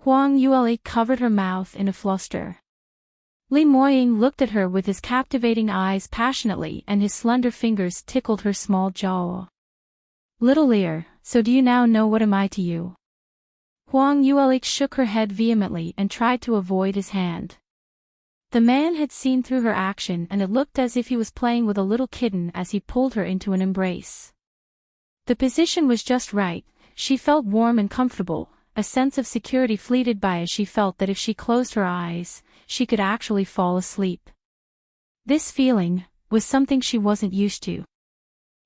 Huang Yueli covered her mouth in a fluster. Li Moying looked at her with his captivating eyes passionately, and his slender fingers tickled her small jaw. Little Lear, so do you now know what am I to you? Huang Yueli shook her head vehemently and tried to avoid his hand. The man had seen through her action, and it looked as if he was playing with a little kitten as he pulled her into an embrace. The position was just right, she felt warm and comfortable, a sense of security fleeted by as she felt that if she closed her eyes, she could actually fall asleep. This feeling was something she wasn't used to.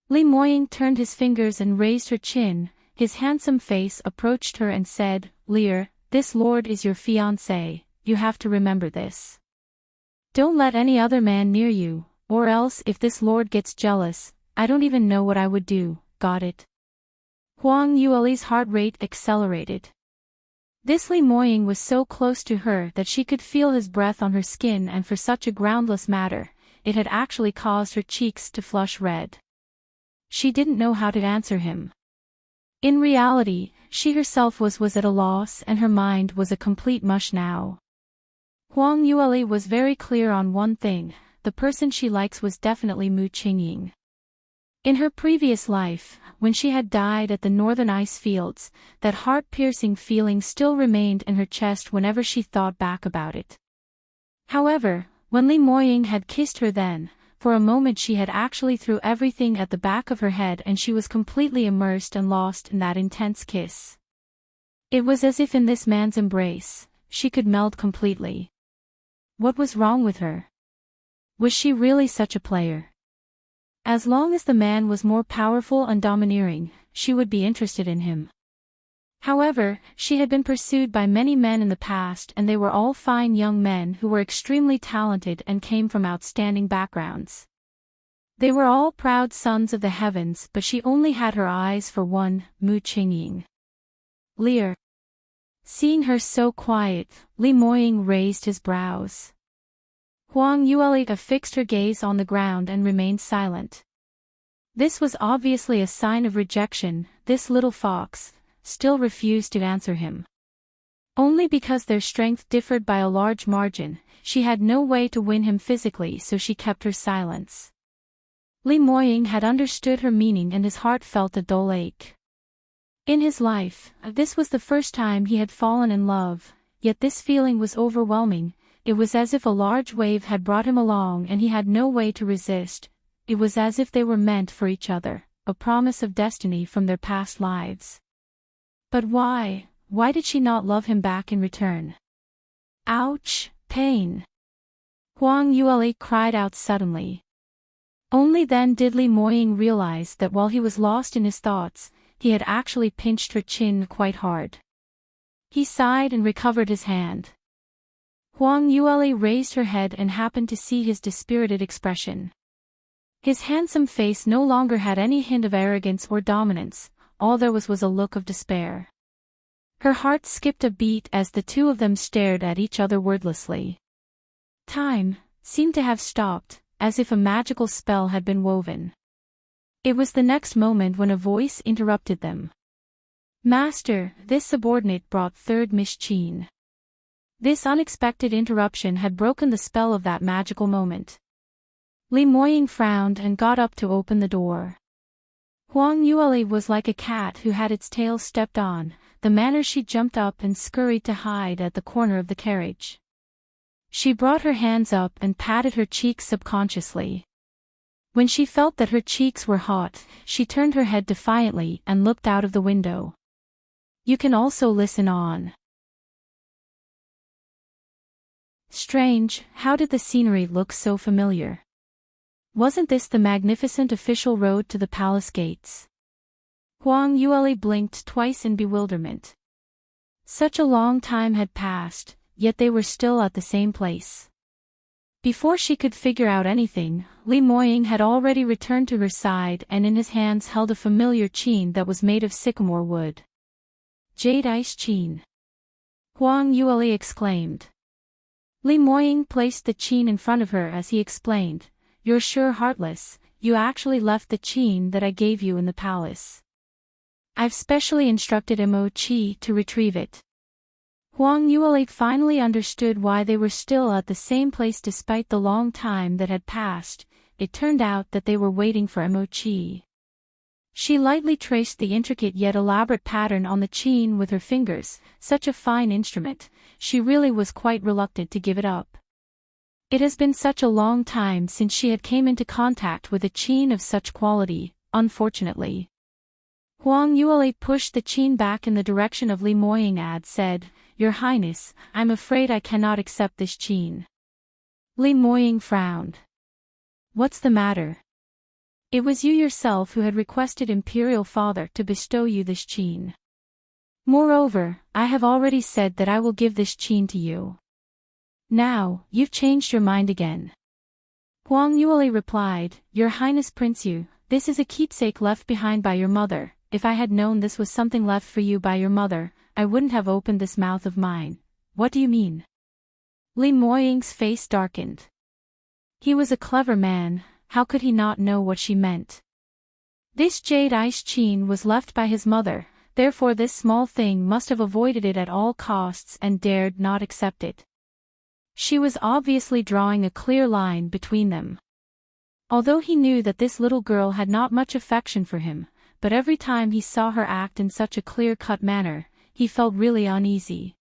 Li Moying turned his fingers and raised her chin, his handsome face approached her and said, Lear, this lord is your fiancé, you have to remember this. Don't let any other man near you, or else if this lord gets jealous, I don't even know what I would do, got it? Huang Yueli's heart rate accelerated. This Li Moying was so close to her that she could feel his breath on her skin, and for such a groundless matter, it had actually caused her cheeks to flush red. She didn't know how to answer him. In reality, she herself was at a loss, and her mind was a complete mush now. Huang Yueli was very clear on one thing, the person she likes was definitely Mu Qingying. In her previous life, when she had died at the northern ice fields, that heart-piercing feeling still remained in her chest whenever she thought back about it. However, when Li Moying had kissed her then, for a moment she had actually threw everything at the back of her head and she was completely immersed and lost in that intense kiss. It was as if in this man's embrace, she could melt completely. What was wrong with her? Was she really such a player? As long as the man was more powerful and domineering, she would be interested in him. However, she had been pursued by many men in the past, and they were all fine young men who were extremely talented and came from outstanding backgrounds. They were all proud sons of the heavens, but she only had her eyes for one, Mu Qingying. Lear. Seeing her so quiet, Li Moying raised his brows. Huang Yueli fixed her gaze on the ground and remained silent. This was obviously a sign of rejection. This little fox still refused to answer him. Only because their strength differed by a large margin, she had no way to win him physically, so she kept her silence. Li Moying had understood her meaning and his heart felt a dull ache. In his life, this was the first time he had fallen in love, yet this feeling was overwhelming. It was as if a large wave had brought him along and he had no way to resist. It was as if they were meant for each other, a promise of destiny from their past lives. But why did she not love him back in return? Ouch, pain! Huang Yueli cried out suddenly. Only then did Li Moying realize that while he was lost in his thoughts, he had actually pinched her chin quite hard. He sighed and recovered his hand. Huang Yueli raised her head and happened to see his dispirited expression. His handsome face no longer had any hint of arrogance or dominance, all there was a look of despair. Her heart skipped a beat as the two of them stared at each other wordlessly. Time seemed to have stopped, as if a magical spell had been woven. It was the next moment when a voice interrupted them. Master, this subordinate brought third Miss Qin. This unexpected interruption had broken the spell of that magical moment. Li Moying frowned and got up to open the door. Huang Yueli was like a cat who had its tail stepped on, the manner she jumped up and scurried to hide at the corner of the carriage. She brought her hands up and patted her cheeks subconsciously. When she felt that her cheeks were hot, she turned her head defiantly and looked out of the window. You can also listen on. Strange, how did the scenery look so familiar? Wasn't this the magnificent official road to the palace gates? Huang Yueli blinked twice in bewilderment. Such a long time had passed, yet they were still at the same place. Before she could figure out anything, Li Moying had already returned to her side and in his hands held a familiar qin that was made of sycamore wood. Jade ice qin! Huang Yueli exclaimed. Li Moying placed the qin in front of her as he explained, You're sure heartless, you actually left the qin that I gave you in the palace. I've specially instructed Mo Qi to retrieve it. Huang Yuele finally understood why they were still at the same place despite the long time that had passed. It turned out that they were waiting for Mochi. She lightly traced the intricate yet elaborate pattern on the chain with her fingers, such a fine instrument, she really was quite reluctant to give it up. It has been such a long time since she had came into contact with a chain of such quality, unfortunately. Huang Yuele pushed the chain back in the direction of Li Moying and said, "Your Highness, I'm afraid I cannot accept this chain." Li Moying frowned. "What's the matter? It was you yourself who had requested Imperial Father to bestow you this chain. Moreover, I have already said that I will give this chain to you. Now, you've changed your mind again." Huang Yuele replied, "Your Highness Prince Yu, this is a keepsake left behind by your mother. If I had known this was something left for you by your mother, I wouldn't have opened this mouth of mine." "What do you mean?" Li Moying's face darkened. He was a clever man, how could he not know what she meant? This jade ice chain was left by his mother, therefore this small thing must have avoided it at all costs and dared not accept it. She was obviously drawing a clear line between them. Although he knew that this little girl had not much affection for him, but every time he saw her act in such a clear-cut manner, he felt really uneasy.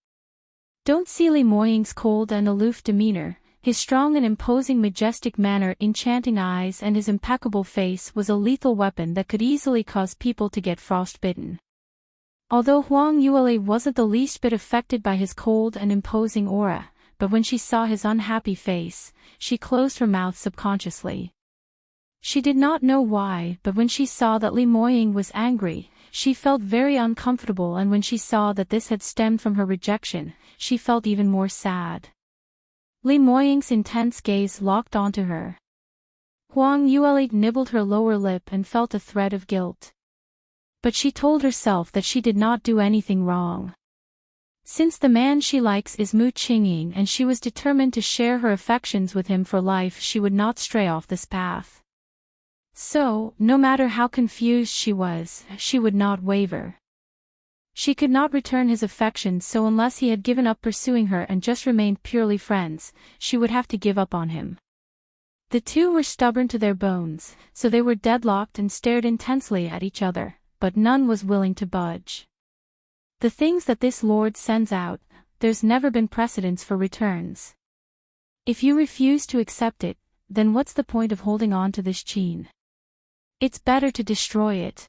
Don't see Li Moying's cold and aloof demeanor, his strong and imposing majestic manner, enchanting eyes and his impeccable face was a lethal weapon that could easily cause people to get frostbitten. Although Huang Yuele wasn't the least bit affected by his cold and imposing aura, but when she saw his unhappy face, she closed her mouth subconsciously. She did not know why, but when she saw that Li Moying was angry, she felt very uncomfortable, and when she saw that this had stemmed from her rejection, she felt even more sad. Li Moying's intense gaze locked onto her. Huang Yuele nibbled her lower lip and felt a thread of guilt. But she told herself that she did not do anything wrong. Since the man she likes is Mu Qingying and she was determined to share her affections with him for life, she would not stray off this path. So, no matter how confused she was, she would not waver. She could not return his affection, so unless he had given up pursuing her and just remained purely friends, she would have to give up on him. The two were stubborn to their bones, so they were deadlocked and stared intensely at each other, but none was willing to budge. The things that this Lord sends out, there's never been precedence for returns. If you refuse to accept it, then what's the point of holding on to this chain? It's better to destroy it.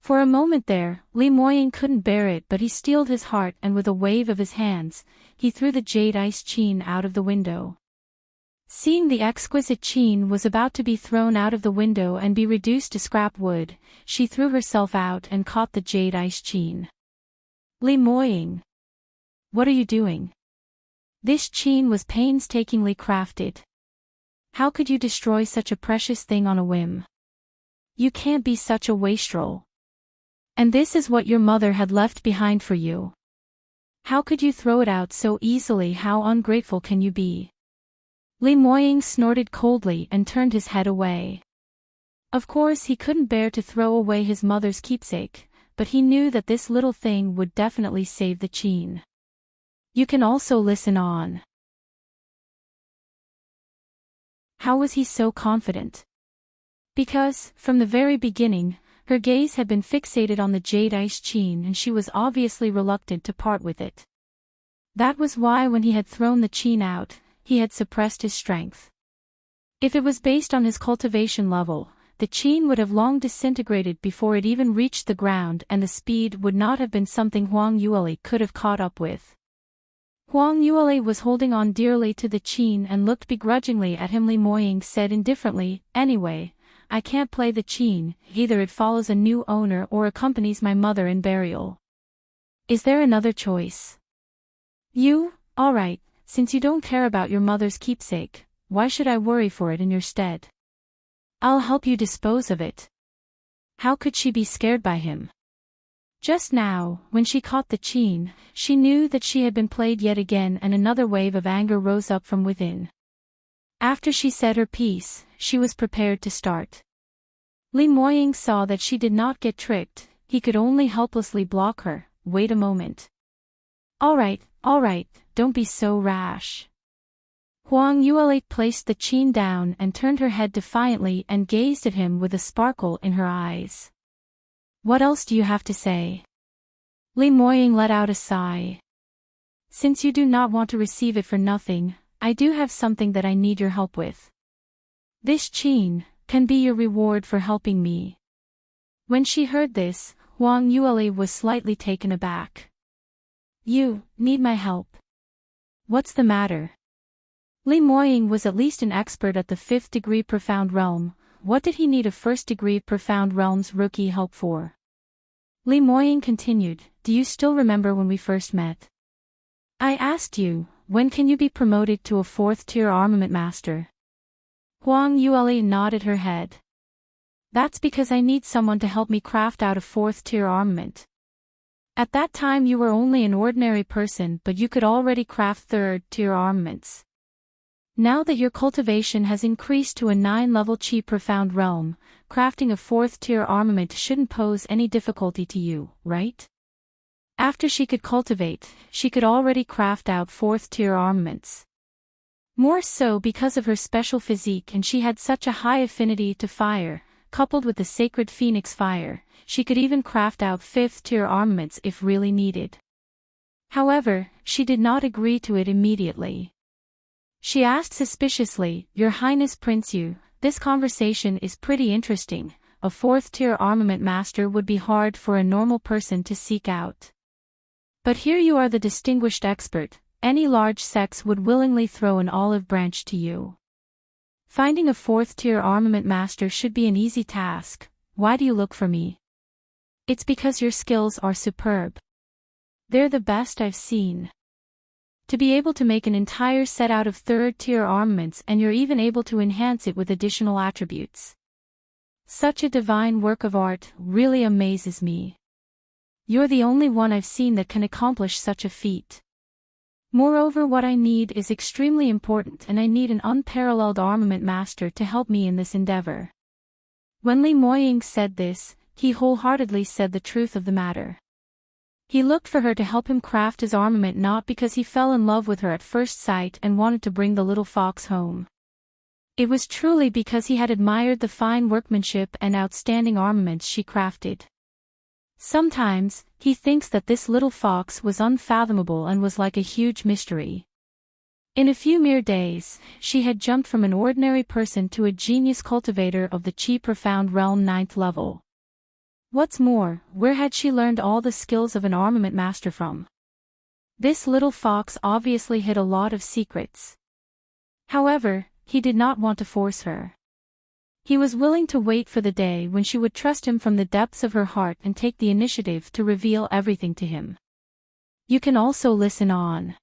For a moment there, Li Moying couldn't bear it, but he steeled his heart and with a wave of his hands, he threw the jade ice chain out of the window. Seeing the exquisite chain was about to be thrown out of the window and be reduced to scrap wood, she threw herself out and caught the jade ice chain. "Li Moying, what are you doing? This chain was painstakingly crafted. How could you destroy such a precious thing on a whim? You can't be such a wastrel. And this is what your mother had left behind for you. How could you throw it out so easily? How ungrateful can you be?" Li Moying snorted coldly and turned his head away. Of course he couldn't bear to throw away his mother's keepsake, but he knew that this little thing would definitely save the chain. You can also listen on. How was he so confident? Because, from the very beginning, her gaze had been fixated on the jade ice chain and she was obviously reluctant to part with it. That was why when he had thrown the chain out, he had suppressed his strength. If it was based on his cultivation level, the chain would have long disintegrated before it even reached the ground, and the speed would not have been something Huang Yuele could have caught up with. Huang Yuele was holding on dearly to the chain and looked begrudgingly at him. Li Moying said indifferently, "Anyway, I can't play the chain, either it follows a new owner or accompanies my mother in burial. Is there another choice?" "You? All right, since you don't care about your mother's keepsake, why should I worry for it in your stead? I'll help you dispose of it." How could she be scared by him? Just now, when she caught the chain, she knew that she had been played yet again, and another wave of anger rose up from within. After she said her piece, she was prepared to start. Li Moying saw that she did not get tricked, he could only helplessly block her. "Wait a moment. All right, Alright, don't be so rash. Huang Yuele placed the chain down and turned her head defiantly and gazed at him with a sparkle in her eyes. What else do you have to say? Li Moying let out a sigh. Since you do not want to receive it for nothing, I do have something that I need your help with. This chain can be your reward for helping me. When she heard this, Huang Yuele was slightly taken aback. You need my help? What's the matter? Li Moying was at least an expert at the 5th degree Profound Realm. What did he need a 1st degree Profound Realm's rookie help for? Li Moying continued, do you still remember when we first met? I asked you, when can you be promoted to a 4th tier armament master? Huang Yuele nodded her head. That's because I need someone to help me craft out a 4th tier armament. At that time you were only an ordinary person, but you could already craft 3rd tier armaments. Now that your cultivation has increased to a 9-level Qi Profound Realm, crafting a 4th tier armament shouldn't pose any difficulty to you, right? After she could cultivate, she could already craft out 4th tier armaments. More so because of her special physique, and she had such a high affinity to fire, coupled with the sacred phoenix fire, she could even craft out 5th tier armaments if really needed. However, she did not agree to it immediately. She asked suspiciously, Your Highness Prince Yu, this conversation is pretty interesting. A 4th tier armament master would be hard for a normal person to seek out. But here you are the distinguished expert, any large sects would willingly throw an olive branch to you. Finding a 4th tier armament master should be an easy task. Why do you look for me? It's because your skills are superb. They're the best I've seen. To be able to make an entire set out of 3rd tier armaments, and you're even able to enhance it with additional attributes. Such a divine work of art really amazes me. You're the only one I've seen that can accomplish such a feat. Moreover, what I need is extremely important, and I need an unparalleled armament master to help me in this endeavor. When Li Moying said this, he wholeheartedly said the truth of the matter. He looked for her to help him craft his armament not because he fell in love with her at first sight and wanted to bring the little fox home. It was truly because he had admired the fine workmanship and outstanding armaments she crafted. Sometimes, he thinks that this little fox was unfathomable and was like a huge mystery. In a few mere days, she had jumped from an ordinary person to a genius cultivator of the Qi Profound Realm 9th level. What's more, where had she learned all the skills of an armament master from? This little fox obviously hid a lot of secrets. However, he did not want to force her. He was willing to wait for the day when she would trust him from the depths of her heart and take the initiative to reveal everything to him. You can also listen on.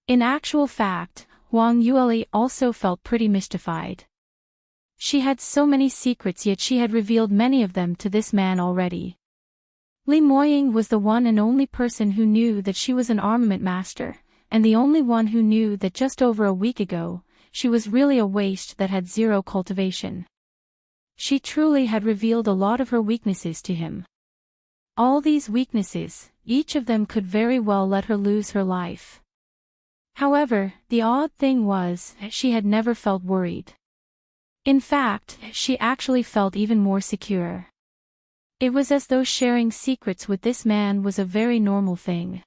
In actual fact, Huang Yuele also felt pretty mystified. She had so many secrets, yet she had revealed many of them to this man already. Li Moying was the one and only person who knew that she was an armament master, and the only one who knew that just over a week ago, she was really a waste that had 0 cultivation. She truly had revealed a lot of her weaknesses to him. All these weaknesses, each of them could very well let her lose her life. However, the odd thing was, she had never felt worried. In fact, she actually felt even more secure. It was as though sharing secrets with this man was a very normal thing.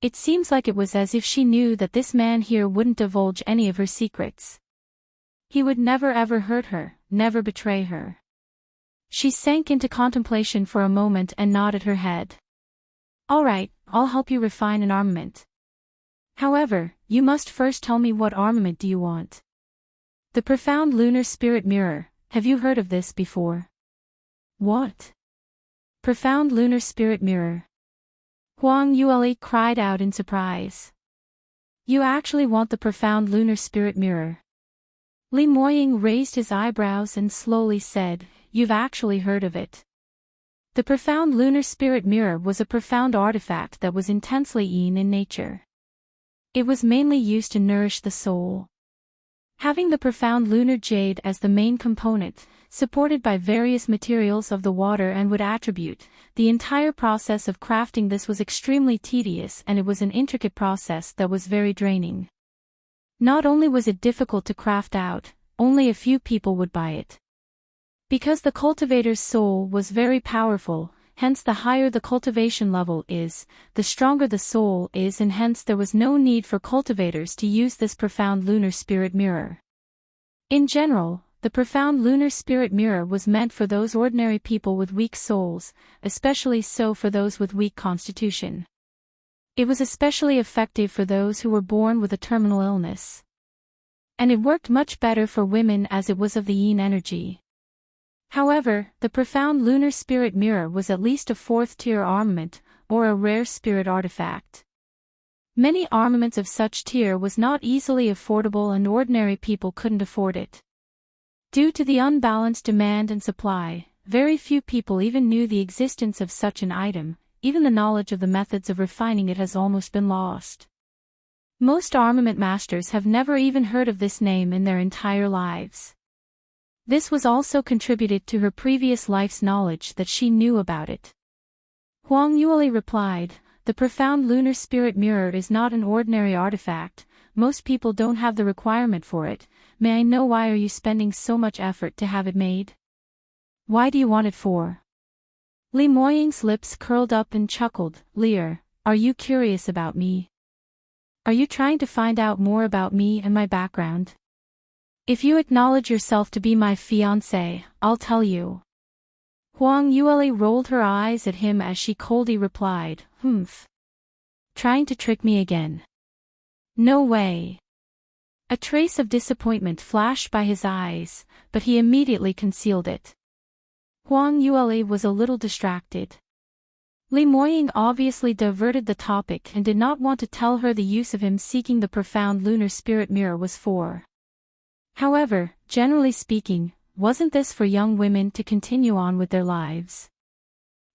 It seems like it was as if she knew that this man here wouldn't divulge any of her secrets. He would never ever hurt her, never betray her. She sank into contemplation for a moment and nodded her head. All right, I'll help you refine an armament. However, you must first tell me, what armament do you want? The Profound Lunar Spirit Mirror, have you heard of this before? What? Profound Lunar Spirit Mirror. Huang Yuele cried out in surprise. You actually want the Profound Lunar Spirit Mirror? Li Moying raised his eyebrows and slowly said, You've actually heard of it. The Profound Lunar Spirit Mirror was a profound artifact that was intensely yin in nature. It was mainly used to nourish the soul. Having the profound lunar jade as the main component, supported by various materials of the water and wood attribute. The entire process of crafting this was extremely tedious, and it was an intricate process that was very draining. Not only was it difficult to craft out, only a few people would buy it. Because the cultivator's soul was very powerful, hence the higher the cultivation level is, the stronger the soul is, and hence there was no need for cultivators to use this profound lunar spirit mirror. In general, the profound lunar spirit mirror was meant for those ordinary people with weak souls, especially so for those with weak constitution. It was especially effective for those who were born with a terminal illness. And it worked much better for women as it was of the yin energy. However, the profound lunar spirit mirror was at least a fourth-tier armament, or a rare spirit artifact. Many armaments of such tier was not easily affordable, and ordinary people couldn't afford it. Due to the unbalanced demand and supply, very few people even knew the existence of such an item. Even the knowledge of the methods of refining it has almost been lost. Most armament masters have never even heard of this name in their entire lives. This was also contributed to her previous life's knowledge that she knew about it. Huang Yueli replied, "The profound lunar spirit mirror is not an ordinary artifact. Most people don't have the requirement for it. May I know why are you spending so much effort to have it made? Why do you want it for?" Li Moying's lips curled up and chuckled. "Lear, are you curious about me? Are you trying to find out more about me and my background? If you acknowledge yourself to be my fiancé, I'll tell you." Huang Yueli rolled her eyes at him as she coldly replied, "Humph. Trying to trick me again? No way." A trace of disappointment flashed by his eyes, but he immediately concealed it. Huang Yueli was a little distracted. Li Moying obviously diverted the topic and did not want to tell her the use of him seeking the profound lunar spirit mirror was for. However, generally speaking, wasn't this for young women to continue on with their lives?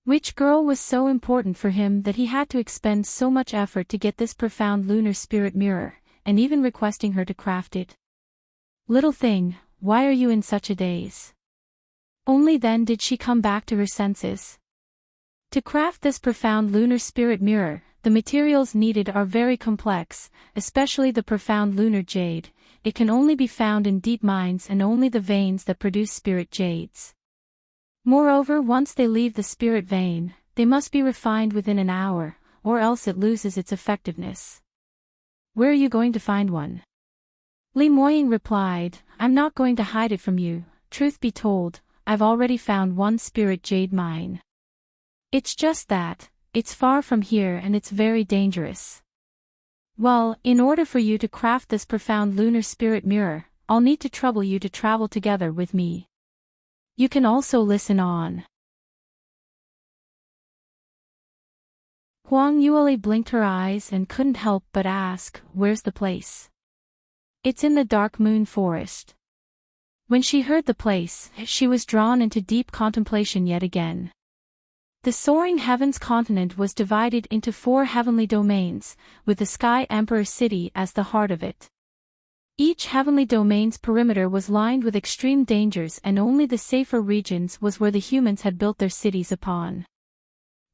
Which girl was so important for him that he had to expend so much effort to get this profound lunar spirit mirror, and even requesting her to craft it? "Little thing, why are you in such a daze?" Only then did she come back to her senses. To craft this profound lunar spirit mirror, the materials needed are very complex, especially the profound lunar jade. It can only be found in deep mines and only the veins that produce spirit jades. Moreover, once they leave the spirit vein, they must be refined within an hour, or else it loses its effectiveness. "Where are you going to find one?" Li Moying replied, "I'm not going to hide it from you. Truth be told, I've already found one spirit jade mine. It's just that, it's far from here and it's very dangerous. Well, in order for you to craft this profound lunar spirit mirror, I'll need to trouble you to travel together with me. You can also listen on." Huang Yueli blinked her eyes and couldn't help but ask, "Where's the place?" "It's in the Dark Moon Forest." When she heard the place, she was drawn into deep contemplation yet again. The soaring heavens continent was divided into 4 heavenly domains, with the Sky Emperor City as the heart of it. Each heavenly domain's perimeter was lined with extreme dangers, and only the safer regions was where the humans had built their cities upon.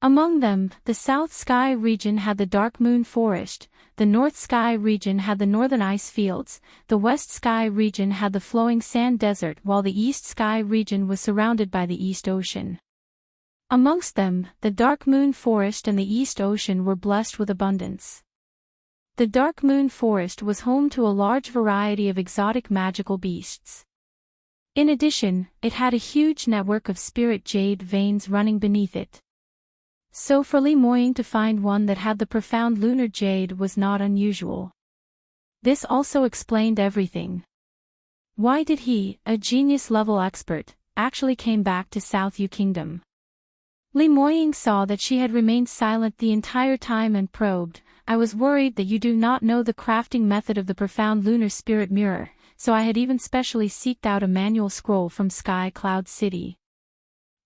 Among them, the South Sky region had the Dark Moon Forest, the North Sky region had the Northern Ice Fields, the West Sky region had the Flowing Sand Desert, while the East Sky region was surrounded by the East Ocean. Amongst them, the Dark Moon Forest and the East Ocean were blessed with abundance. The Dark Moon Forest was home to a large variety of exotic magical beasts. In addition, it had a huge network of spirit jade veins running beneath it. So for Li Moying to find one that had the profound lunar jade was not unusual. This also explained everything. Why did he, a genius-level expert, actually came back to South Yu Kingdom? Li Moying saw that she had remained silent the entire time and probed, "I was worried that you do not know the crafting method of the profound lunar spirit mirror, so I had even specially seeked out a manual scroll from Sky Cloud City."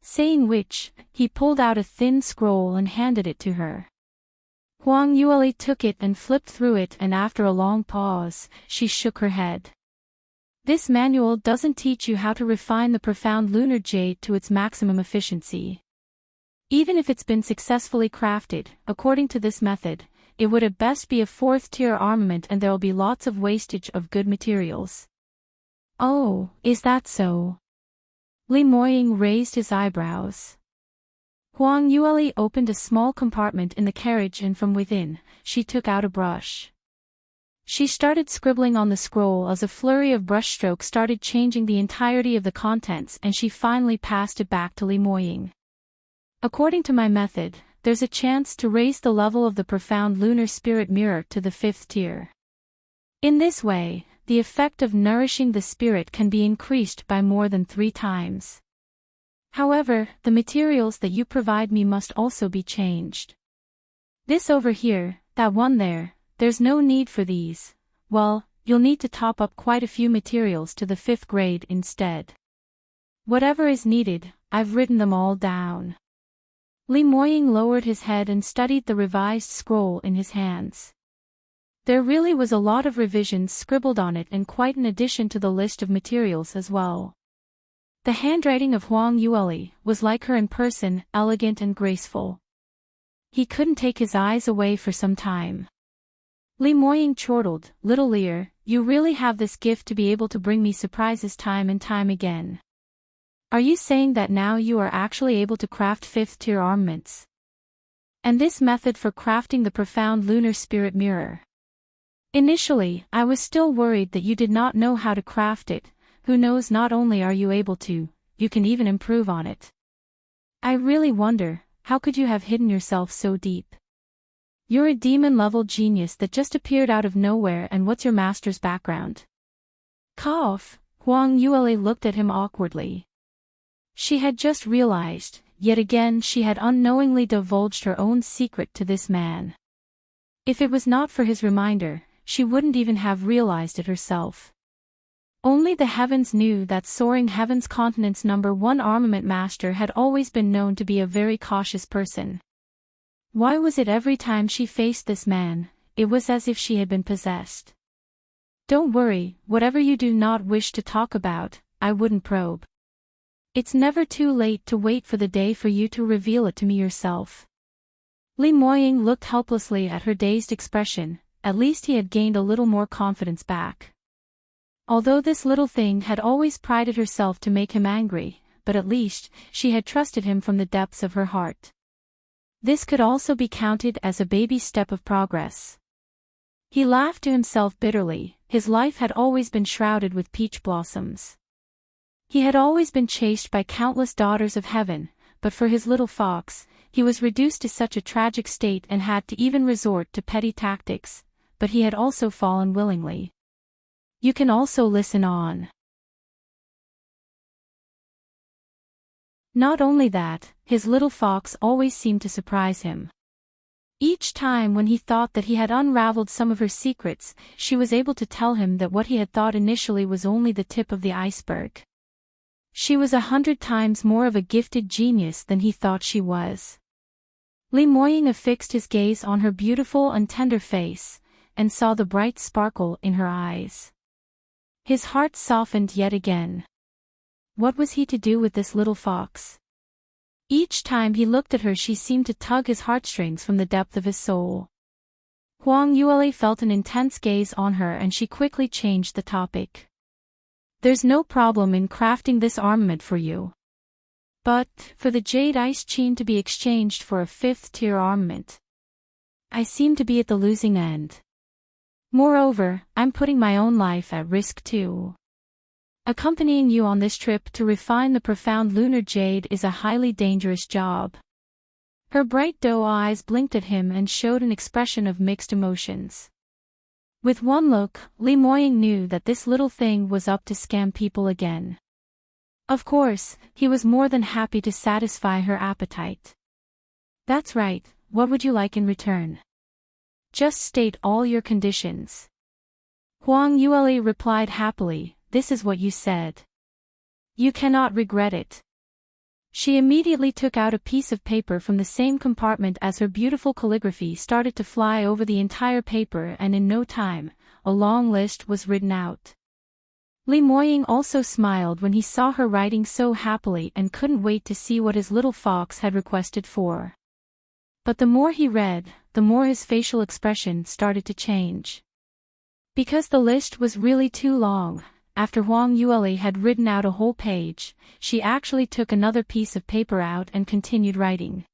Saying which, he pulled out a thin scroll and handed it to her. Huang Yueli took it and flipped through it, and after a long pause, she shook her head. This manual doesn't teach you how to refine the profound lunar jade to its maximum efficiency. Even if it's been successfully crafted, according to this method, it would at best be a 4th-tier armament and there'll be lots of wastage of good materials. Oh, is that so? Li Moying raised his eyebrows. Huang Yueli opened a small compartment in the carriage and from within, she took out a brush. She started scribbling on the scroll as a flurry of brushstrokes started changing the entirety of the contents and she finally passed it back to Li Moying. According to my method, there's a chance to raise the level of the profound lunar spirit mirror to the 5th tier. In this way, the effect of nourishing the spirit can be increased by more than 3 times. However, the materials that you provide me must also be changed. This over here, that one there, there's no need for these. Well, you'll need to top up quite a few materials to the 5th grade instead. Whatever is needed, I've written them all down. Li Moying lowered his head and studied the revised scroll in his hands. There really was a lot of revisions scribbled on it and quite an addition to the list of materials as well. The handwriting of Huang Yueli was like her in person, elegant and graceful. He couldn't take his eyes away for some time. Li Moying chortled, "Little Lear, you really have this gift to be able to bring me surprises time and time again. Are you saying that now you are actually able to craft 5th-tier armaments? And this method for crafting the profound lunar spirit mirror? Initially, I was still worried that you did not know how to craft it. Who knows, not only are you able to, you can even improve on it. I really wonder, how could you have hidden yourself so deep? You're a demon-level genius that just appeared out of nowhere, and what's your master's background?" Cough. Huang Yueli looked at him awkwardly. She had just realized, yet again she had unknowingly divulged her own secret to this man. If it was not for his reminder, she wouldn't even have realized it herself. Only the heavens knew that Soaring Heavens Continent's #1 armament master had always been known to be a very cautious person. Why was it every time she faced this man, it was as if she had been possessed? "Don't worry, whatever you do not wish to talk about, I wouldn't probe. It's never too late to wait for the day for you to reveal it to me yourself." Li Moying looked helplessly at her dazed expression. At least he had gained a little more confidence back. Although this little thing had always prided herself to make him angry, but at least, she had trusted him from the depths of her heart. This could also be counted as a baby step of progress. He laughed to himself bitterly. His life had always been shrouded with peach blossoms. He had always been chased by countless daughters of heaven, but for his little fox, he was reduced to such a tragic state and had to even resort to petty tactics, but he had also fallen willingly. You can also listen on. Not only that, his little fox always seemed to surprise him. Each time when he thought that he had unraveled some of her secrets, she was able to tell him that what he had thought initially was only the tip of the iceberg. She was 100 times more of a gifted genius than he thought she was. Li Moying affixed his gaze on her beautiful and tender face, and saw the bright sparkle in her eyes. His heart softened yet again. What was he to do with this little fox? Each time he looked at her she seemed to tug his heartstrings from the depth of his soul. Huang Yueli felt an intense gaze on her and she quickly changed the topic. "There's no problem in crafting this armament for you. But, for the jade ice chain to be exchanged for a 5th-tier armament, I seem to be at the losing end. Moreover, I'm putting my own life at risk too. Accompanying you on this trip to refine the profound lunar jade is a highly dangerous job." Her bright doe eyes blinked at him and showed an expression of mixed emotions. With one look, Li Moying knew that this little thing was up to scam people again. Of course, he was more than happy to satisfy her appetite. "That's right, what would you like in return? Just state all your conditions." Huang Yueli replied happily, "This is what you said. You cannot regret it." She immediately took out a piece of paper from the same compartment as her beautiful calligraphy started to fly over the entire paper and in no time, a long list was written out. Li Moying also smiled when he saw her writing so happily and couldn't wait to see what his little fox had requested for. But the more he read, the more his facial expression started to change. Because the list was really too long, after Huang Yueli had written out a whole page, she actually took another piece of paper out and continued writing.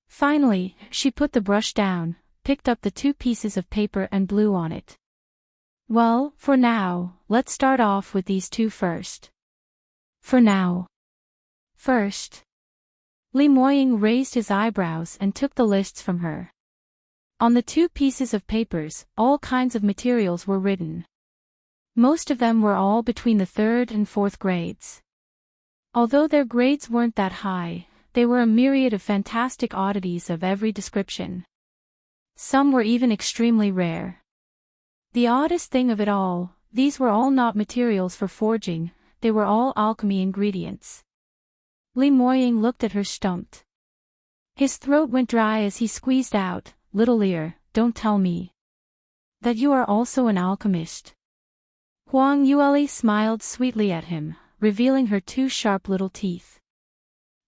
Finally, she put the brush down, picked up the 2 pieces of paper and blew on it. Well, for now, let's start off with these 2 first. For now. First. Li Moying raised his eyebrows and took the lists from her. On the 2 pieces of papers, all kinds of materials were written. Most of them were all between the 3rd and 4th grades. Although their grades weren't that high, they were a myriad of fantastic oddities of every description. Some were even extremely rare. The oddest thing of it all, these were all not materials for forging, they were all alchemy ingredients. Li Moying looked at her stumped. His throat went dry as he squeezed out, "Little ear, don't tell me that you are also an alchemist." Huang Yueli smiled sweetly at him, revealing her 2 sharp little teeth.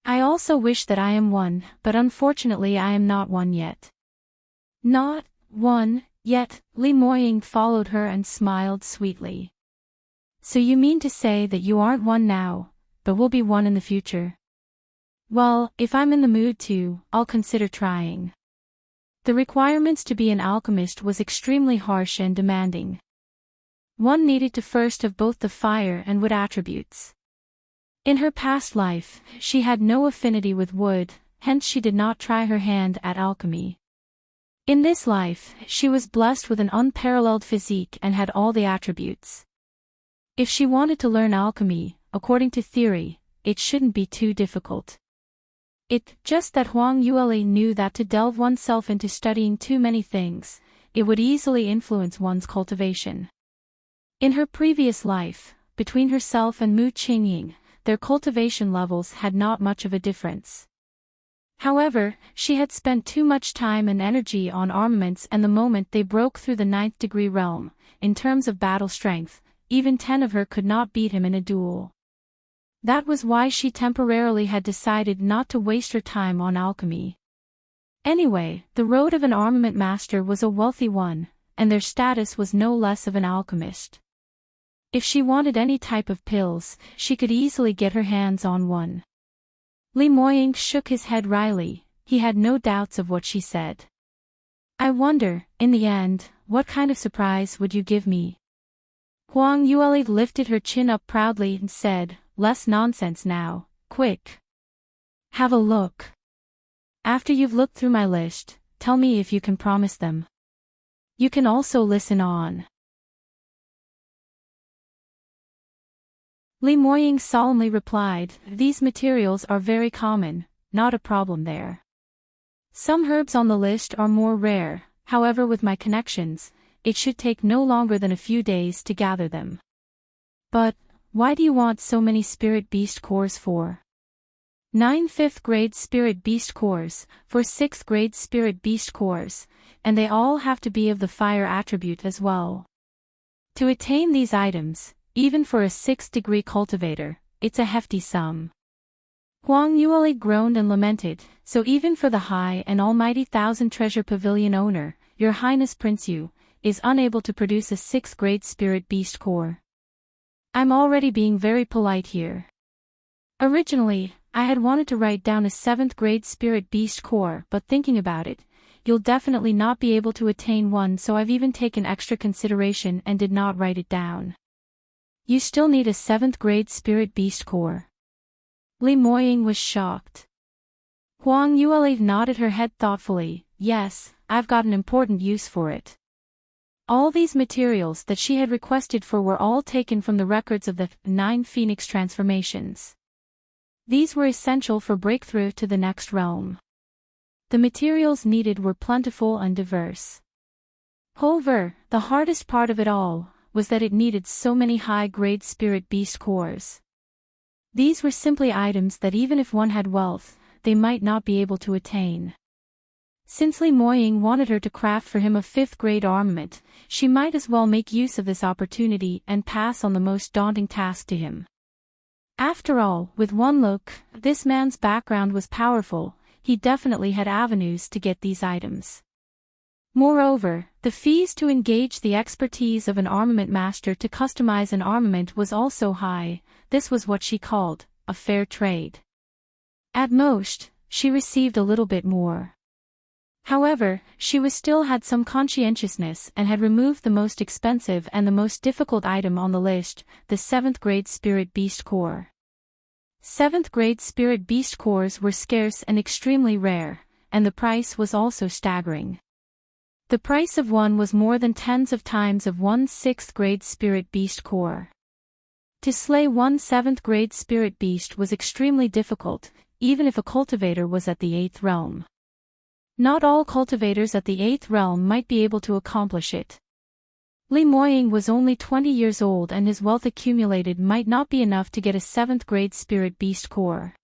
"I also wish that I am one, but unfortunately I am not one yet." "Not one yet," Li Moying followed her and smiled sweetly. "So you mean to say that you aren't one now, but will be one in the future?" "Well, if I'm in the mood to, I'll consider trying." The requirements to be an alchemist was extremely harsh and demanding. One needed to first have both the fire and wood attributes. In her past life, she had no affinity with wood, hence she did not try her hand at alchemy. In this life, she was blessed with an unparalleled physique and had all the attributes. If she wanted to learn alchemy, according to theory, it shouldn't be too difficult. Just that Huang Yueli knew that to delve oneself into studying too many things, it would easily influence one's cultivation. In her previous life, between herself and Mu Qingying, their cultivation levels had not much of a difference. However, she had spent too much time and energy on armaments, and the moment they broke through the 9th degree realm, in terms of battle strength, even 10 of her could not beat him in a duel. That was why she temporarily had decided not to waste her time on alchemy. Anyway, the road of an armament master was a wealthy one, and their status was no less of an alchemist. If she wanted any type of pills, she could easily get her hands on one. Li Moying shook his head wryly, he had no doubts of what she said. "I wonder, in the end, what kind of surprise would you give me?" Huang Yueli lifted her chin up proudly and said, "Less nonsense now, quick. Have a look. After you've looked through my list, tell me if you can promise them. You can also listen on." Li Moying solemnly replied, "These materials are very common, not a problem there. Some herbs on the list are more rare, however with my connections, it should take no longer than a few days to gather them." "But, why do you want so many spirit beast cores for?" 9 5th grade spirit beast cores, for 6th grade spirit beast cores, and they all have to be of the fire attribute as well. To attain these items, even for a 6th degree cultivator, it's a hefty sum. Huang Yueli groaned and lamented, "So even for the high and almighty 1,000 treasure pavilion owner, Your Highness Prince Yu, is unable to produce a 6th grade spirit beast core. I'm already being very polite here. Originally, I had wanted to write down a 7th grade spirit beast core, but thinking about it, you'll definitely not be able to attain one, so I've even taken extra consideration and did not write it down. You still need a 7th grade spirit beast core." Li Moying was shocked. Huang Yueli nodded her head thoughtfully, "Yes, I've got an important use for it." All these materials that she had requested for were all taken from the records of the 9 Phoenix transformations. These were essential for breakthrough to the next realm. The materials needed were plentiful and diverse. However, the hardest part of it all was that it needed so many high-grade spirit beast cores. These were simply items that even if one had wealth, they might not be able to attain. Since Li Moying wanted her to craft for him a 5th-grade armament, she might as well make use of this opportunity and pass on the most daunting task to him. After all, with one look, this man's background was powerful, he definitely had avenues to get these items. Moreover, the fees to engage the expertise of an armament master to customize an armament was also high. This was what she called a fair trade. At most, she received a little bit more. However, she still had some conscientiousness and had removed the most expensive and the most difficult item on the list, the 7th-grade Spirit Beast Core. 7th-grade Spirit Beast Cores were scarce and extremely rare, and the price was also staggering. The price of one was more than tens of times of one 6th-grade Spirit Beast Core. To slay one 7th-grade Spirit Beast was extremely difficult, even if a cultivator was at the 8th realm. Not all cultivators at the 8th realm might be able to accomplish it. Li Moying was only 20 years old and his wealth accumulated might not be enough to get a 7th-grade Spirit Beast Core.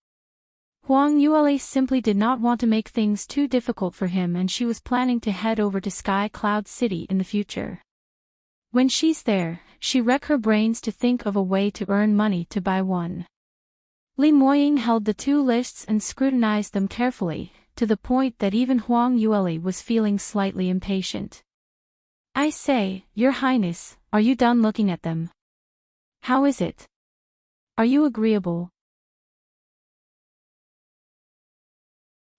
Huang Yuele simply did not want to make things too difficult for him and she was planning to head over to Sky Cloud City in the future. When she's there, she wreck her brains to think of a way to earn money to buy one. Li Moying held the 2 lists and scrutinized them carefully, to the point that even Huang Yuele was feeling slightly impatient. I say, Your Highness, are you done looking at them? How is it? Are you agreeable?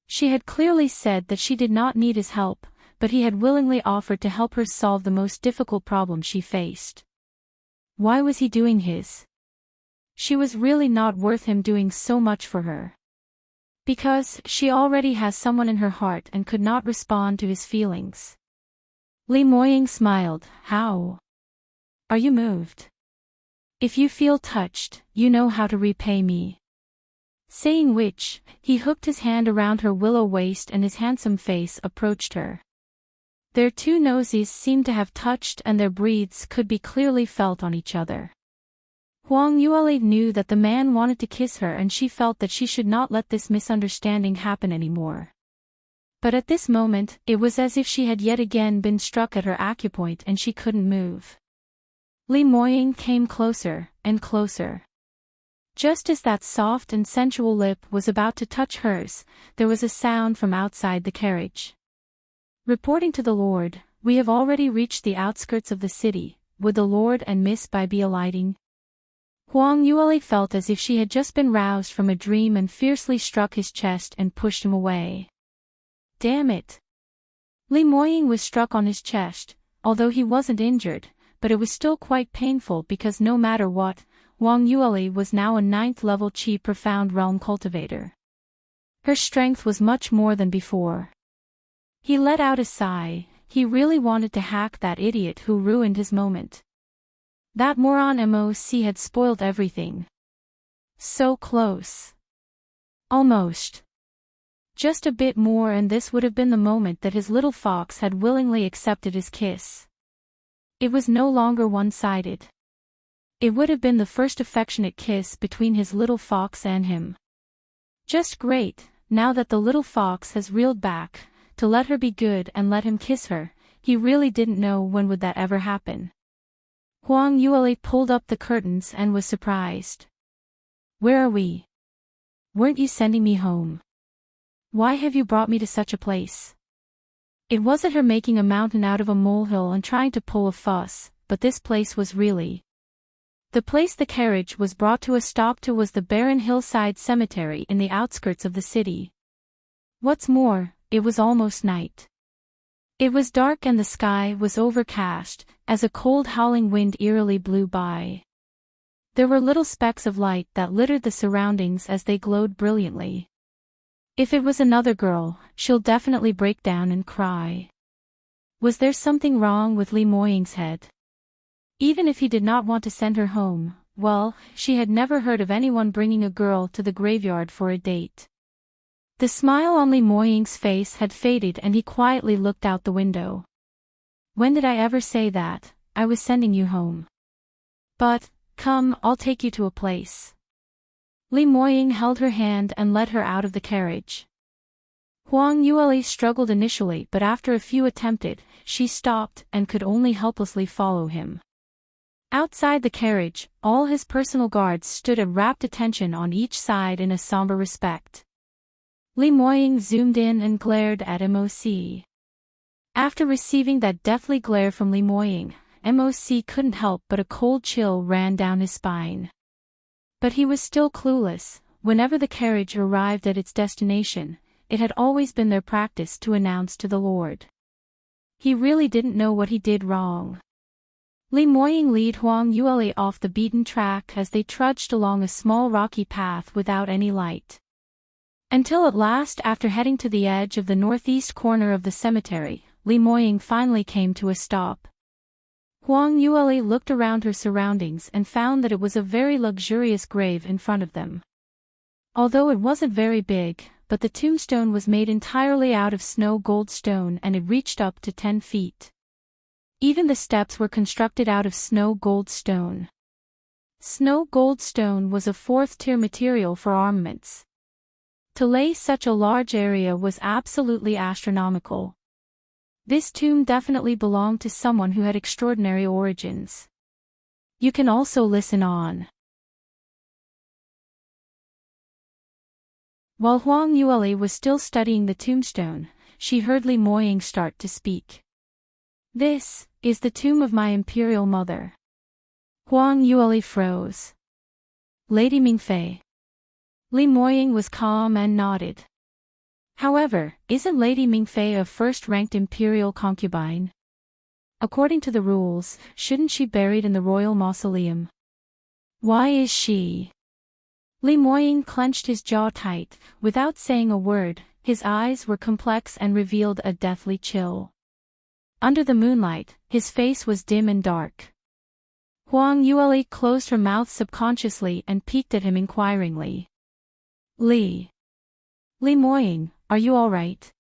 She had clearly said that she did not need his help, but he had willingly offered to help her solve the most difficult problem she faced. Why was he doing his? She was really not worth him doing so much for her. Because she already has someone in her heart and could not respond to his feelings. Li Moying smiled. How? Are you moved? If you feel touched, you know how to repay me. Saying which, he hooked his hand around her willow waist and his handsome face approached her. Their 2 noses seemed to have touched and their breaths could be clearly felt on each other. Huang Yuele knew that the man wanted to kiss her and she felt that she should not let this misunderstanding happen anymore. But at this moment, it was as if she had yet again been struck at her acupoint and she couldn't move. Li Moying came closer and closer. Just as that soft and sensual lip was about to touch hers, there was a sound from outside the carriage. Reporting to the Lord, we have already reached the outskirts of the city. Would the Lord and Miss Bai be alighting? Huang Yuele felt as if she had just been roused from a dream and fiercely struck his chest and pushed him away. Damn it! Li Moying was struck on his chest, although he wasn't injured, but it was still quite painful because no matter what, Huang Yuele was now a 9th-level Qi Profound Realm cultivator. Her strength was much more than before. He let out a sigh. He really wanted to hack that idiot who ruined his moment. That moron MOC had spoiled everything. So close. Almost. Just a bit more and this would have been the moment that his little fox had willingly accepted his kiss. It was no longer one-sided. It would have been the first affectionate kiss between his little fox and him. Just great, now that the little fox has reeled back, to let her be good and let him kiss her, he really didn't know when would that ever happen. Huang Yuele pulled up the curtains and was surprised. Where are we? Weren't you sending me home? Why have you brought me to such a place? It wasn't her making a mountain out of a molehill and trying to pull a fuss, but this place was really. The place the carriage was brought to a stop to was the barren hillside cemetery in the outskirts of the city. What's more, it was almost night. It was dark and the sky was overcast, as a cold howling wind eerily blew by. There were little specks of light that littered the surroundings as they glowed brilliantly. If it was another girl, she'll definitely break down and cry. Was there something wrong with Li Moying's head? Even if he did not want to send her home, well, she had never heard of anyone bringing a girl to the graveyard for a date. The smile on Li Moying's face had faded and he quietly looked out the window. When did I ever say that? I was sending you home. But, come, I'll take you to a place. Li Moying held her hand and led her out of the carriage. Huang Yueli struggled initially, but after a few attempted, she stopped and could only helplessly follow him. Outside the carriage, all his personal guards stood at rapt attention on each side in a somber respect. Li Moying zoomed in and glared at MOC. After receiving that deathly glare from Li Moying, MOC couldn't help but a cold chill ran down his spine. But he was still clueless. Whenever the carriage arrived at its destination, it had always been their practice to announce to the Lord. He really didn't know what he did wrong. Li Moying led Huang Yueli off the beaten track as they trudged along a small rocky path without any light. Until at last, after heading to the edge of the northeast corner of the cemetery, Li Moying finally came to a stop. Huang Yueli looked around her surroundings and found that it was a very luxurious grave in front of them. Although it wasn't very big, but the tombstone was made entirely out of snow gold stone and it reached up to 10 feet. Even the steps were constructed out of snow gold stone. Snow gold stone was a fourth-tier material for armaments. To lay such a large area was absolutely astronomical. This tomb definitely belonged to someone who had extraordinary origins. You can also listen on. While Huang Yueli was still studying the tombstone, she heard Li Moying start to speak. "This is the tomb of my imperial mother." Huang Yueli froze. "Lady Mingfei." Li Moying was calm and nodded. "However, isn't Lady Mingfei a first-ranked imperial concubine? According to the rules, shouldn't she be buried in the royal mausoleum? Why is she?" Li Moying clenched his jaw tight. Without saying a word, his eyes were complex and revealed a deathly chill. Under the moonlight, his face was dim and dark. Huang Yueli closed her mouth subconsciously and peeked at him inquiringly. Li Moying, are you all right?"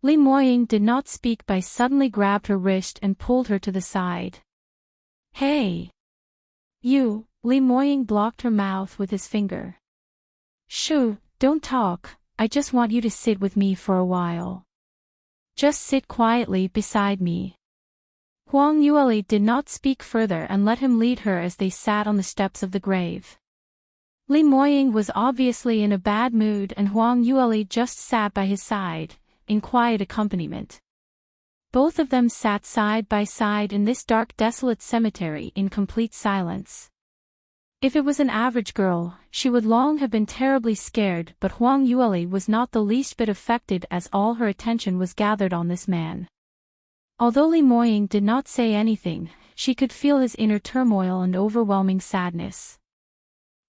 Li Moying did not speak but suddenly grabbed her wrist and pulled her to the side. "Hey! You!" Li Moying blocked her mouth with his finger. "Shoo, don't talk, I just want you to sit with me for a while. Just sit quietly beside me." Huang Yueli did not speak further and let him lead her as they sat on the steps of the grave. Li Moying was obviously in a bad mood and Huang Yueli just sat by his side, in quiet accompaniment. Both of them sat side by side in this dark, desolate cemetery in complete silence. If it was an average girl, she would long have been terribly scared, but Huang Yueli was not the least bit affected as all her attention was gathered on this man. Although Li Moying did not say anything, she could feel his inner turmoil and overwhelming sadness.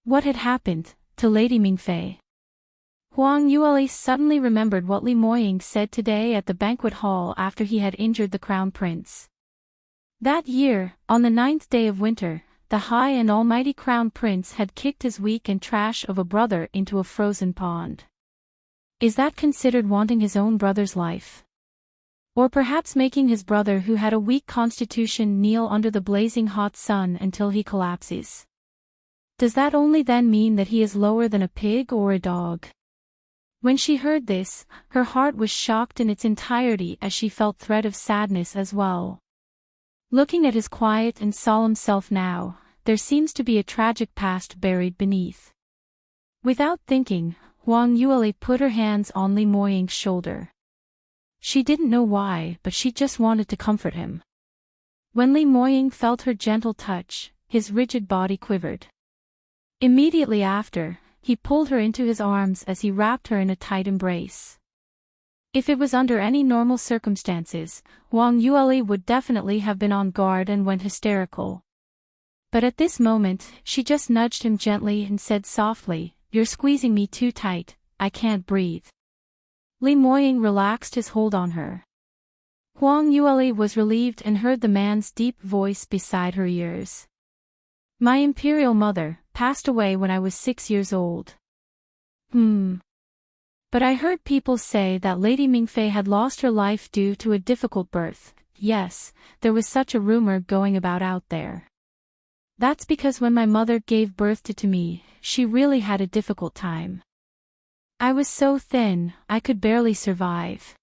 What had happened to Lady Mingfei? Huang Yueli suddenly remembered what Li Moying said today at the banquet hall after he had injured the crown prince. That year, on the 9th day of winter, the high and almighty crown prince had kicked his weak and trash of a brother into a frozen pond. Is that considered wanting his own brother's life? Or perhaps making his brother who had a weak constitution kneel under the blazing hot sun until he collapses? Does that only then mean that he is lower than a pig or a dog? When she heard this, her heart was shocked in its entirety as she felt threat of sadness as well. Looking at his quiet and solemn self now, there seems to be a tragic past buried beneath. Without thinking, Huang Yueli put her hands on Li Moying's shoulder. She didn't know why, but she just wanted to comfort him. When Li Moying felt her gentle touch, his rigid body quivered. Immediately after, he pulled her into his arms as he wrapped her in a tight embrace. If it was under any normal circumstances, Huang Yueli would definitely have been on guard and went hysterical. But at this moment, she just nudged him gently and said softly, "You're squeezing me too tight, I can't breathe." Li Moying relaxed his hold on her. Huang Yueli was relieved and heard the man's deep voice beside her ears. "My imperial mother passed away when I was 6 years old." But I heard people say that Lady Mingfei had lost her life due to a difficult birth." "Yes, there was such a rumor going about out there. That's because when my mother gave birth to me, she really had a difficult time. I was so thin, I could barely survive.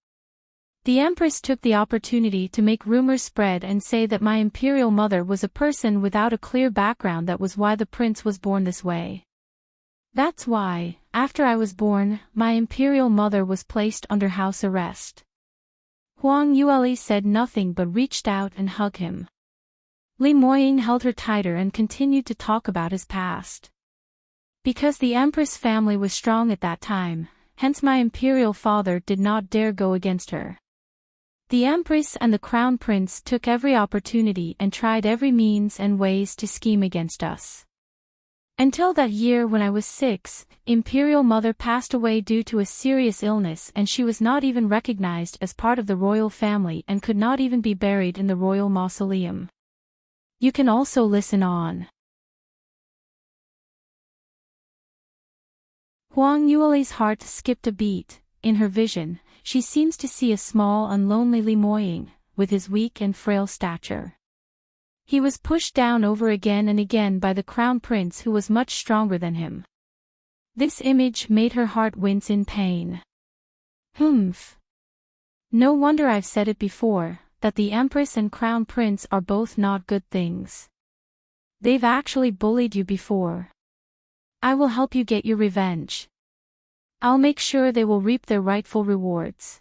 The Empress took the opportunity to make rumors spread and say that my imperial mother was a person without a clear background. That was why the prince was born this way. That's why, after I was born, my imperial mother was placed under house arrest. Huang Yueli said nothing but reached out and hugged him. Li Moying held her tighter and continued to talk about his past. Because the Empress family was strong at that time, hence my imperial father did not dare go against her. The Empress and the Crown Prince took every opportunity and tried every means and ways to scheme against us. Until that year when I was 6, Imperial Mother passed away due to a serious illness, and she was not even recognized as part of the royal family and could not even be buried in the royal mausoleum. You can also listen on. Huang Yueli's heart skipped a beat. In her vision, she seems to see a small and lonely Li Moying, with his weak and frail stature. He was pushed down over again and again by the Crown Prince, who was much stronger than him. This image made her heart wince in pain. Humph. No wonder I've said it before, that the Empress and Crown Prince are both not good things. They've actually bullied you before. I will help you get your revenge. I'll make sure they will reap their rightful rewards.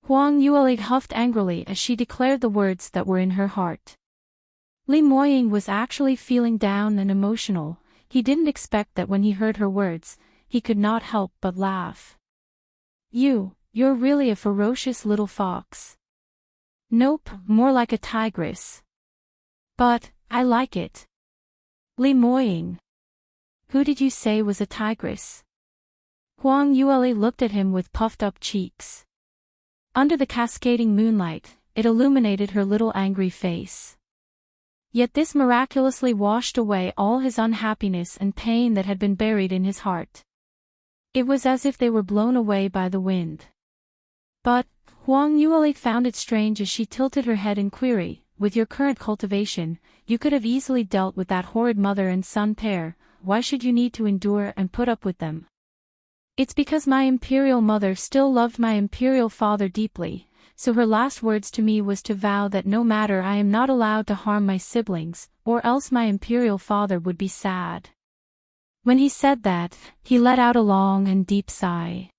Huang Yueli huffed angrily as she declared the words that were in her heart. Li Moying was actually feeling down and emotional. He didn't expect that when he heard her words, he could not help but laugh. You're really a ferocious little fox. Nope, more like a tigress. But, I like it. Li Moying. Who did you say was a tigress? Huang Yueli looked at him with puffed-up cheeks. Under the cascading moonlight, it illuminated her little angry face. Yet this miraculously washed away all his unhappiness and pain that had been buried in his heart. It was as if they were blown away by the wind. But, Huang Yueli found it strange as she tilted her head in query, with your current cultivation, you could have easily dealt with that horrid mother and son pair. Why should you need to endure and put up with them? It's because my imperial mother still loved my imperial father deeply, so her last words to me was to vow that no matter, I am not allowed to harm my siblings, or else my imperial father would be sad. When he said that, he let out a long and deep sigh.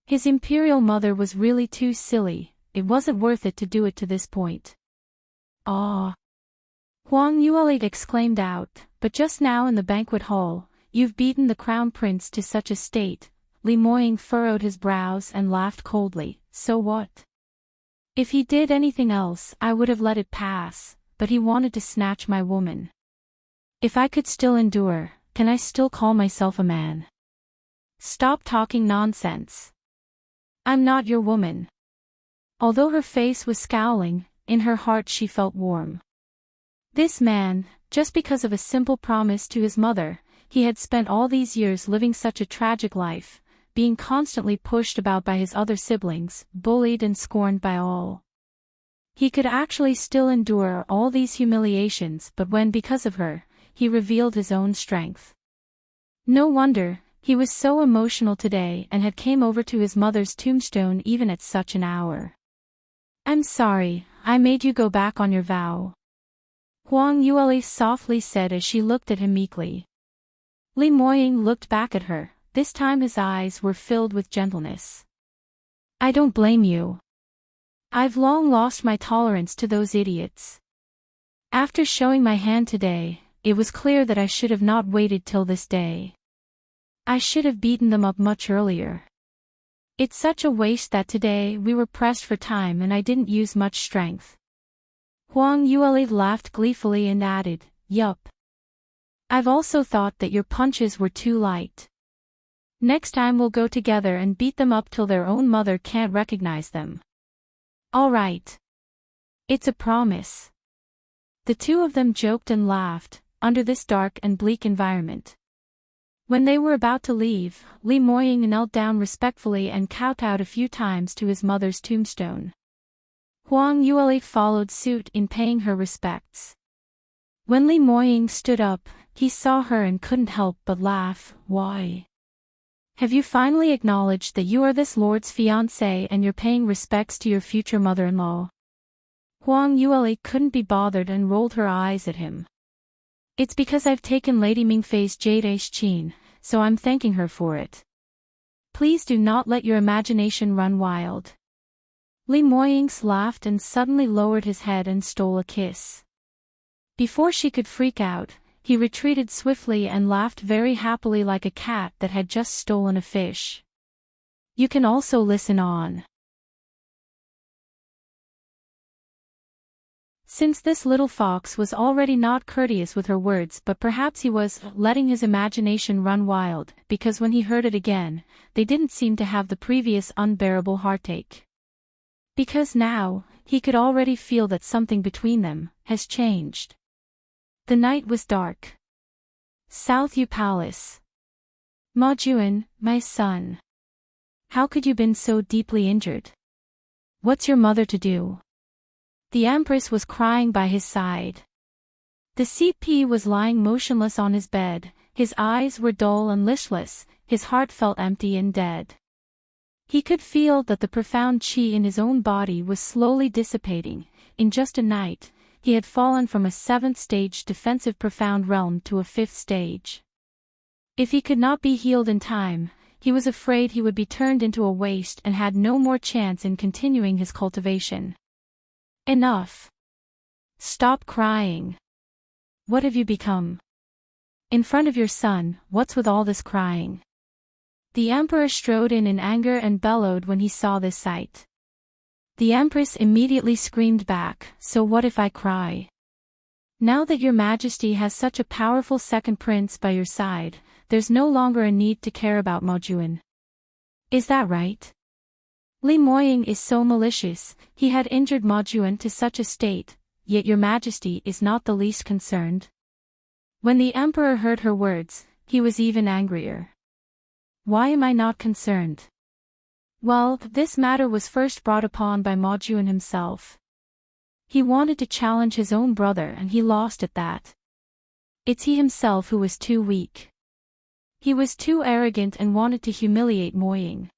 His imperial mother was really too silly. It wasn't worth it to do it to this point. Ah! Huang Yueli exclaimed out, but just now in the banquet hall, you've beaten the Crown Prince to such a state. Li Moying furrowed his brows and laughed coldly. So what? If he did anything else, I would have let it pass, but he wanted to snatch my woman. If I could still endure, can I still call myself a man? Stop talking nonsense. I'm not your woman. Although her face was scowling, in her heart she felt warm. This man, just because of a simple promise to his mother, he had spent all these years living such a tragic life, being constantly pushed about by his other siblings, bullied and scorned by all. He could actually still endure all these humiliations, but when, because of her, he revealed his own strength. No wonder, he was so emotional today and had came over to his mother's tombstone even at such an hour. I'm sorry, I made you go back on your vow. Huang Yueli softly said as she looked at him meekly. Li Moying looked back at her. This time his eyes were filled with gentleness. I don't blame you. I've long lost my tolerance to those idiots. After showing my hand today, it was clear that I should have not waited till this day. I should have beaten them up much earlier. It's such a waste that today we were pressed for time and I didn't use much strength. Huang Yueli laughed gleefully and added, Yup. I've also thought that your punches were too light. Next time we'll go together and beat them up till their own mother can't recognize them. All right. It's a promise. The two of them joked and laughed, under this dark and bleak environment. When they were about to leave, Li Moying knelt down respectfully and kowtowed a few times to his mother's tombstone. Huang Yueli followed suit in paying her respects. When Li Moying stood up, he saw her and couldn't help but laugh. Why? Have you finally acknowledged that you are this lord's fiancé and you're paying respects to your future mother-in-law? Huang Yueli couldn't be bothered and rolled her eyes at him. It's because I've taken Lady Mingfei's jade Qin, so I'm thanking her for it. Please do not let your imagination run wild. Li Moying's laughed and suddenly lowered his head and stole a kiss. Before she could freak out, he retreated swiftly and laughed very happily like a cat that had just stolen a fish. You can also listen on. Since this little fox was already not courteous with her words, but perhaps he was letting his imagination run wild, because when he heard it again, they didn't seem to have the previous unbearable heartache. Because now, he could already feel that something between them has changed. The night was dark. South Yu Palace. Ma Juan, my son. How could you been so deeply injured? What's your mother to do? The Empress was crying by his side. The CP was lying motionless on his bed, his eyes were dull and listless, his heart felt empty and dead. He could feel that the profound qi in his own body was slowly dissipating. In just a night, he had fallen from a 7th stage defensive profound realm to a 5th stage. If he could not be healed in time, he was afraid he would be turned into a waste and had no more chance in continuing his cultivation. Enough. Stop crying. What have you become? In front of your son, what's with all this crying? The Emperor strode in anger and bellowed when he saw this sight. The Empress immediately screamed back, so what if I cry? Now that your Majesty has such a powerful second prince by your side, there's no longer a need to care about Ma Juan. Is that right? Li Moying is so malicious, he had injured Ma Juan to such a state, yet your Majesty is not the least concerned. When the Emperor heard her words, he was even angrier. Why am I not concerned? Well, this matter was first brought upon by Ma Juan himself. He wanted to challenge his own brother and he lost at that. It's he himself who was too weak. He was too arrogant and wanted to humiliate Moying.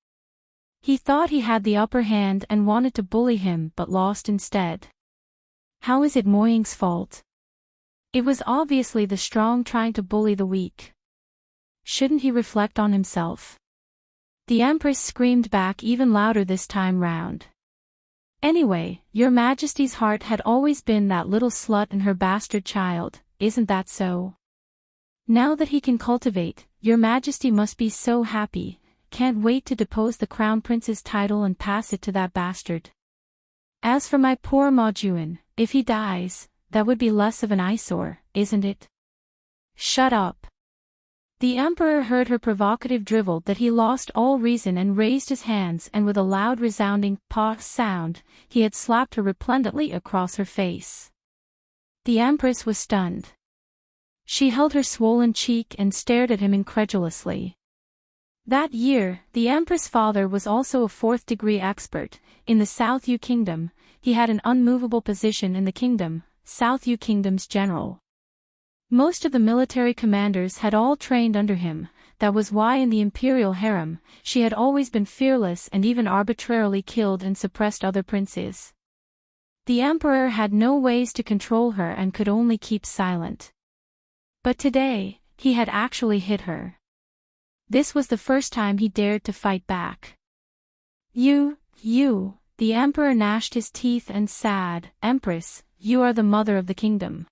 He thought he had the upper hand and wanted to bully him but lost instead. How is it Moying's fault? It was obviously the strong trying to bully the weak. Shouldn't he reflect on himself? The Empress screamed back even louder this time round. Anyway, your Majesty's heart had always been that little slut and her bastard child, isn't that so? Now that he can cultivate, your Majesty must be so happy, can't wait to depose the Crown Prince's title and pass it to that bastard. As for my poor Ma Juan, if he dies, that would be less of an eyesore, isn't it? Shut up. The Emperor heard her provocative drivel that he lost all reason and raised his hands, and with a loud resounding "pah" sound, he had slapped her resplendently across her face. The Empress was stunned. She held her swollen cheek and stared at him incredulously. That year, the Empress' father was also a 4th-degree expert. In the South Yu Kingdom, he had an unmovable position in the kingdom, South Yu Kingdom's general. Most of the military commanders had all trained under him. That was why in the imperial harem, she had always been fearless and even arbitrarily killed and suppressed other princes. The Emperor had no ways to control her and could only keep silent. But today, he had actually hit her. This was the first time he dared to fight back. You, the Emperor gnashed his teeth and sad, Empress, you are the mother of the kingdom.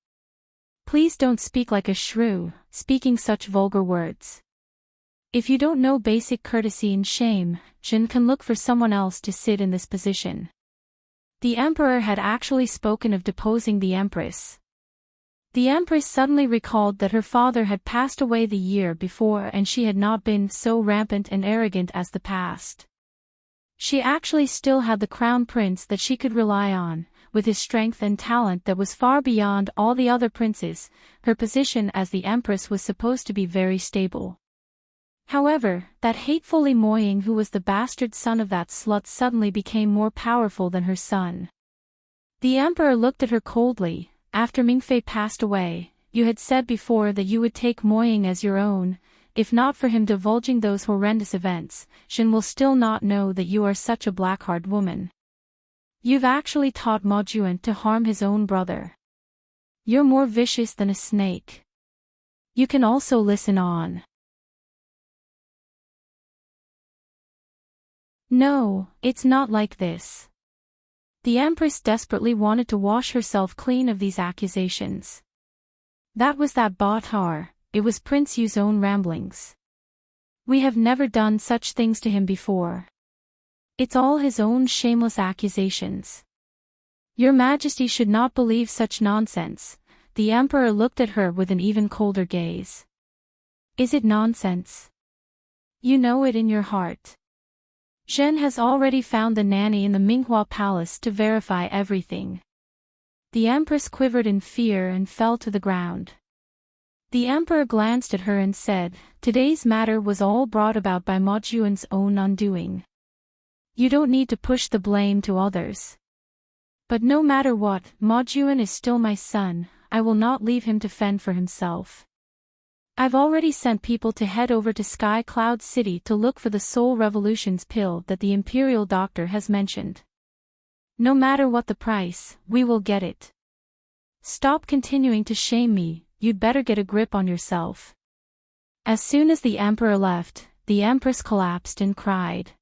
Please don't speak like a shrew, speaking such vulgar words. If you don't know basic courtesy and shame, Jin can look for someone else to sit in this position. The Emperor had actually spoken of deposing the Empress. The Empress suddenly recalled that her father had passed away the year before and she had not been so rampant and arrogant as the past. She actually still had the crown prince that she could rely on. With his strength and talent that was far beyond all the other princes, her position as the Empress was supposed to be very stable. However, that hateful Li Moying, who was the bastard son of that slut, suddenly became more powerful than her son. The Emperor looked at her coldly. After Mingfei passed away, you had said before that you would take Moying as your own. if not for him divulging those horrendous events, Shen will still not know that you are such a black-hearted woman. You've actually taught Mo Juan to harm his own brother. You're more vicious than a snake. You can also listen on. No, it's not like this. The Empress desperately wanted to wash herself clean of these accusations. That was that Bhatar, it was Prince Yu's own ramblings. We have never done such things to him before. It's all his own shameless accusations. Your Majesty should not believe such nonsense. The Emperor looked at her with an even colder gaze. Is it nonsense? You know it in your heart. Zhen has already found the nanny in the Minghua Palace to verify everything. The Empress quivered in fear and fell to the ground. The Emperor glanced at her and said, "Today's matter was all brought about by Mo Juan's own undoing. You don't need to push the blame to others. But no matter what, Mo Juan is still my son. I will not leave him to fend for himself. I've already sent people to head over to Sky Cloud City to look for the Soul Revolution's pill that the Imperial Doctor has mentioned. No matter what the price, we will get it. Stop continuing to shame me, you'd better get a grip on yourself." As soon as the Emperor left, the Empress collapsed and cried.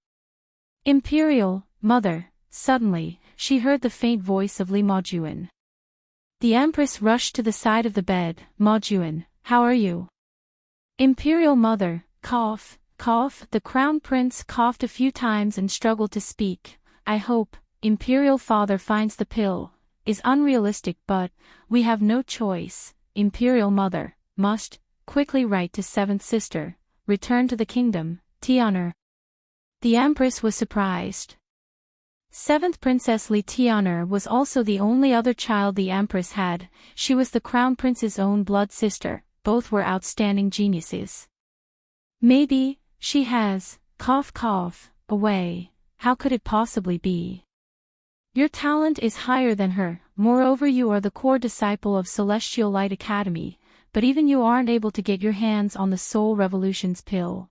"Imperial Mother!" Suddenly, she heard the faint voice of Mo Juan. The Empress rushed to the side of the bed. "Mo Juan, how are you?" "Imperial Mother," cough, cough. The Crown Prince coughed a few times and struggled to speak. "I hope Imperial Father finds the pill. Is unrealistic, but we have no choice. Imperial Mother must quickly write to Seventh Sister, return to the kingdom, Tian'er." The Empress was surprised. Seventh Princess Li Tian'er was also the only other child the Empress had. She was the Crown Prince's own blood sister. Both were outstanding geniuses. "Maybe she has, cough cough, away. How could it possibly be? Your talent is higher than her, moreover you are the core disciple of Celestial Light Academy, but even you aren't able to get your hands on the Soul Revolution's pill.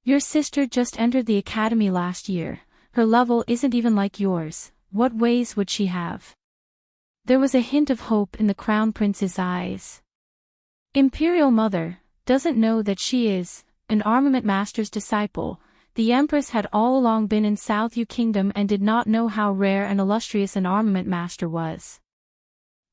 Your sister just entered the academy last year. Her level isn't even like yours. What ways would she have?" There was a hint of hope in the Crown Prince's eyes. "Imperial Mother doesn't know that she is an armament master's disciple." The Empress had all along been in South Yu Kingdom and did not know how rare and illustrious an armament master was.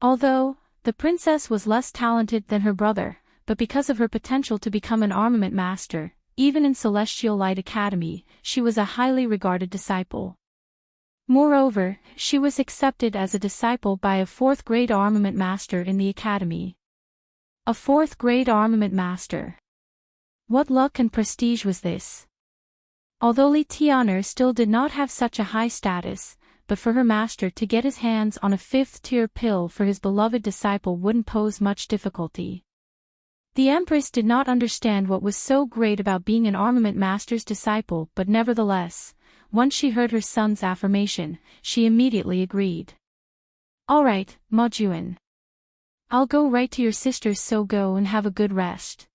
Although the princess was less talented than her brother, but because of her potential to become an armament master, even in Celestial Light Academy, she was a highly regarded disciple. Moreover, she was accepted as a disciple by a fourth-grade armament master in the academy. A fourth-grade armament master. What luck and prestige was this? Although Li Tian'er still did not have such a high status, but for her master to get his hands on a fifth-tier pill for his beloved disciple wouldn't pose much difficulty. The Empress did not understand what was so great about being an armament master's disciple, but nevertheless, once she heard her son's affirmation, she immediately agreed. "All right, Mo Juan. I'll go right to your sister, so go and have a good rest."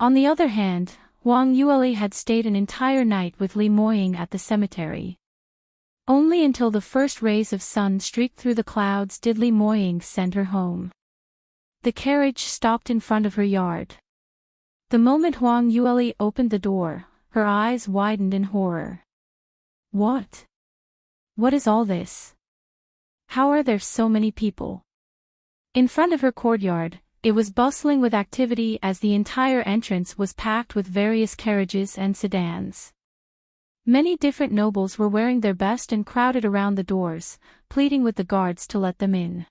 On the other hand, Huang Yueli had stayed an entire night with Li Moying at the cemetery. Only until the first rays of sun streaked through the clouds did Li Moying send her home. The carriage stopped in front of her yard. The moment Huang Yueli opened the door, her eyes widened in horror. What? What is all this? How are there so many people? In front of her courtyard, it was bustling with activity as the entire entrance was packed with various carriages and sedans. Many different nobles were wearing their best and crowded around the doors, pleading with the guards to let them in.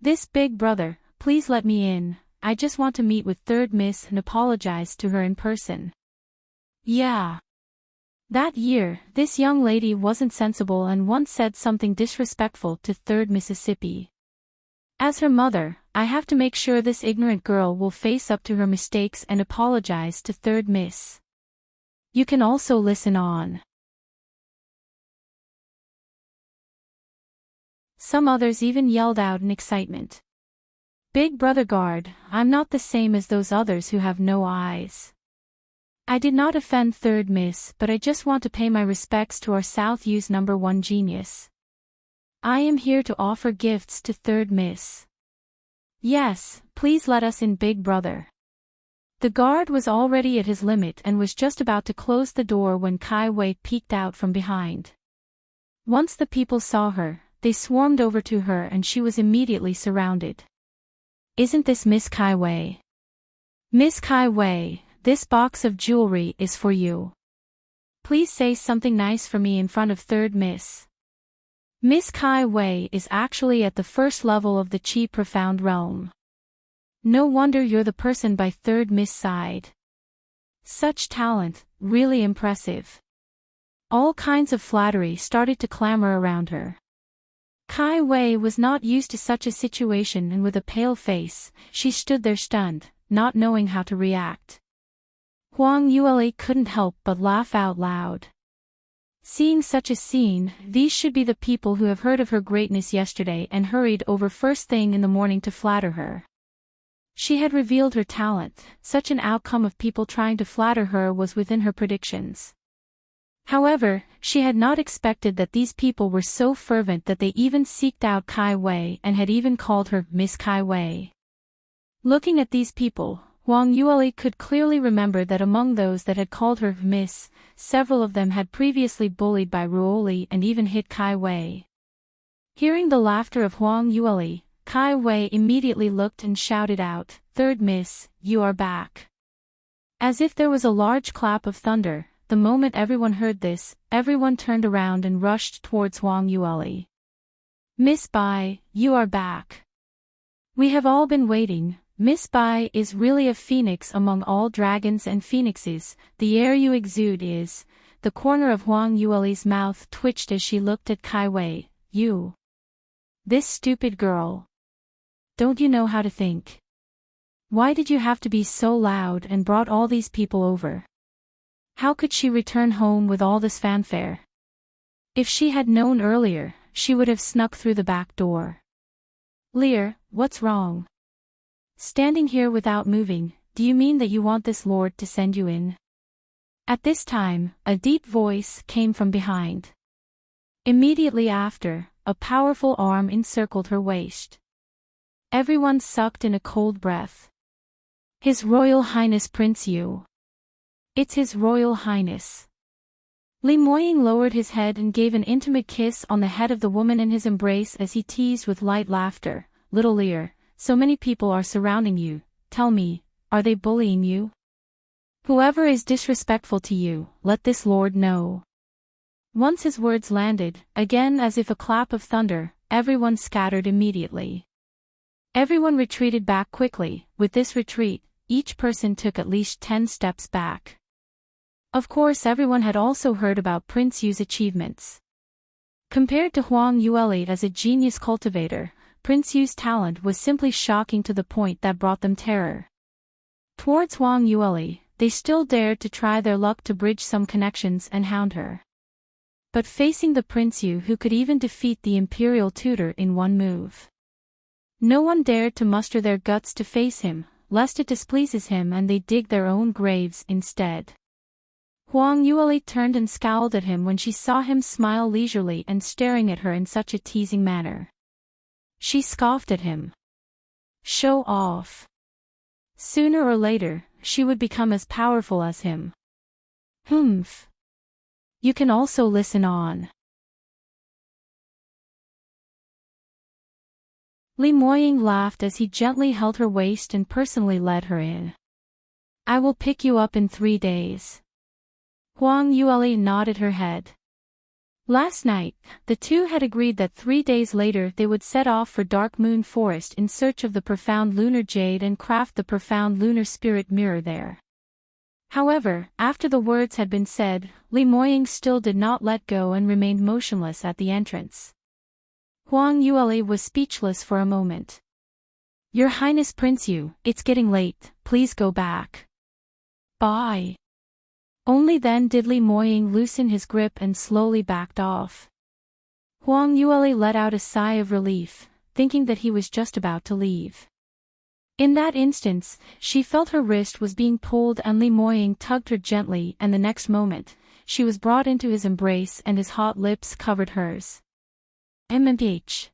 "This big brother, please let me in, I just want to meet with Third Miss and apologize to her in person." Yeah. That year, this young lady wasn't sensible and once said something disrespectful to Third Mississippi. As her mother, I have to make sure this ignorant girl will face up to her mistakes and apologize to Third Miss. You can also listen on. Some others even yelled out in excitement. Big brother guard, I'm not the same as those others who have no eyes. I did not offend third miss, but I just want to pay my respects to our South U's #1 genius. I am here to offer gifts to third miss. Yes, please let us in, big brother. The guard was already at his limit and was just about to close the door when Kai Wei peeked out from behind. Once the people saw her, they swarmed over to her and she was immediately surrounded. Isn't this Miss Kai Wei? Miss Kai Wei, this box of jewelry is for you. Please say something nice for me in front of third miss. Miss Kai Wei is actually at the first level of the Chi Profound realm. No wonder you're the person by third miss side. Such talent, really impressive. All kinds of flattery started to clamor around her. Kai Wei was not used to such a situation and with a pale face, she stood there stunned, not knowing how to react. Huang Yueli couldn't help but laugh out loud. Seeing such a scene, these should be the people who have heard of her greatness yesterday and hurried over first thing in the morning to flatter her. She had revealed her talent, such an outcome of people trying to flatter her was within her predictions. However, she had not expected that these people were so fervent that they even seeked out Kai Wei and had even called her Miss Kai Wei. Looking at these people, Huang Yueli could clearly remember that among those that had called her Miss, several of them had previously bullied by Ruoli and even hit Kai Wei. Hearing the laughter of Huang Yueli, Kai Wei immediately looked and shouted out, "Third miss, you are back." As if there was a large clap of thunder, the moment everyone heard this, everyone turned around and rushed towards Huang Yueli. "Miss Bai, you are back. We have all been waiting. Miss Bai is really a phoenix among all dragons and phoenixes, the air you exude is." The corner of Huang Yueli's mouth twitched as she looked at Kai Wei. "You. This stupid girl. Don't you know how to think? Why did you have to be so loud and brought all these people over? How could she return home with all this fanfare? If she had known earlier, she would have snuck through the back door." "Lear, what's wrong? Standing here without moving, do you mean that you want this lord to send you in?" At this time, a deep voice came from behind. Immediately after, a powerful arm encircled her waist. Everyone sucked in a cold breath. "His Royal Highness Prince Yu. It's His Royal Highness." Li Moying lowered his head and gave an intimate kiss on the head of the woman in his embrace as he teased with light laughter, "Little Lear, so many people are surrounding you, tell me, are they bullying you? Whoever is disrespectful to you, let this lord know." Once his words landed, again as if a clap of thunder, everyone scattered immediately. Everyone retreated back quickly. With this retreat, each person took at least 10 steps back. Of course everyone had also heard about Prince Yu's achievements. Compared to Huang Yueli as a genius cultivator, Prince Yu's talent was simply shocking to the point that brought them terror. Towards Huang Yueli, they still dared to try their luck to bridge some connections and hound her. But facing the Prince Yu who could even defeat the imperial tutor in one move, no one dared to muster their guts to face him, lest it displeases him and they dig their own graves instead. Huang Yueli turned and scowled at him when she saw him smile leisurely and staring at her in such a teasing manner. She scoffed at him. Show off. Sooner or later, she would become as powerful as him. Humph. You can also listen on. Li Moying laughed as he gently held her waist and personally led her in. "I will pick you up in 3 days." Huang Yueli nodded her head. Last night, the two had agreed that 3 days later they would set off for Dark Moon Forest in search of the profound lunar jade and craft the profound lunar spirit mirror there. However, after the words had been said, Li Moying still did not let go and remained motionless at the entrance. Huang Yueli was speechless for a moment. "Your Highness Prince Yu, it's getting late, please go back." "Bye." Only then did Li Moying loosen his grip and slowly backed off. Huang Yueli let out a sigh of relief, thinking that he was just about to leave. In that instance, she felt her wrist was being pulled and Li Moying tugged her gently, and the next moment, she was brought into his embrace and his hot lips covered hers. Enrich.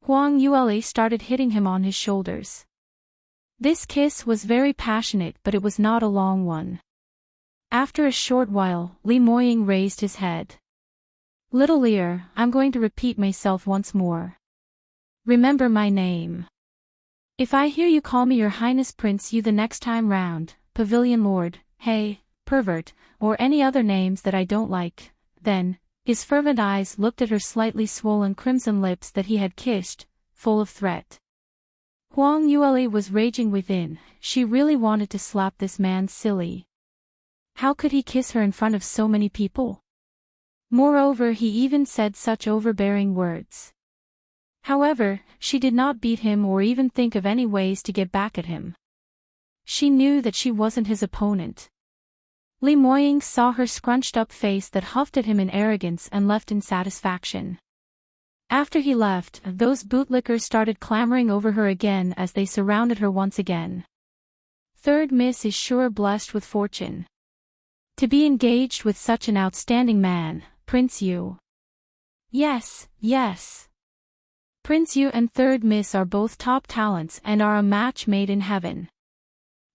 Huang Yule started hitting him on his shoulders. This kiss was very passionate, but it was not a long one. After a short while, Li Moying raised his head. Little Lear, I'm going to repeat myself once more. Remember my name. If I hear you call me Your Highness Prince Yu the next time round, Pavilion Lord, hey, pervert, or any other names that I don't like, then, his fervent eyes looked at her slightly swollen crimson lips that he had kissed, full of threat. Huang Yule was raging within, she really wanted to slap this man silly. How could he kiss her in front of so many people? Moreover, he even said such overbearing words. However, she did not beat him or even think of any ways to get back at him. She knew that she wasn't his opponent. Li Moying saw her scrunched-up face that huffed at him in arrogance and left in satisfaction. After he left, those bootlickers started clamoring over her again as they surrounded her once again. Third Miss is sure blessed with fortune. To be engaged with such an outstanding man, Prince Yu. Yes, yes. Prince Yu and Third Miss are both top talents and are a match made in heaven.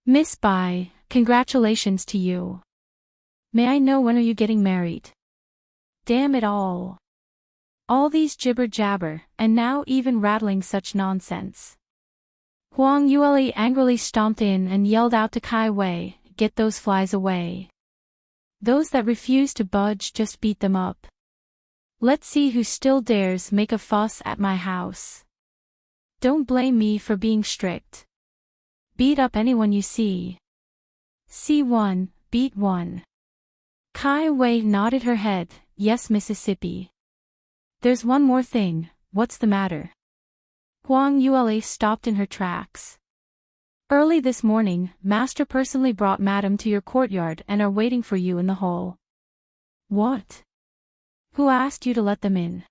Miss Bai, congratulations to you. May I know when are you getting married? Damn it all. All these jibber-jabber, and now even rattling such nonsense. Huang Yule angrily stomped in and yelled out to Kai Wei, get those flies away. Those that refuse to budge, just beat them up. Let's see who still dares make a fuss at my house. Don't blame me for being strict. Beat up anyone you see. See one, beat one. Kai Wei nodded her head, yes Mississippi. There's one more thing, what's the matter? Huang Yule stopped in her tracks. Early this morning, Master personally brought Madam to your courtyard and are waiting for you in the hall. What? Who asked you to let them in?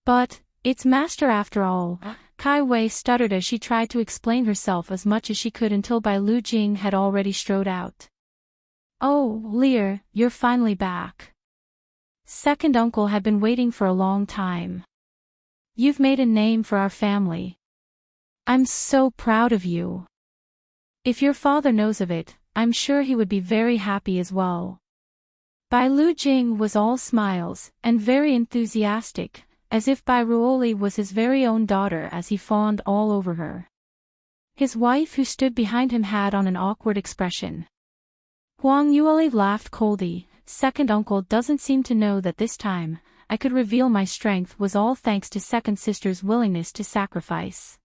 But, it's Master after all, Kai Wei stuttered as she tried to explain herself as much as she could until Bai Lu Jing had already strode out. Oh, Lear, you're finally back. Second uncle had been waiting for a long time. You've made a name for our family. I'm so proud of you. If your father knows of it, I'm sure he would be very happy as well. Bai Lu Jing was all smiles, and very enthusiastic, as if Bai Ruoli was his very own daughter as he fawned all over her. His wife who stood behind him had on an awkward expression. Huang Yule laughed coldly, second uncle doesn't seem to know that this time, I could reveal my strength was all thanks to second sister's willingness to sacrifice.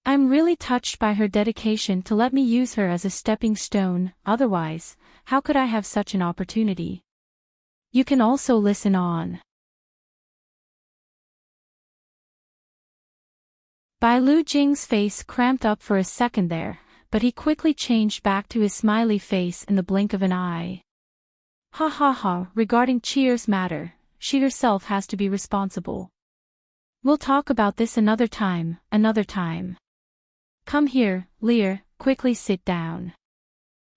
I'm really touched by her dedication to let me use her as a stepping stone, otherwise, how could I have such an opportunity? You can also listen on. Bai Lu Jing's face cramped up for a second there, but he quickly changed back to his smiley face in the blink of an eye. Ha ha ha, regarding Cheer's matter, she herself has to be responsible. We'll talk about this another time, another time. Come here, Lear, quickly sit down.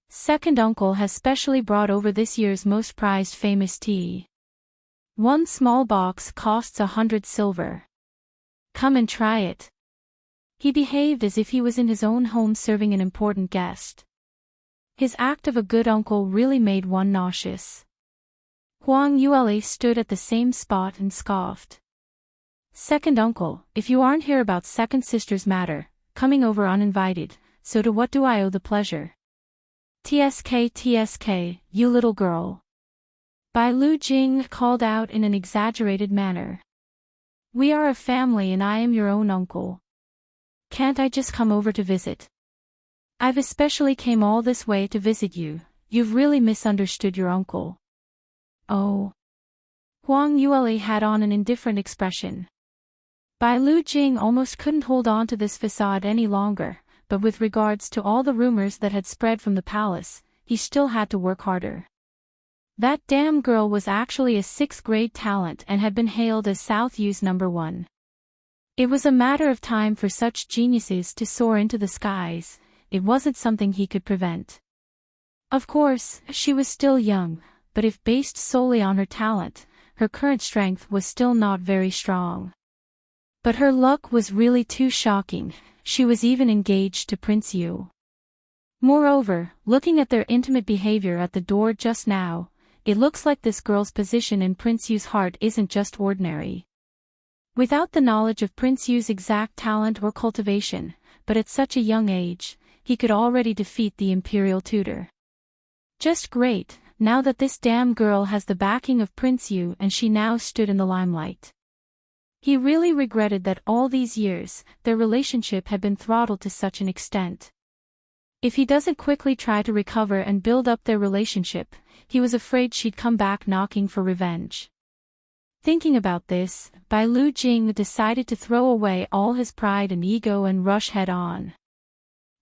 Second uncle has specially brought over this year's most prized famous tea. One small box costs 100 silver. Come and try it. He behaved as if he was in his own home serving an important guest. His act of a good uncle really made one nauseous. Huang Yule stood at the same spot and scoffed. Second uncle, if you aren't here about second sister's matter, coming over uninvited, so to what do I owe the pleasure? TSK, you little girl. Bai Lu Jing called out in an exaggerated manner. We are a family and I am your own uncle. Can't I just come over to visit? I've especially came all this way to visit you, you've really misunderstood your uncle. Oh. Huang Yule had on an indifferent expression. Bai Lu Jing almost couldn't hold on to this facade any longer, but with regards to all the rumors that had spread from the palace, he still had to work harder. That damn girl was actually a 6th grade talent and had been hailed as South U's #1. It was a matter of time for such geniuses to soar into the skies. It wasn't something he could prevent. Of course, she was still young, but if based solely on her talent, her current strength was still not very strong. But her luck was really too shocking. She was even engaged to Prince Yu. Moreover, looking at their intimate behavior at the door just now, it looks like this girl's position in Prince Yu's heart isn't just ordinary. Without the knowledge of Prince Yu's exact talent or cultivation, but at such a young age, he could already defeat the imperial tutor. Just great, now that this damn girl has the backing of Prince Yu and she now stood in the limelight. He really regretted that all these years, their relationship had been throttled to such an extent. If he doesn't quickly try to recover and build up their relationship, he was afraid she'd come back knocking for revenge. Thinking about this, Bai Lu Jing decided to throw away all his pride and ego and rush head-on.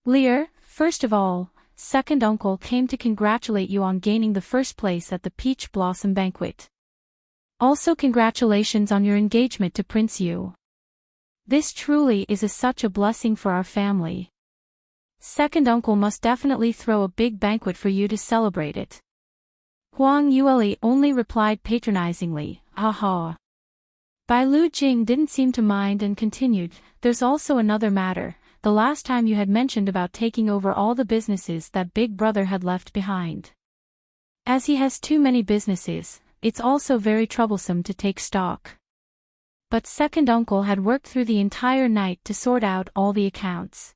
Lear, first of all, second uncle came to congratulate you on gaining the first place at the Peach Blossom Banquet. Also congratulations on your engagement to Prince Yu. This truly is such a blessing for our family. Second uncle must definitely throw a big banquet for you to celebrate it. Huang Yueli only replied patronizingly, "Aha." Bai Lu Jing didn't seem to mind and continued, "There's also another matter. The last time you had mentioned about taking over all the businesses that Big Brother had left behind. As he has too many businesses, it's also very troublesome to take stock." But second uncle had worked through the entire night to sort out all the accounts.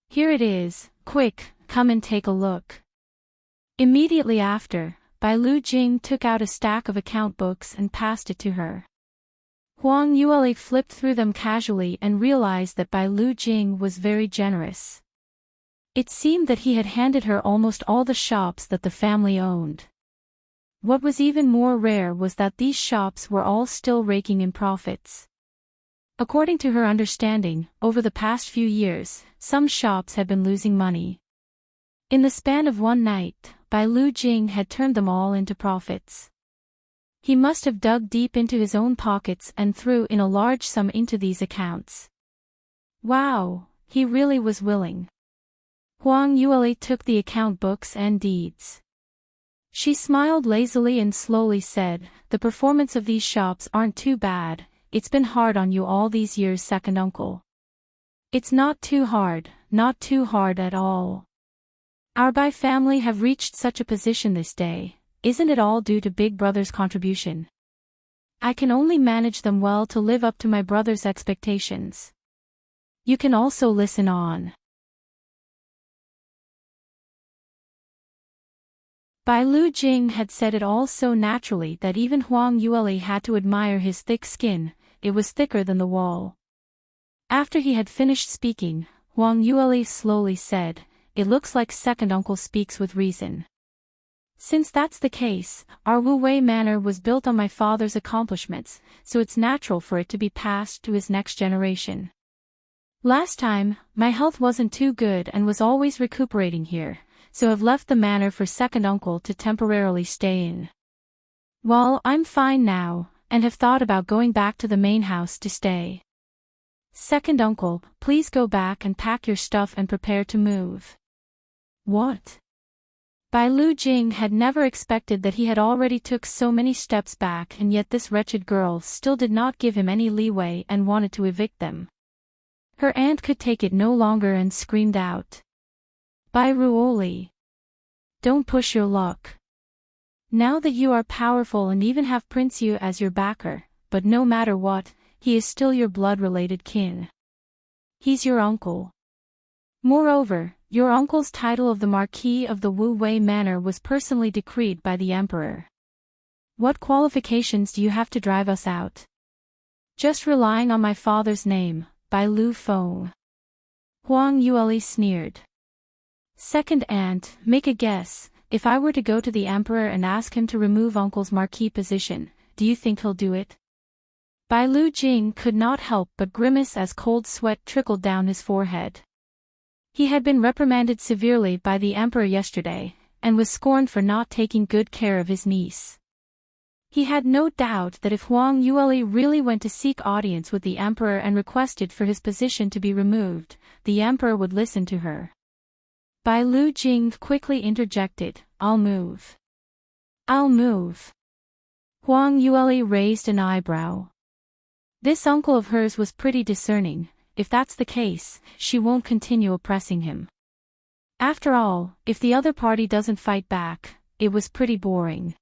"Here it is, quick, come and take a look." Immediately after, Bai Lu Jing took out a stack of account books and passed it to her. Huang Yueli flipped through them casually and realized that Bai Lu Jing was very generous. It seemed that he had handed her almost all the shops that the family owned. What was even more rare was that these shops were all still raking in profits. According to her understanding, over the past few years, some shops had been losing money. In the span of one night, Bai Lu Jing had turned them all into profits. He must have dug deep into his own pockets and threw in a large sum into these accounts. Wow, he really was willing. Huang Yueli took the account books and deeds. She smiled lazily and slowly said, "The performance of these shops aren't too bad. It's been hard on you all these years, second uncle." "It's not too hard at all. Our Bai family have reached such a position this day. Isn't it all due to Big Brother's contribution? I can only manage them well to live up to my brother's expectations. You can also listen on." Bai Lu Jing had said it all so naturally that even Huang Yueli had to admire his thick skin. It was thicker than the wall. After he had finished speaking, Huang Yueli slowly said, "It looks like second uncle speaks with reason. Since that's the case, our Wu Wei manor was built on my father's accomplishments, so it's natural for it to be passed to his next generation. Last time, my health wasn't too good and was always recuperating here, so I've left the manor for second uncle to temporarily stay in. Well, I'm fine now, and have thought about going back to the main house to stay. Second uncle, please go back and pack your stuff and prepare to move." "What?" Bai Lu Jing had never expected that he had already took so many steps back, and yet this wretched girl still did not give him any leeway and wanted to evict them. Her aunt could take it no longer and screamed out, "Bai Ruoli! Don't push your luck. Now that you are powerful and even have Prince Yu as your backer, but no matter what, he is still your blood-related kin. He's your uncle. Moreover, your uncle's title of the Marquis of the Wu Wei Manor was personally decreed by the Emperor. What qualifications do you have to drive us out? Just relying on my father's name, Bai Lu Feng." Huang Yueli sneered. "Second aunt, make a guess. If I were to go to the Emperor and ask him to remove uncle's marquis position, do you think he'll do it?" Bai Lu Jing could not help but grimace as cold sweat trickled down his forehead. He had been reprimanded severely by the Emperor yesterday, and was scorned for not taking good care of his niece. He had no doubt that if Huang Yueli really went to seek audience with the emperor and requested for his position to be removed, the emperor would listen to her. Bai Lu Jing quickly interjected, "I'll move. I'll move." Huang Yueli raised an eyebrow. This uncle of hers was pretty discerning. If that's the case, she won't continue oppressing him. After all, if the other party doesn't fight back, it was pretty boring.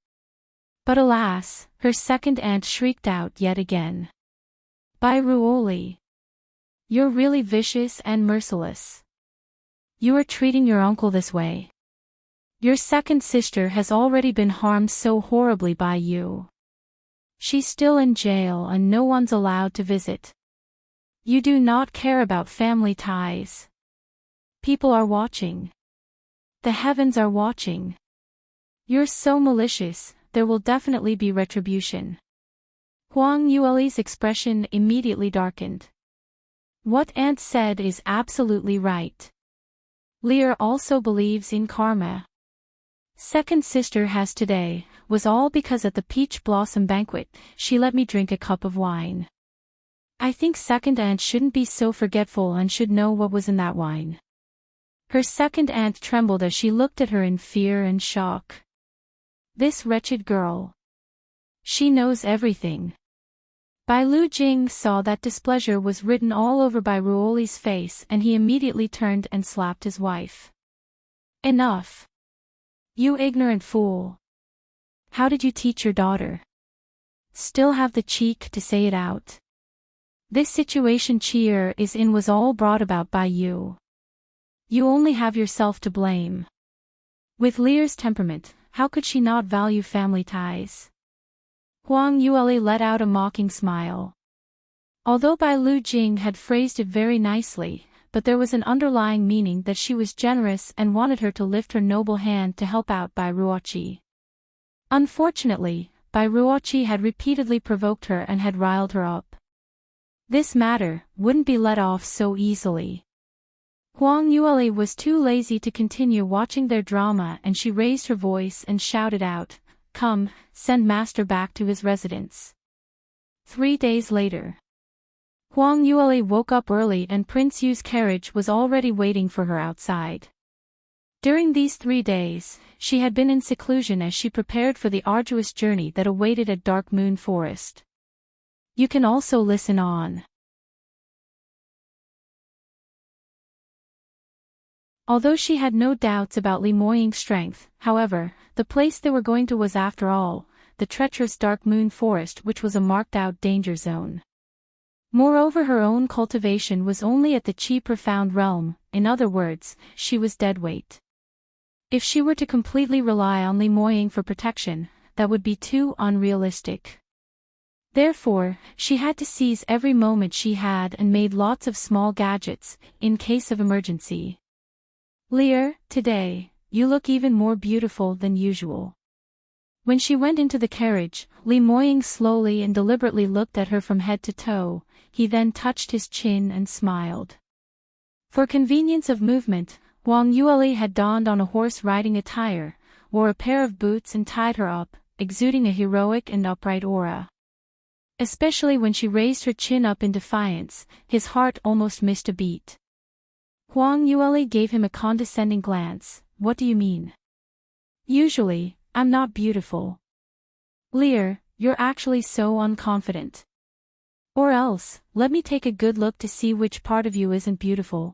But alas, her second aunt shrieked out yet again. "Bai Ruoli, you're really vicious and merciless. You are treating your uncle this way. Your second sister has already been harmed so horribly by you. She's still in jail and no one's allowed to visit. You do not care about family ties. People are watching. The heavens are watching. You're so malicious, there will definitely be retribution." Huang Yueli's expression immediately darkened. What aunt said is absolutely right. Lear also believes in karma. Second sister has today, was all because at the peach blossom banquet, she let me drink a cup of wine. I think second aunt shouldn't be so forgetful and should know what was in that wine. Her second aunt trembled as she looked at her in fear and shock. This wretched girl. She knows everything. Bai Lu Jing saw that displeasure was written all over Bai Ruoli's face and he immediately turned and slapped his wife. "Enough. You ignorant fool. How did you teach your daughter? Still have the cheek to say it out. This situation Cheer is in was all brought about by you. You only have yourself to blame." With Lear's temperament, how could she not value family ties? Huang Yueli let out a mocking smile. Although Bai Lu Jing had phrased it very nicely, but there was an underlying meaning that she was generous and wanted her to lift her noble hand to help out Bai Ruoqi. Unfortunately, Bai Ruoqi had repeatedly provoked her and had riled her up. This matter wouldn't be let off so easily. Huang Yueli was too lazy to continue watching their drama and she raised her voice and shouted out, "Come, send master back to his residence." 3 days later. Huang Yueli woke up early and Prince Yu's carriage was already waiting for her outside. During these 3 days, she had been in seclusion as she prepared for the arduous journey that awaited at Dark Moon Forest. You can also listen on. Although she had no doubts about Li Moying's strength, however, the place they were going to was after all, the treacherous Dark Moon Forest which was a marked-out danger zone. Moreover her own cultivation was only at the Qi Profound realm, in other words, she was deadweight. If she were to completely rely on Li Moying for protection, that would be too unrealistic. Therefore, she had to seize every moment she had and made lots of small gadgets, in case of emergency. "Lear, today, you look even more beautiful than usual." When she went into the carriage, Li Moying slowly and deliberately looked at her from head to toe, he then touched his chin and smiled. For convenience of movement, Huang Yueli had donned on a horse-riding attire, wore a pair of boots and tied her up, exuding a heroic and upright aura. Especially when she raised her chin up in defiance, his heart almost missed a beat. Huang Yueli gave him a condescending glance. "What do you mean? Usually, I'm not beautiful." "Lear, you're actually so unconfident. Or else, let me take a good look to see which part of you isn't beautiful."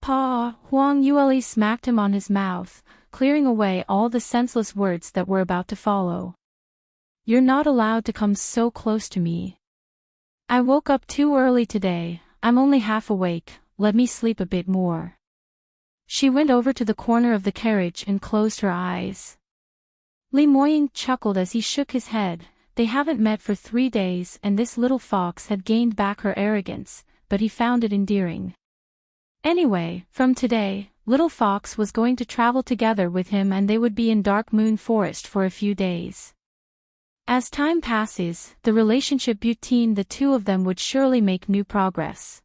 "Pa!" Huang Yueli smacked him on his mouth, clearing away all the senseless words that were about to follow. "You're not allowed to come so close to me. I woke up too early today, I'm only half awake. Let me sleep a bit more." She went over to the corner of the carriage and closed her eyes. Li Moying chuckled as he shook his head. They haven't met for 3 days and this little fox had gained back her arrogance, but he found it endearing. Anyway, from today, little fox was going to travel together with him and they would be in Dark Moon Forest for a few days. As time passes, the relationship between the two of them would surely make new progress.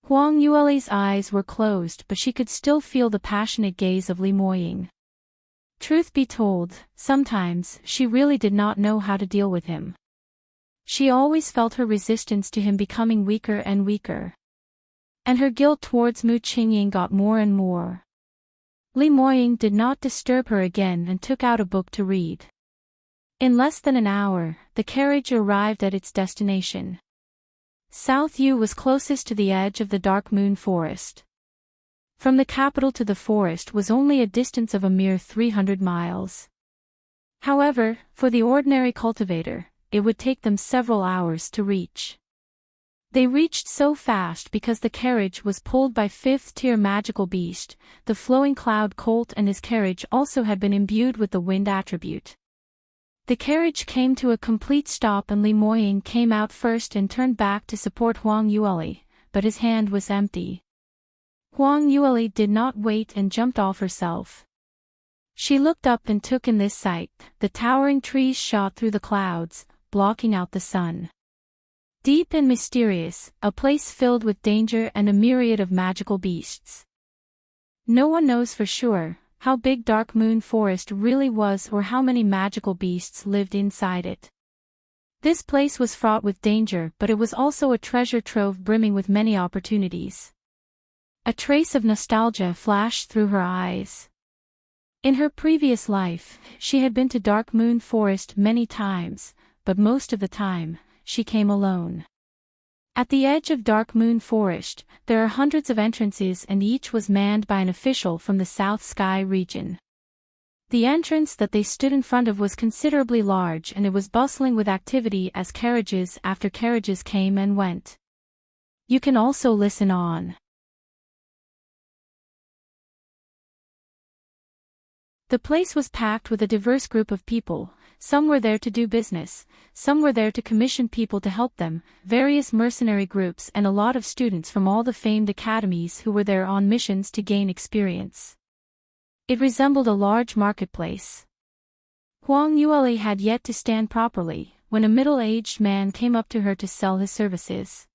Huang Yueli's eyes were closed but she could still feel the passionate gaze of Li Moying. Truth be told, sometimes she really did not know how to deal with him. She always felt her resistance to him becoming weaker and weaker. And her guilt towards Mu Qingying got more and more. Li Moying did not disturb her again and took out a book to read. In less than an hour, the carriage arrived at its destination. South Yu was closest to the edge of the Dark Moon Forest. From the capital to the forest was only a distance of a mere 300 miles. However, for the ordinary cultivator, it would take them several hours to reach. They reached so fast because the carriage was pulled by fifth-tier magical beast. The flowing cloud colt and his carriage also had been imbued with the wind attribute. The carriage came to a complete stop and Li Moying came out first and turned back to support Huang Yueli, but his hand was empty. Huang Yueli did not wait and jumped off herself. She looked up and took in this sight. The towering trees shot through the clouds, blocking out the sun. Deep and mysterious, a place filled with danger and a myriad of magical beasts. No one knows for sure how big Dark Moon Forest really was or how many magical beasts lived inside it. This place was fraught with danger, but it was also a treasure trove brimming with many opportunities. A trace of nostalgia flashed through her eyes. In her previous life, she had been to Dark Moon Forest many times, but most of the time, she came alone. At the edge of Dark Moon Forest, there are hundreds of entrances and each was manned by an official from the South Sky region. The entrance that they stood in front of was considerably large and it was bustling with activity as carriages after carriages came and went. You can also listen on. The place was packed with a diverse group of people. Some were there to do business, some were there to commission people to help them, various mercenary groups and a lot of students from all the famed academies who were there on missions to gain experience. It resembled a large marketplace. Huang Yueli had yet to stand properly, when a middle-aged man came up to her to sell his services.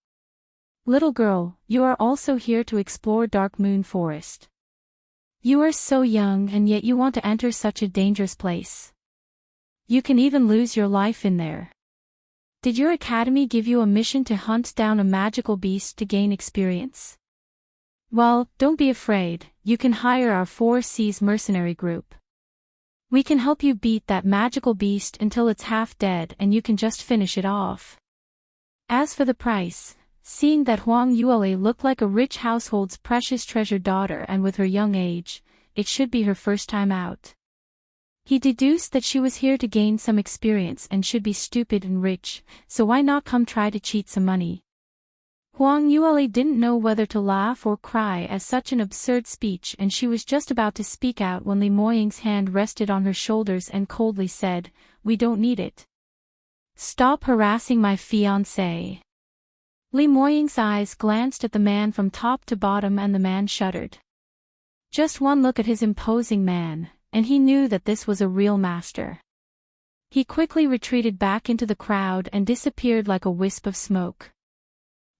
"Little girl, you are also here to explore Dark Moon Forest. You are so young and yet you want to enter such a dangerous place. You can even lose your life in there. Did your academy give you a mission to hunt down a magical beast to gain experience? Well, don't be afraid, you can hire our 4C's mercenary group. We can help you beat that magical beast until it's half dead and you can just finish it off. As for the price," seeing that Huang Yueli looked like a rich household's precious treasured daughter and with her young age, it should be her first time out. He deduced that she was here to gain some experience and should be stupid and rich, so why not come try to cheat some money? Huang Yueli didn't know whether to laugh or cry at such an absurd speech and she was just about to speak out when Li Moying's hand rested on her shoulders and coldly said, "We don't need it. Stop harassing my fiancé." Li Moying's eyes glanced at the man from top to bottom and the man shuddered. Just one look at his imposing man, and he knew that this was a real master. He quickly retreated back into the crowd and disappeared like a wisp of smoke.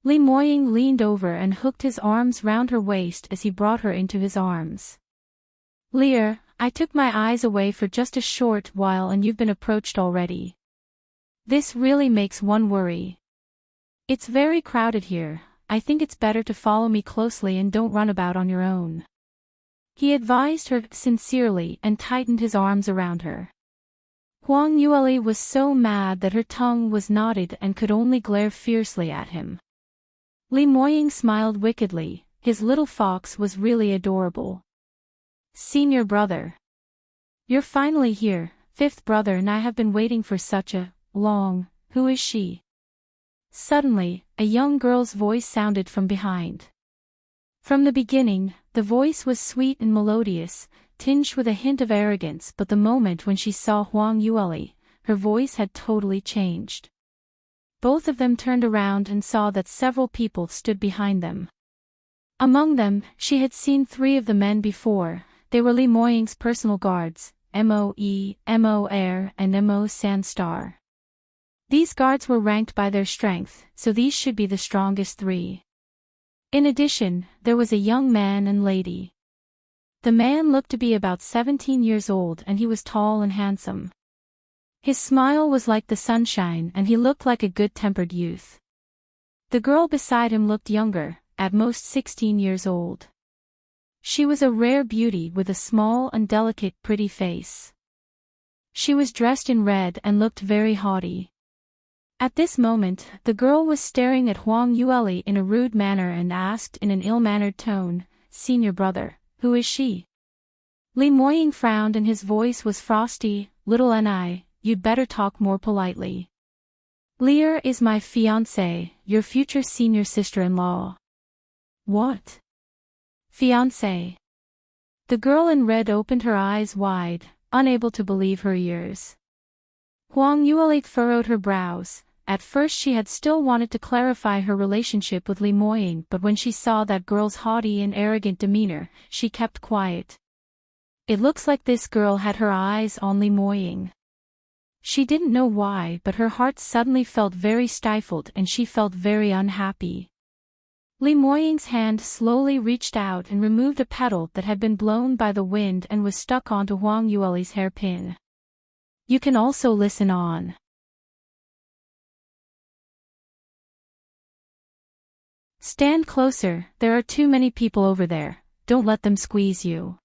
Li Moying leaned over and hooked his arms round her waist as he brought her into his arms. "Lear, I took my eyes away for just a short while and you've been approached already. This really makes one worry. It's very crowded here, I think it's better to follow me closely and don't run about on your own." He advised her sincerely and tightened his arms around her. Huang Yueli was so mad that her tongue was knotted and could only glare fiercely at him. Li Moying smiled wickedly, his little fox was really adorable. "Senior brother. You're finally here, fifth brother, and I have been waiting for such a long. Who is she?" Suddenly, a young girl's voice sounded from behind. From the beginning, the voice was sweet and melodious, tinged with a hint of arrogance, but the moment when she saw Huang Yueli, her voice had totally changed. Both of them turned around and saw that several people stood behind them. Among them, she had seen 3 of the men before. They were Li Moying's personal guards, Mo Air, and Mo Sanstar. These guards were ranked by their strength, so these should be the strongest 3. In addition, there was a young man and lady. The man looked to be about 17 years old and he was tall and handsome. His smile was like the sunshine and he looked like a good-tempered youth. The girl beside him looked younger, at most 16 years old. She was a rare beauty with a small and delicate pretty face. She was dressed in red and looked very haughty. At this moment, the girl was staring at Huang Yueli in a rude manner and asked in an ill-mannered tone, "Senior brother, who is she?" Li Moying frowned and his voice was frosty. "Little Ni, you'd better talk more politely. Lear is my fiancée, your future senior sister-in-law." "What? Fiancée?" The girl in red opened her eyes wide, unable to believe her ears. Huang Yueli furrowed her brows. At first she had still wanted to clarify her relationship with Li Moying, but when she saw that girl's haughty and arrogant demeanor, she kept quiet. It looks like this girl had her eyes on Li Moying. She didn't know why, but her heart suddenly felt very stifled and she felt very unhappy. Li Moying's hand slowly reached out and removed a petal that had been blown by the wind and was stuck onto Huang Yueli's hairpin. You can also listen on. Stand closer, there are too many people over there, don't let them squeeze you.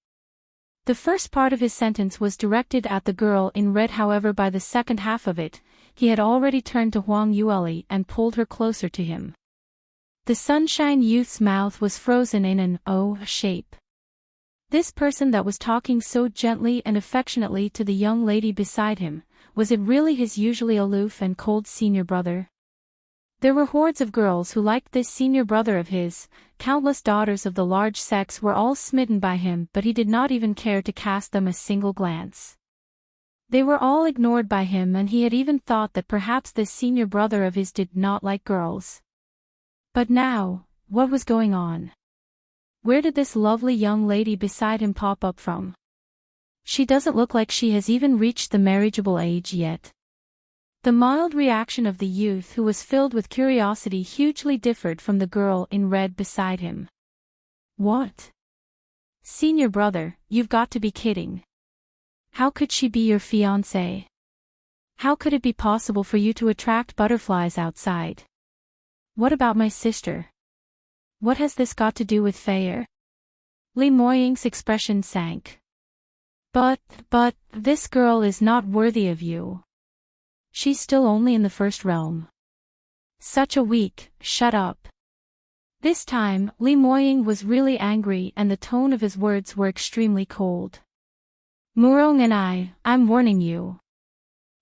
The first part of his sentence was directed at the girl in red, however by the second half of it, he had already turned to Huang Yueli and pulled her closer to him. The sunshine youth's mouth was frozen in an O shape. This person that was talking so gently and affectionately to the young lady beside him, was it really his usually aloof and cold senior brother? There were hordes of girls who liked this senior brother of his, countless daughters of the large sex were all smitten by him, but he did not even care to cast them a single glance. They were all ignored by him and he had even thought that perhaps this senior brother of his did not like girls. But now, what was going on? Where did this lovely young lady beside him pop up from? She doesn't look like she has even reached the marriageable age yet. The mild reaction of the youth who was filled with curiosity hugely differed from the girl in red beside him. What? Senior brother, you've got to be kidding. How could she be your fiancée? How could it be possible for you to attract butterflies outside? What about my sister? What has this got to do with Feyre? Li Moying's expression sank. But, this girl is not worthy of you. She's still only in the first realm. Such a weak, shut up. This time, Li Moying was really angry and the tone of his words were extremely cold. Murong and I'm warning you.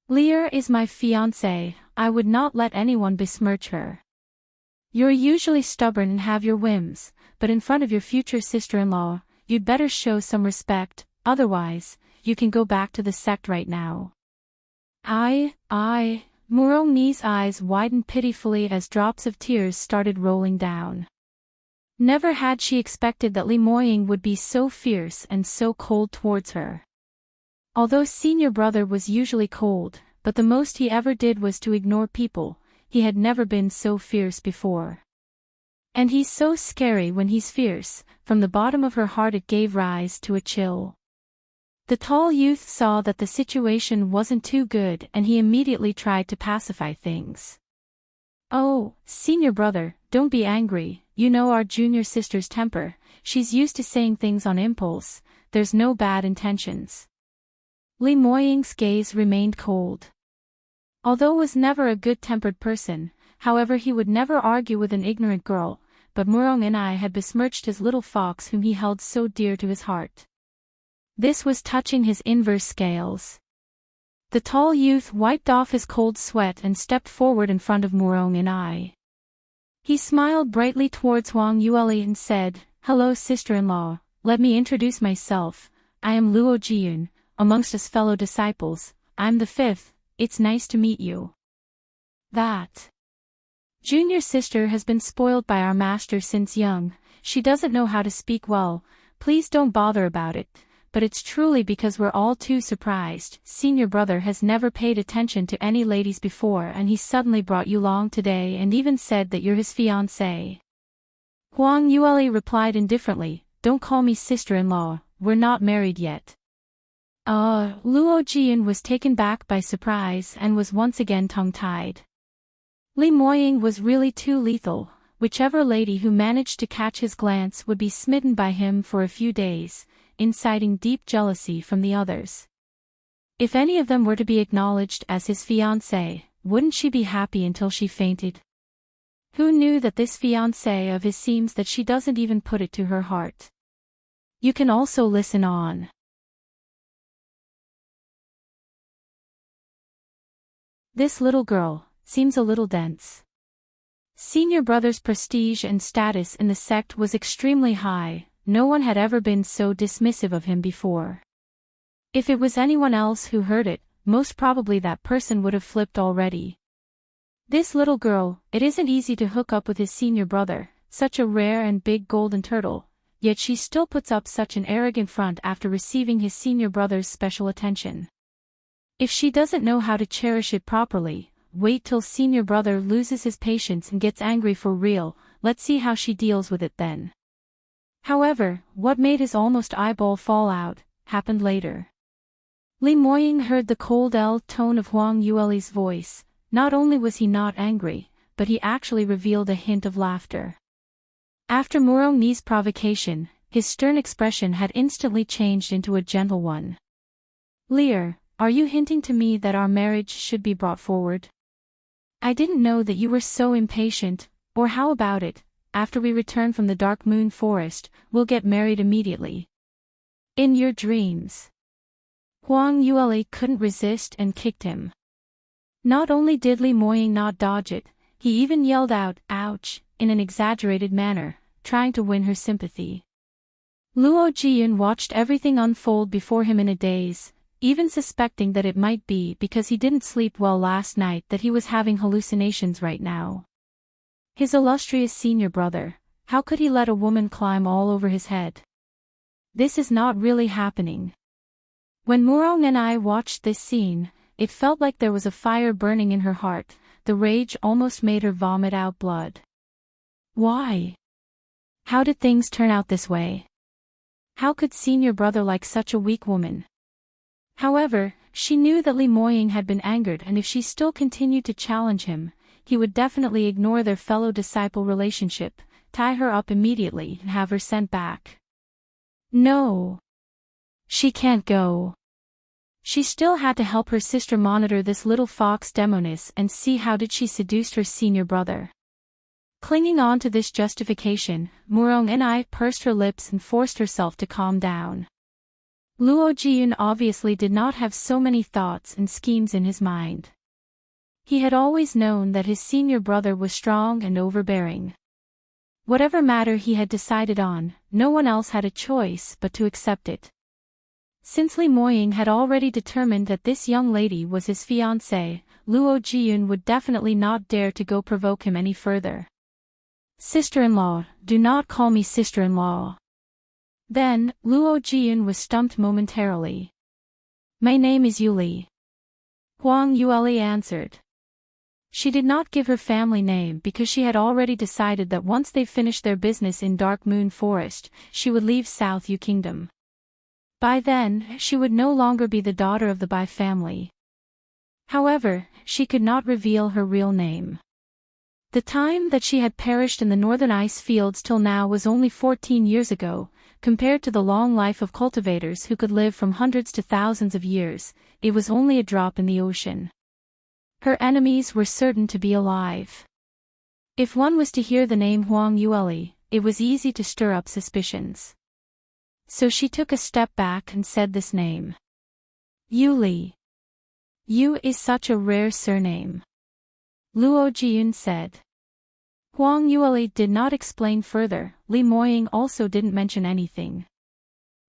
Lear is my fiancée, I would not let anyone besmirch her. You're usually stubborn and have your whims, but in front of your future sister-in-law, you'd better show some respect, otherwise, you can go back to the sect right now. Murong's eyes widened pitifully as drops of tears started rolling down. Never had she expected that Li Moying would be so fierce and so cold towards her. Although senior brother was usually cold, but the most he ever did was to ignore people, he had never been so fierce before. And he's so scary when he's fierce, from the bottom of her heart it gave rise to a chill. The tall youth saw that the situation wasn't too good and he immediately tried to pacify things. Oh, senior brother, don't be angry, you know our junior sister's temper, she's used to saying things on impulse, there's no bad intentions. Li Moying's gaze remained cold. Although was never a good-tempered person, however he would never argue with an ignorant girl, but Murong and had besmirched his little fox whom he held so dear to his heart. This was touching his inverse scales. The tall youth wiped off his cold sweat and stepped forward in front of Murong and He smiled brightly towards Huang Yueli and said, "Hello sister-in-law, let me introduce myself, I am Luo Jiyun, amongst us fellow disciples, I'm the fifth, it's nice to meet you." That junior sister has been spoiled by our master since young, she doesn't know how to speak well, please don't bother about it. But it's truly because we're all too surprised. Senior brother has never paid attention to any ladies before and he suddenly brought you along today and even said that you're his fiancée. Huang Yueli replied indifferently, "Don't call me sister-in-law, we're not married yet. Luo Jiyun was taken back by surprise and was once again tongue-tied. Li Moying was really too lethal. Whichever lady who managed to catch his glance would be smitten by him for a few days, inciting deep jealousy from the others. If any of them were to be acknowledged as his fiancée, wouldn't she be happy until she fainted? Who knew that this fiancé of his seems that she doesn't even put it to her heart. You can also listen on. This little girl seems a little dense. Senior brother's prestige and status in the sect was extremely high. No one had ever been so dismissive of him before. If it was anyone else who heard it, most probably that person would have flipped already. This little girl, it isn't easy to hook up with his senior brother, such a rare and big golden turtle, yet she still puts up such an arrogant front after receiving his senior brother's special attention. If she doesn't know how to cherish it properly, wait till senior brother loses his patience and gets angry for real. Let's see how she deals with it then. However, what made his almost eyeball fall out, happened later. Li Moying heard the cold tone of Huang Yueli's voice. Not only was he not angry, but he actually revealed a hint of laughter. After Murong Ni's provocation, his stern expression had instantly changed into a gentle one. Lear, are you hinting to me that our marriage should be brought forward? I didn't know that you were so impatient, or how about it, after we return from the Dark Moon Forest, we'll get married immediately. In your dreams. Huang Yueli couldn't resist and kicked him. Not only did Li Moying not dodge it, he even yelled out, ouch, in an exaggerated manner, trying to win her sympathy. Luo Jiyun watched everything unfold before him in a daze, even suspecting that it might be because he didn't sleep well last night that he was having hallucinations right now. His illustrious senior brother, how could he let a woman climb all over his head? This is not really happening. When Murong and I watched this scene, it felt like there was a fire burning in her heart. The rage almost made her vomit out blood. Why? How did things turn out this way? How could senior brother like such a weak woman? However, she knew that Li Moying had been angered, and if she still continued to challenge him, he would definitely ignore their fellow disciple relationship, tie her up immediately and have her sent back. No. She can't go. She still had to help her sister monitor this little fox demoness and see how did she seduce her senior brother. Clinging on to this justification, Murong and I pursed her lips and forced herself to calm down. Luo Jiyun obviously did not have so many thoughts and schemes in his mind. He had always known that his senior brother was strong and overbearing. Whatever matter he had decided on, no one else had a choice but to accept it. Since Li Moying had already determined that this young lady was his fiancée, Luo Jiyun would definitely not dare to go provoke him any further. Sister-in-law, do not call me sister-in-law. Then, Luo Jiyun was stumped momentarily. My name is Yuli. Huang Yueli answered. She did not give her family name because she had already decided that once they finished their business in Dark Moon Forest, she would leave South Yu Kingdom. By then, she would no longer be the daughter of the Bai family. However, she could not reveal her real name. The time that she had perished in the northern ice fields till now was only 14 years ago. Compared to the long life of cultivators who could live from hundreds to thousands of years, it was only a drop in the ocean. Her enemies were certain to be alive. If one was to hear the name Huang Yueli, it was easy to stir up suspicions. So she took a step back and said this name. Yuli. Yu is such a rare surname. Luo Jiyun said. Huang Yueli did not explain further. Li Moying also didn't mention anything.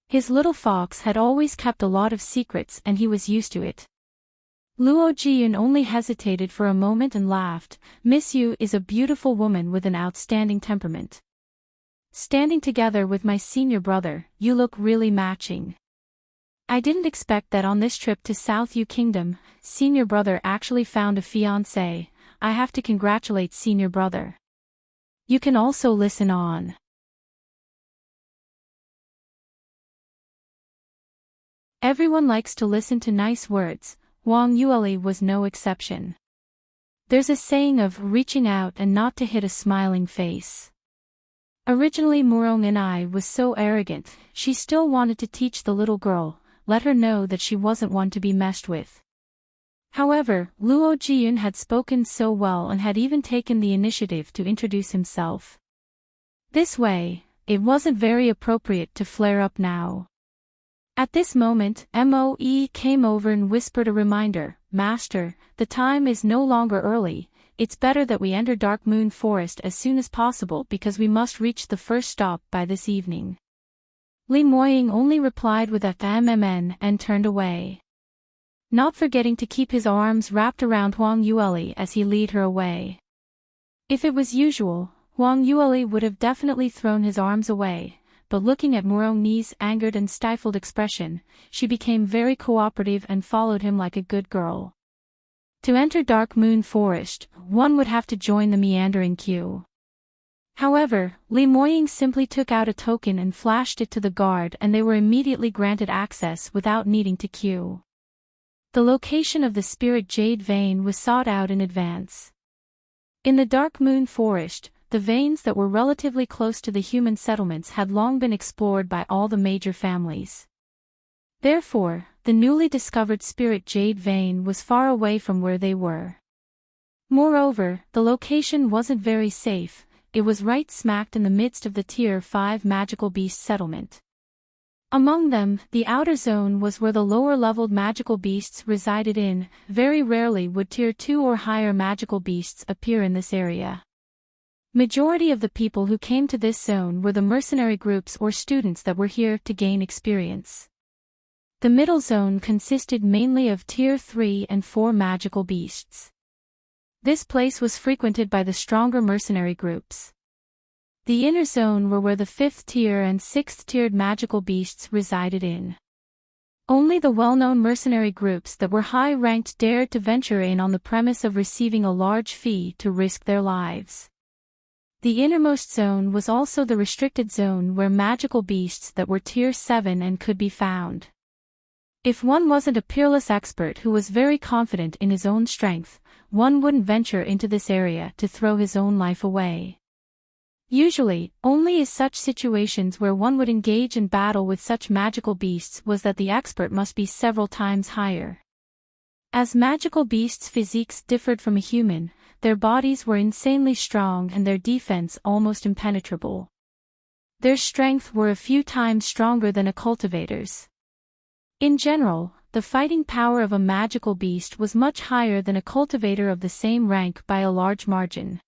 His little fox had always kept a lot of secrets and he was used to it. Luo Jiyun only hesitated for a moment and laughed. Miss Yu is a beautiful woman with an outstanding temperament. Standing together with my senior brother, you look really matching. I didn't expect that on this trip to South Yu Kingdom, senior brother actually found a fiancée. I have to congratulate senior brother. You can also listen on. Everyone likes to listen to nice words, Huang Yueli was no exception. There's a saying of reaching out and not to hit a smiling face. Originally Murong and I was so arrogant, she still wanted to teach the little girl, let her know that she wasn't one to be messed with. However, Luo Jiyun had spoken so well and had even taken the initiative to introduce himself. This way, it wasn't very appropriate to flare up now. At this moment, Moe came over and whispered a reminder, "Master, the time is no longer early, it's better that we enter Dark Moon Forest as soon as possible because we must reach the first stop by this evening." Li Moying only replied with a "mmn" and turned away, not forgetting to keep his arms wrapped around Huang Yueli as he led her away. If it was usual, Huang Yueli would have definitely thrown his arms away, but looking at Murong Ni's angered and stifled expression, she became very cooperative and followed him like a good girl. To enter Dark Moon Forest, one would have to join the meandering queue. However, Li Moying simply took out a token and flashed it to the guard and they were immediately granted access without needing to queue. The location of the Spirit Jade Vein was sought out in advance. In the Dark Moon Forest, the veins that were relatively close to the human settlements had long been explored by all the major families. Therefore, the newly discovered Spirit Jade Vein was far away from where they were. Moreover, the location wasn't very safe, it was right smack in the midst of the Tier 5 magical beast settlement. Among them, the outer zone was where the lower-leveled magical beasts resided in, very rarely would Tier 2 or higher magical beasts appear in this area. Majority of the people who came to this zone were the mercenary groups or students that were here to gain experience. The middle zone consisted mainly of Tier 3 and 4 magical beasts. This place was frequented by the stronger mercenary groups. The inner zone were where the 5th tier and 6th tiered magical beasts resided in. Only the well-known mercenary groups that were high-ranked dared to venture in on the premise of receiving a large fee to risk their lives. The innermost zone was also the restricted zone where magical beasts that were Tier 7 and could be found. If one wasn't a peerless expert who was very confident in his own strength, one wouldn't venture into this area to throw his own life away. Usually, only in such situations where one would engage in battle with such magical beasts was that the expert must be several times higher. As magical beasts' physiques differed from a human, their bodies were insanely strong and their defense almost impenetrable. Their strength were a few times stronger than a cultivator's. In general, the fighting power of a magical beast was much higher than a cultivator of the same rank by a large margin.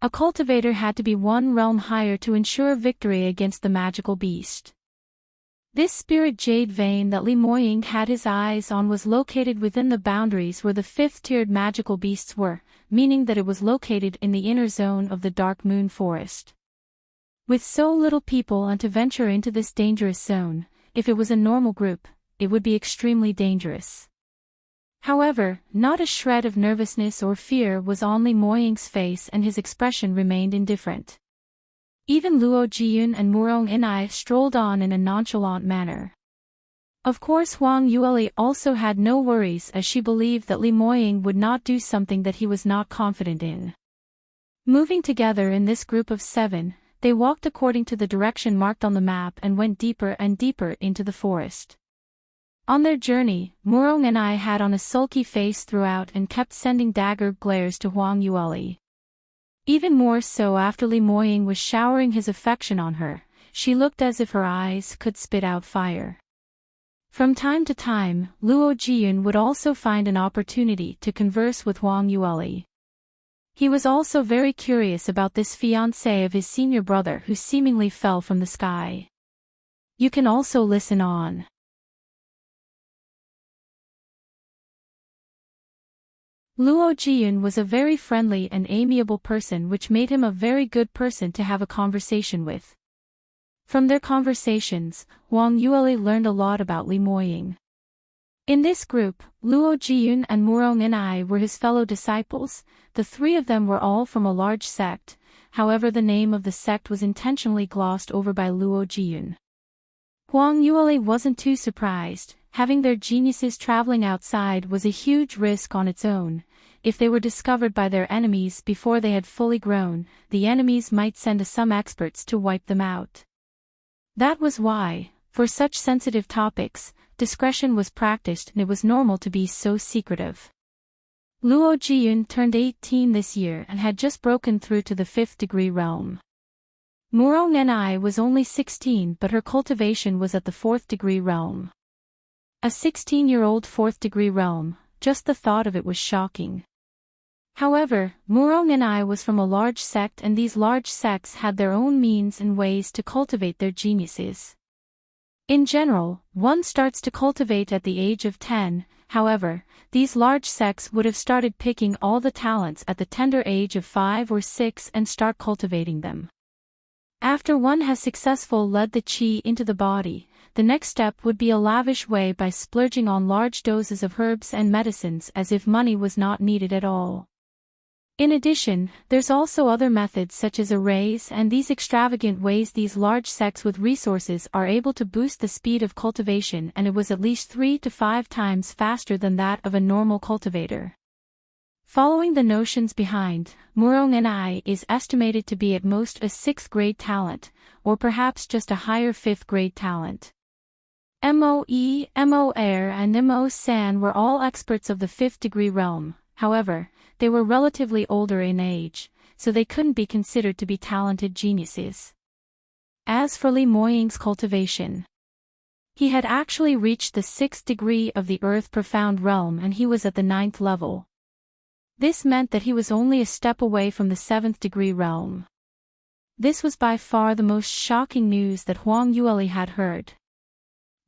A cultivator had to be one realm higher to ensure victory against the magical beast. This Spirit Jade Vein that Li Moying had his eyes on was located within the boundaries where the 5th-tiered magical beasts were, meaning that it was located in the inner zone of the Dark Moon Forest. With so little people and to venture into this dangerous zone, if it was a normal group, it would be extremely dangerous. However, not a shred of nervousness or fear was on Li Moying's face and his expression remained indifferent. Even Luo Jiyun and Murong Inai strolled on in a nonchalant manner. Of course Huang Yueli also had no worries as she believed that Li Moying would not do something that he was not confident in. Moving together in this group of 7, they walked according to the direction marked on the map and went deeper and deeper into the forest. On their journey, Murong and I had on a sulky face throughout and kept sending dagger glares to Huang Yueli. Even more so after Li Moying was showering his affection on her, she looked as if her eyes could spit out fire. From time to time, Luo Jiyun would also find an opportunity to converse with Huang Yueli. He was also very curious about this fiancé of his senior brother who seemingly fell from the sky. You can also listen on. Luo Jiyun was a very friendly and amiable person which made him a very good person to have a conversation with. From their conversations, Huang Yueli learned a lot about Li Moying. In this group, Luo Jiyun and Murong Inai were his fellow disciples, the 3 of them were all from a large sect, however the name of the sect was intentionally glossed over by Luo Jiyun. Huang Yueli wasn't too surprised, having their geniuses traveling outside was a huge risk on its own. If they were discovered by their enemies before they had fully grown, the enemies might send some experts to wipe them out. That was why, for such sensitive topics, discretion was practiced and it was normal to be so secretive. Luo Jiyun turned 18 this year and had just broken through to the 5th degree realm. Murong Ni was only 16 but her cultivation was at the 4th degree realm. A 16-year-old 4th degree realm, just the thought of it was shocking. However, Murong Ni was from a large sect and these large sects had their own means and ways to cultivate their geniuses. In general, one starts to cultivate at the age of 10, however, these large sects would have started picking all the talents at the tender age of 5 or 6 and start cultivating them. After one has successfully led the qi into the body, the next step would be a lavish way by splurging on large doses of herbs and medicines as if money was not needed at all. In addition, there's also other methods such as arrays and these extravagant ways these large sects with resources are able to boost the speed of cultivation and it was at least 3 to 5 times faster than that of a normal cultivator. Following the notions behind, Murong Ni is estimated to be at most a 6th grade talent, or perhaps just a higher 5th grade talent. Moe, Mo Air and Mo San were all experts of the 5th degree realm, however, they were relatively older in age, so they couldn't be considered to be talented geniuses. As for Li Moying's cultivation, he had actually reached the 6th degree of the Earth Profound Realm and he was at the 9th level. This meant that he was only a step away from the 7th degree realm. This was by far the most shocking news that Huang Yueli had heard.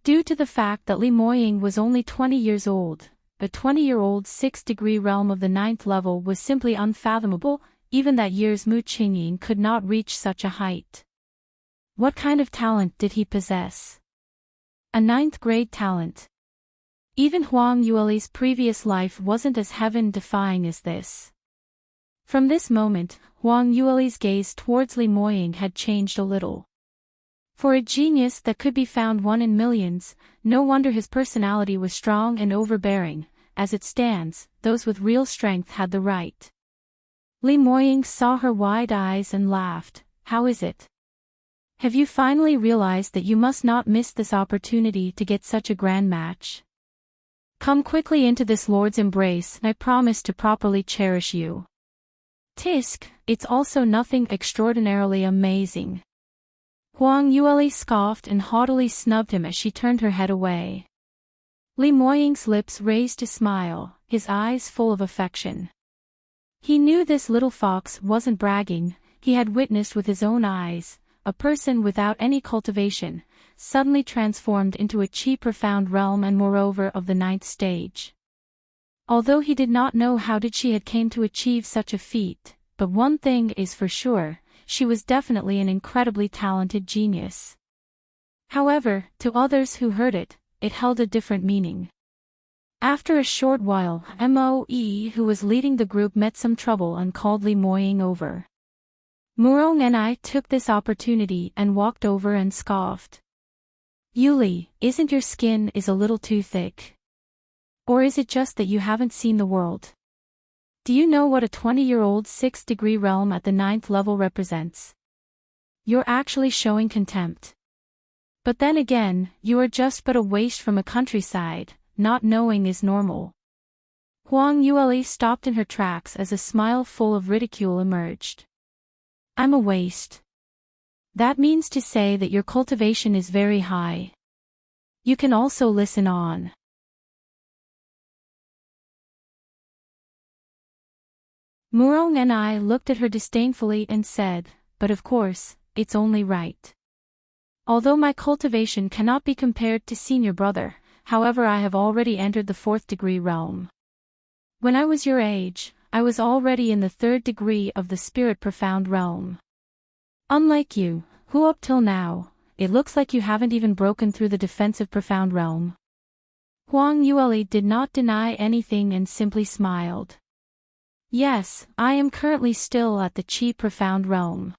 Due to the fact that Li Moying was only 20 years old, a 20-year-old 6th degree realm of the 9th level was simply unfathomable, even that year's Mu Qingying could not reach such a height. What kind of talent did he possess? A 9th grade talent. Even Huang Yueli's previous life wasn't as heaven-defying as this. From this moment, Huang Yueli's gaze towards Li Moying had changed a little. For a genius that could be found one in millions, no wonder his personality was strong and overbearing. As it stands, those with real strength had the right. Li Moying saw her wide eyes and laughed. How is it? Have you finally realized that you must not miss this opportunity to get such a grand match? Come quickly into this Lord's embrace and I promise to properly cherish you. Tisk, it's also nothing extraordinarily amazing. Huang Yueli scoffed and haughtily snubbed him as she turned her head away. Li Moying's lips raised to smile, his eyes full of affection. He knew this little fox wasn't bragging, he had witnessed with his own eyes, a person without any cultivation, suddenly transformed into a qi profound realm and moreover of the 9th stage. Although he did not know how did she had came to achieve such a feat, but one thing is for sure, she was definitely an incredibly talented genius. However, to others who heard it, it held a different meaning. After a short while, Moe, who was leading the group, met some trouble and called Li Moying over. Murong Ni took this opportunity and walked over and scoffed. Yuli, isn't your skin a little too thick? Or is it just that you haven't seen the world? Do you know what a 20-year-old 6th degree realm at the 9th level represents? You're actually showing contempt. But then again, you are just but a waste from a countryside, not knowing is normal. Huang Yueli stopped in her tracks as a smile full of ridicule emerged. I'm a waste. That means to say that your cultivation is very high. You can also listen on. Murong Ni looked at her disdainfully and said, but of course, it's only right. Although my cultivation cannot be compared to senior brother, however I have already entered the 4th degree realm. When I was your age, I was already in the 3rd degree of the spirit profound realm. Unlike you, who up till now, it looks like you haven't even broken through the defensive profound realm. Huang Yueli did not deny anything and simply smiled. Yes, I am currently still at the qi profound realm.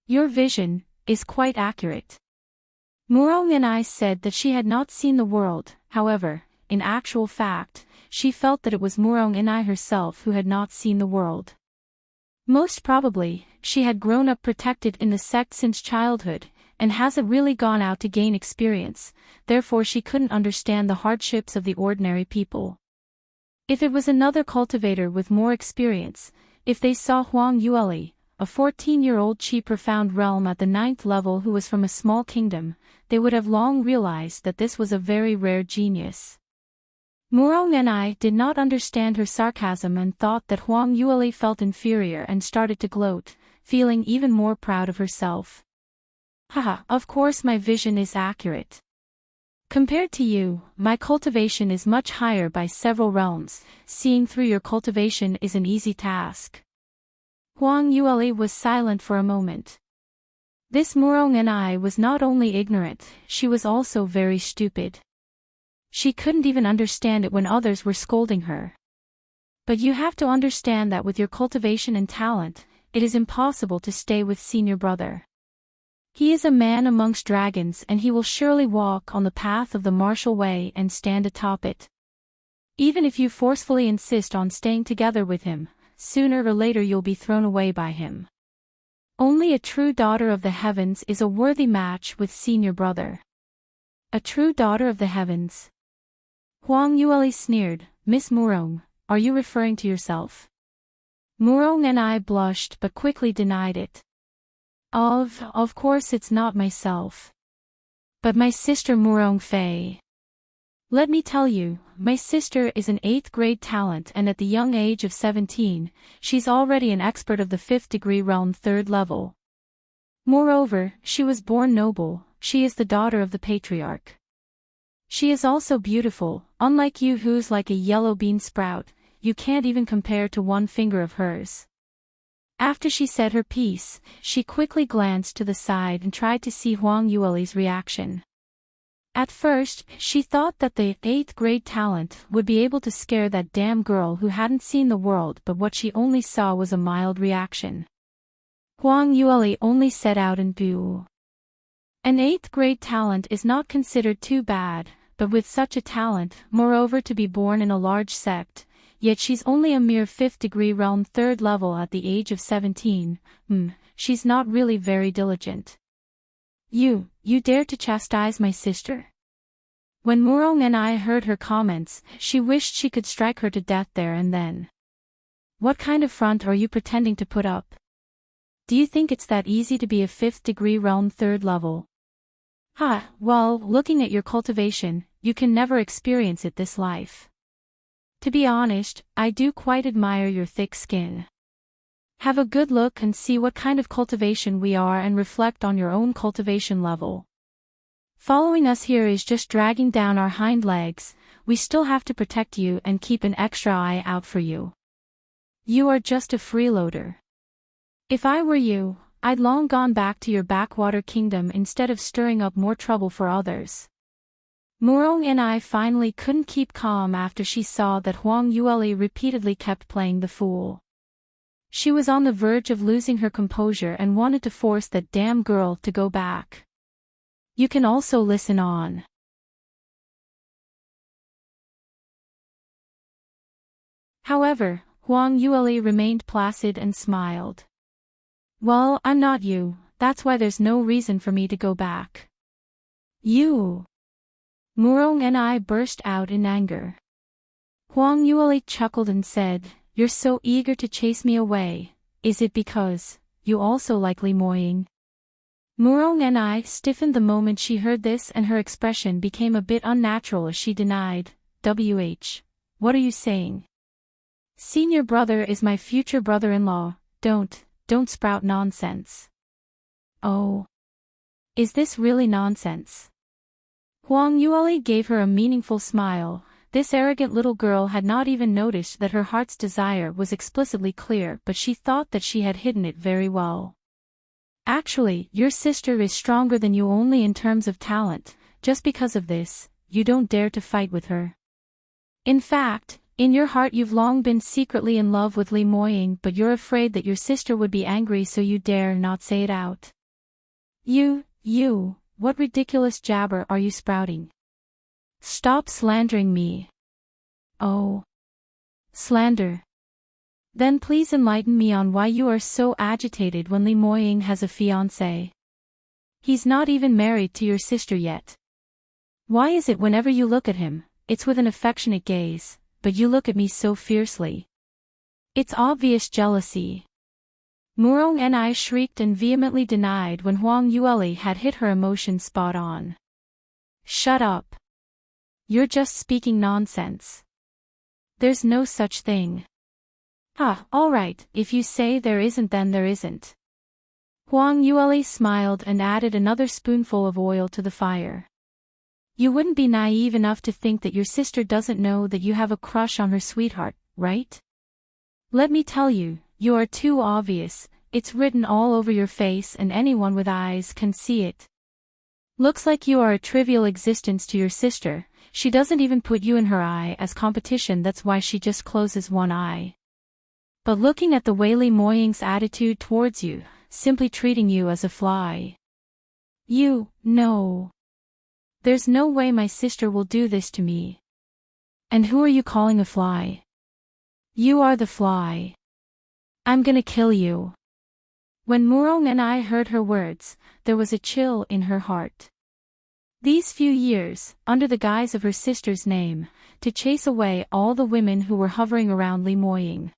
Your vision is quite accurate. Murong Ni said that she had not seen the world, However, in actual fact, she felt that it was Murong-ni herself who had not seen the world. Most probably, she had grown up protected in the sect since childhood, and hasn't really gone out to gain experience, therefore she couldn't understand the hardships of the ordinary people. If it was another cultivator with more experience, if they saw Huang Yueli, a 14-year-old chi profound realm at the 9th level who was from a small kingdom, they would have long realized that this was a very rare genius. Murong-ni did not understand her sarcasm and thought that Huang Yueli felt inferior and started to gloat, feeling even more proud of herself. Haha, of course my vision is accurate. Compared to you, my cultivation is much higher by several realms, seeing through your cultivation is an easy task. Huang Yueli was silent for a moment. This Murong-ni was not only ignorant, she was also very stupid. She couldn't even understand it when others were scolding her. But you have to understand that with your cultivation and talent, it is impossible to stay with senior brother. He is a man amongst dragons and he will surely walk on the path of the martial way and stand atop it. Even if you forcefully insist on staying together with him, sooner or later you'll be thrown away by him. Only a true daughter of the heavens is a worthy match with senior brother. A true daughter of the heavens. Huang Yueli sneered, Miss Murong, are you referring to yourself? Murong-ni blushed but quickly denied it. Of course it's not myself. But my sister Murong Fei. Let me tell you, my sister is an 8th grade talent and at the young age of 17, she's already an expert of the 5th degree realm 3rd level. Moreover, she was born noble, she is the daughter of the patriarch. She is also beautiful, unlike you who's like a yellow bean sprout, you can't even compare to one finger of hers. After she said her piece, she quickly glanced to the side and tried to see Huang Yueli's reaction. At first, she thought that the 8th grade talent would be able to scare that damn girl who hadn't seen the world, but what she only saw was a mild reaction. Huang Yueli only set out in boo. An 8th grade talent is not considered too bad, but with such a talent, moreover to be born in a large sect, yet she's only a mere 5th degree realm 3rd level at the age of 17, she's not really very diligent. You dare to chastise my sister? When Murong-ni heard her comments, she wished she could strike her to death there and then. What kind of front are you pretending to put up? Do you think it's that easy to be a 5th degree realm 3rd level? Well, looking at your cultivation, you can never experience it this life. To be honest, I do quite admire your thick skin. Have a good look and see what kind of cultivation we are and reflect on your own cultivation level. Following us here is just dragging down our hind legs, we still have to protect you and keep an extra eye out for you. You are just a freeloader. If I were you, I'd long gone back to your backwater kingdom instead of stirring up more trouble for others. Murong-ni finally couldn't keep calm after she saw that Huang Yueli repeatedly kept playing the fool. She was on the verge of losing her composure and wanted to force that damn girl to go back. You can also listen on. However, Huang Yueli remained placid and smiled. Well, I'm not you, that's why there's no reason for me to go back. You! Murong-ni burst out in anger. Huang Yueli chuckled and said, You're so eager to chase me away, is it because you also like Li Moying? Murong-ni stiffened the moment she heard this and her expression became a bit unnatural as she denied, what are you saying? Senior brother is my future brother-in-law, don't sprout nonsense. Oh. Is this really nonsense? Huang Yueli gave her a meaningful smile. This arrogant little girl had not even noticed that her heart's desire was explicitly clear, but she thought that she had hidden it very well. Actually, your sister is stronger than you only in terms of talent, just because of this, you don't dare to fight with her. In fact, in your heart you've long been secretly in love with Li Moying, but you're afraid that your sister would be angry, so you dare not say it out. You, what ridiculous jabber are you sprouting? Stop slandering me. Oh. Slander. Then please enlighten me on why you are so agitated when Li Moying has a fiancé. He's not even married to your sister yet. Why is it whenever you look at him, it's with an affectionate gaze, but you look at me so fiercely? It's obvious jealousy. Murong and I shrieked and vehemently denied when Huang Yueli had hit her emotion spot on. Shut up. You're just speaking nonsense. There's no such thing. Ah, all right, if you say there isn't then there isn't. Huang Yueli smiled and added another spoonful of oil to the fire. You wouldn't be naive enough to think that your sister doesn't know that you have a crush on her sweetheart, right? Let me tell you, you are too obvious, it's written all over your face and anyone with eyes can see it. Looks like you are a trivial existence to your sister, she doesn't even put you in her eye as competition, that's why she just closes one eye. But looking at the way Li Moying's attitude towards you, simply treating you as a fly. No. There's no way my sister will do this to me. And who are you calling a fly? You are the fly. I'm gonna kill you. When Murong and I heard her words, there was a chill in her heart. These few years, under the guise of her sister's name, to chase away all the women who were hovering around Li Moying.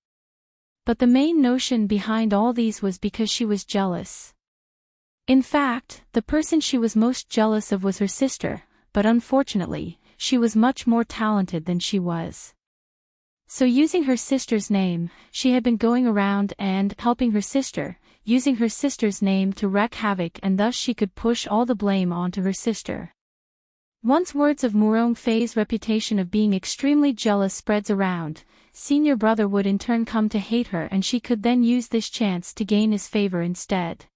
But the main notion behind all these was because she was jealous. In fact, the person she was most jealous of was her sister, but unfortunately, she was much more talented than she was. So using her sister's name, she had been going around and helping her sister, using her sister's name to wreak havoc, and thus she could push all the blame onto her sister. Once words of Murong Fei's reputation of being extremely jealous spreads around, senior brother would in turn come to hate her, and she could then use this chance to gain his favor instead.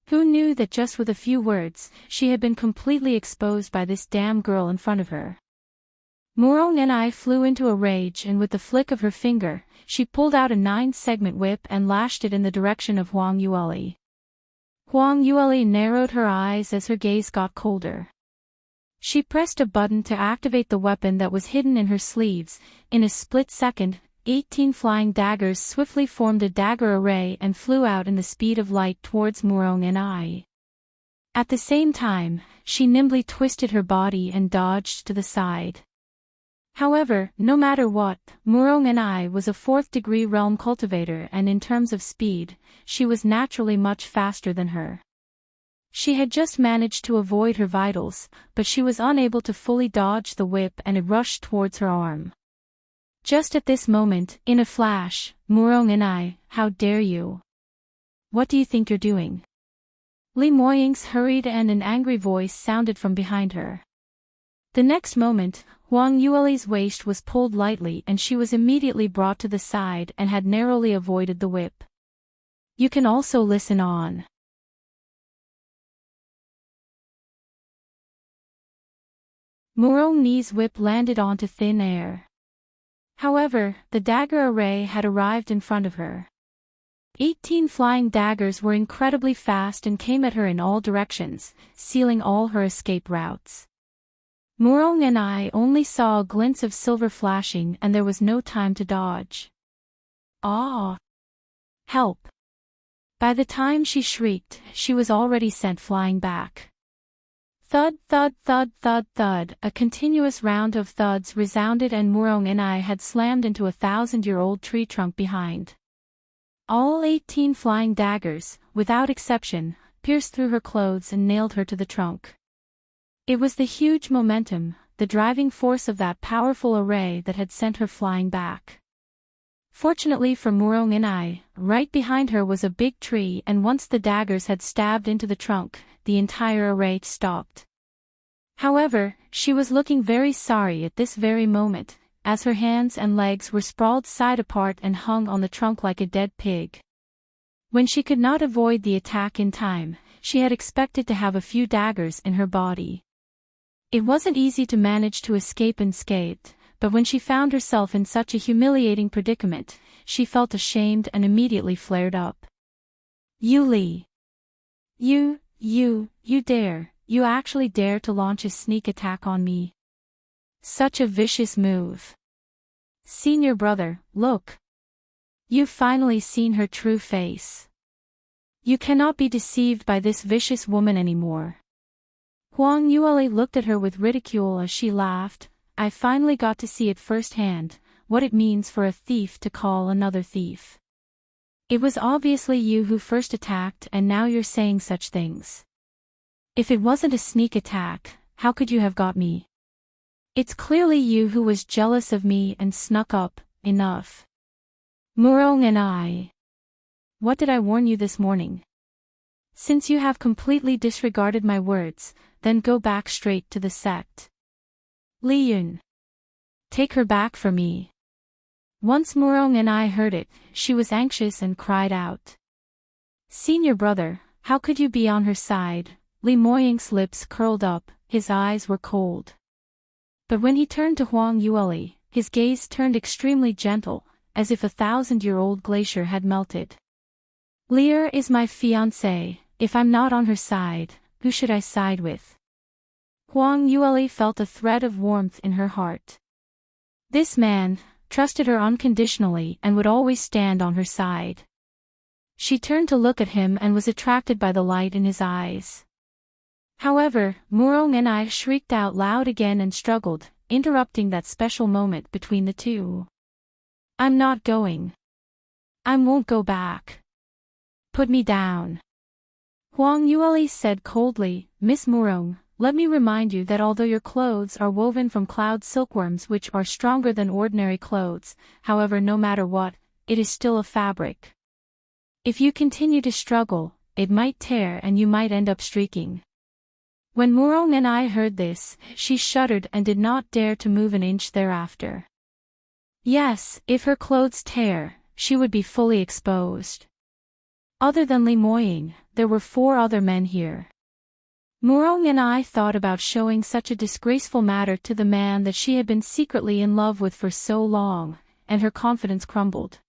Who knew that just with a few words, she had been completely exposed by this damn girl in front of her? Murong and I flew into a rage, and with the flick of her finger, she pulled out a 9-segment whip and lashed it in the direction of Huang Yueli. Huang Yueli narrowed her eyes as her gaze got colder. She pressed a button to activate the weapon that was hidden in her sleeves. In a split second, 18 flying daggers swiftly formed a dagger array and flew out in the speed of light towards Murong and I. At the same time, she nimbly twisted her body and dodged to the side. However, no matter what, Murong and I was a 4th-degree realm cultivator, and in terms of speed, she was naturally much faster than her. She had just managed to avoid her vitals, but she was unable to fully dodge the whip, and it rushed towards her arm. Just at this moment, in a flash, Murong and I, how dare you? What do you think you're doing? Li Moying's hurried and an angry voice sounded from behind her. The next moment, Huang Yueli's waist was pulled lightly and she was immediately brought to the side and had narrowly avoided the whip. You can also listen on. Murong Ni's whip landed onto thin air. However, the dagger array had arrived in front of her. 18 flying daggers were incredibly fast and came at her in all directions, sealing all her escape routes. Murong and I only saw a glint of silver flashing, and there was no time to dodge. Ah! Help! By the time she shrieked, she was already sent flying back. Thud, thud, thud, thud, thud, a continuous round of thuds resounded, and Murong and I had slammed into a 1,000-year-old tree trunk behind. All 18 flying daggers, without exception, pierced through her clothes and nailed her to the trunk. It was the huge momentum, the driving force of that powerful array that had sent her flying back. Fortunately for Murong and I, right behind her was a big tree, and once the daggers had stabbed into the trunk, the entire array stopped. However, she was looking very sorry at this very moment, as her hands and legs were sprawled side apart and hung on the trunk like a dead pig. When she could not avoid the attack in time, she had expected to have a few daggers in her body. It wasn't easy to manage to escape unscathed, but when she found herself in such a humiliating predicament, she felt ashamed and immediately flared up. You Li! You actually dare to launch a sneak attack on me? Such a vicious move. Senior brother, look. You've finally seen her true face. You cannot be deceived by this vicious woman anymore. Huang Yueli looked at her with ridicule as she laughed. I finally got to see it firsthand, what it means for a thief to call another thief. It was obviously you who first attacked, and now you're saying such things. If it wasn't a sneak attack, how could you have got me? It's clearly you who was jealous of me and snuck up. Enough. Murong and I. What did I warn you this morning? Since you have completely disregarded my words, then go back straight to the sect. Li Yun. Take her back for me. Once Murong and I heard it, she was anxious and cried out. Senior brother, how could you be on her side? Li Moying's lips curled up, his eyes were cold. But when he turned to Huang Yueli, his gaze turned extremely gentle, as if a 1,000-year-old glacier had melted. Lear is my fiancée. If I'm not on her side, who should I side with? Huang Yueli felt a thread of warmth in her heart. This man trusted her unconditionally and would always stand on her side. She turned to look at him and was attracted by the light in his eyes. However, Murong and I shrieked out loud again and struggled, interrupting that special moment between the two. I'm not going. I won't go back. Put me down. Huang Yueli said coldly, Miss Murong, let me remind you that although your clothes are woven from cloud silkworms which are stronger than ordinary clothes, however no matter what, it is still a fabric. If you continue to struggle, it might tear and you might end up streaking. When Murong and I heard this, she shuddered and did not dare to move an inch thereafter. Yes, if her clothes tear, she would be fully exposed. Other than Li Moying, there were 4 other men here. Murong and I thought about showing such a disgraceful matter to the man that she had been secretly in love with for so long, and her confidence crumbled.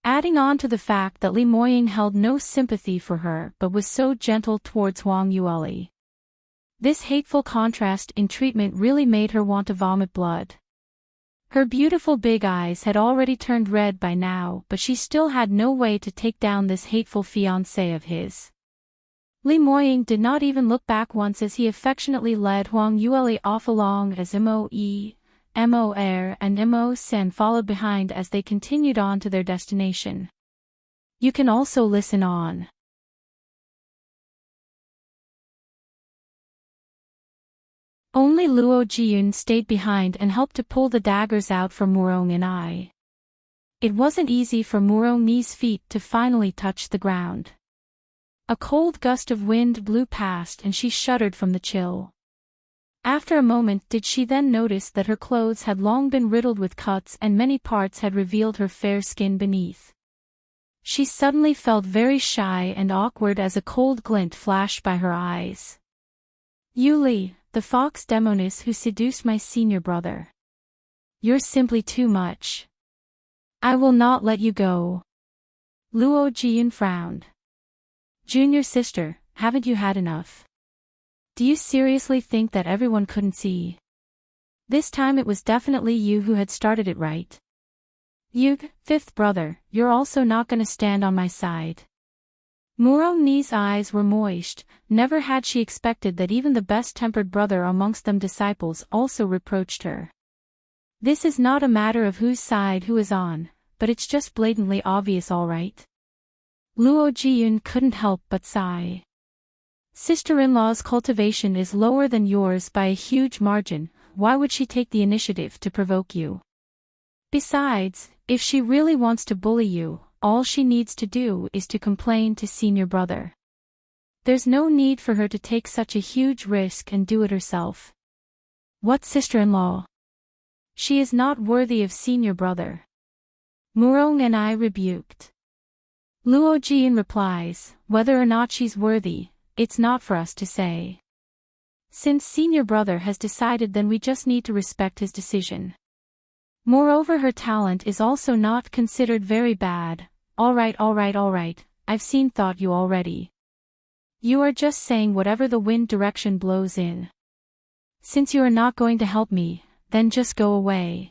Adding on to the fact that Li Moying held no sympathy for her but was so gentle towards Huang Yueli. This hateful contrast in treatment really made her want to vomit blood. Her beautiful big eyes had already turned red by now, but she still had no way to take down this hateful fiancé of his. Li Moying did not even look back once as he affectionately led Huang Yueli off along as Mo Er and Mo Sen followed behind as they continued on to their destination. You can also listen on. Only Luo Jiyun stayed behind and helped to pull the daggers out for Murong and I. It wasn't easy for Murong Ni's feet to finally touch the ground. A cold gust of wind blew past and she shuddered from the chill. After a moment did she then notice that her clothes had long been riddled with cuts and many parts had revealed her fair skin beneath. She suddenly felt very shy and awkward as a cold glint flashed by her eyes. You Li, the fox demoness who seduced my senior brother. You're simply too much. I will not let you go. Luo Jiyun frowned. Junior sister, haven't you had enough? Do you seriously think that everyone couldn't see? This time it was definitely you who had started it, right? Yug, 5th brother, you're also not gonna stand on my side. Murong Ni's eyes were moist. Never had she expected that even the best-tempered brother amongst them disciples also reproached her. This is not a matter of whose side who is on, but it's just blatantly obvious, all right? Luo Jiyun couldn't help but sigh. Sister-in-law's cultivation is lower than yours by a huge margin. Why would she take the initiative to provoke you? Besides, if she really wants to bully you, all she needs to do is to complain to senior brother. There's no need for her to take such a huge risk and do it herself. What sister-in-law? She is not worthy of senior brother. Murong and I rebuked. Luo Jiyun replies, whether or not she's worthy, it's not for us to say. Since senior brother has decided, then we just need to respect his decision. Moreover, her talent is also not considered very bad. Alright, I've seen thought you already. You are just saying whatever the wind direction blows in. Since you are not going to help me, then just go away.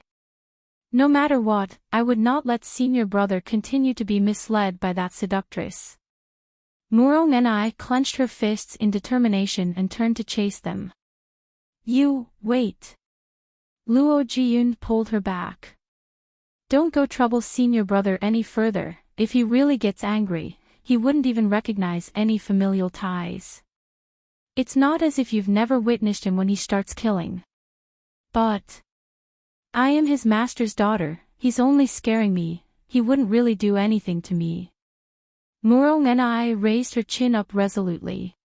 No matter what, I would not let senior brother continue to be misled by that seductress. Murong and I clenched her fists in determination and turned to chase them. You, wait. Luo Jiyun pulled her back. Don't go trouble senior brother any further. If he really gets angry, he wouldn't even recognize any familial ties. It's not as if you've never witnessed him when he starts killing. But I am his master's daughter, he's only scaring me, he wouldn't really do anything to me. Murong and I raised her chin up resolutely.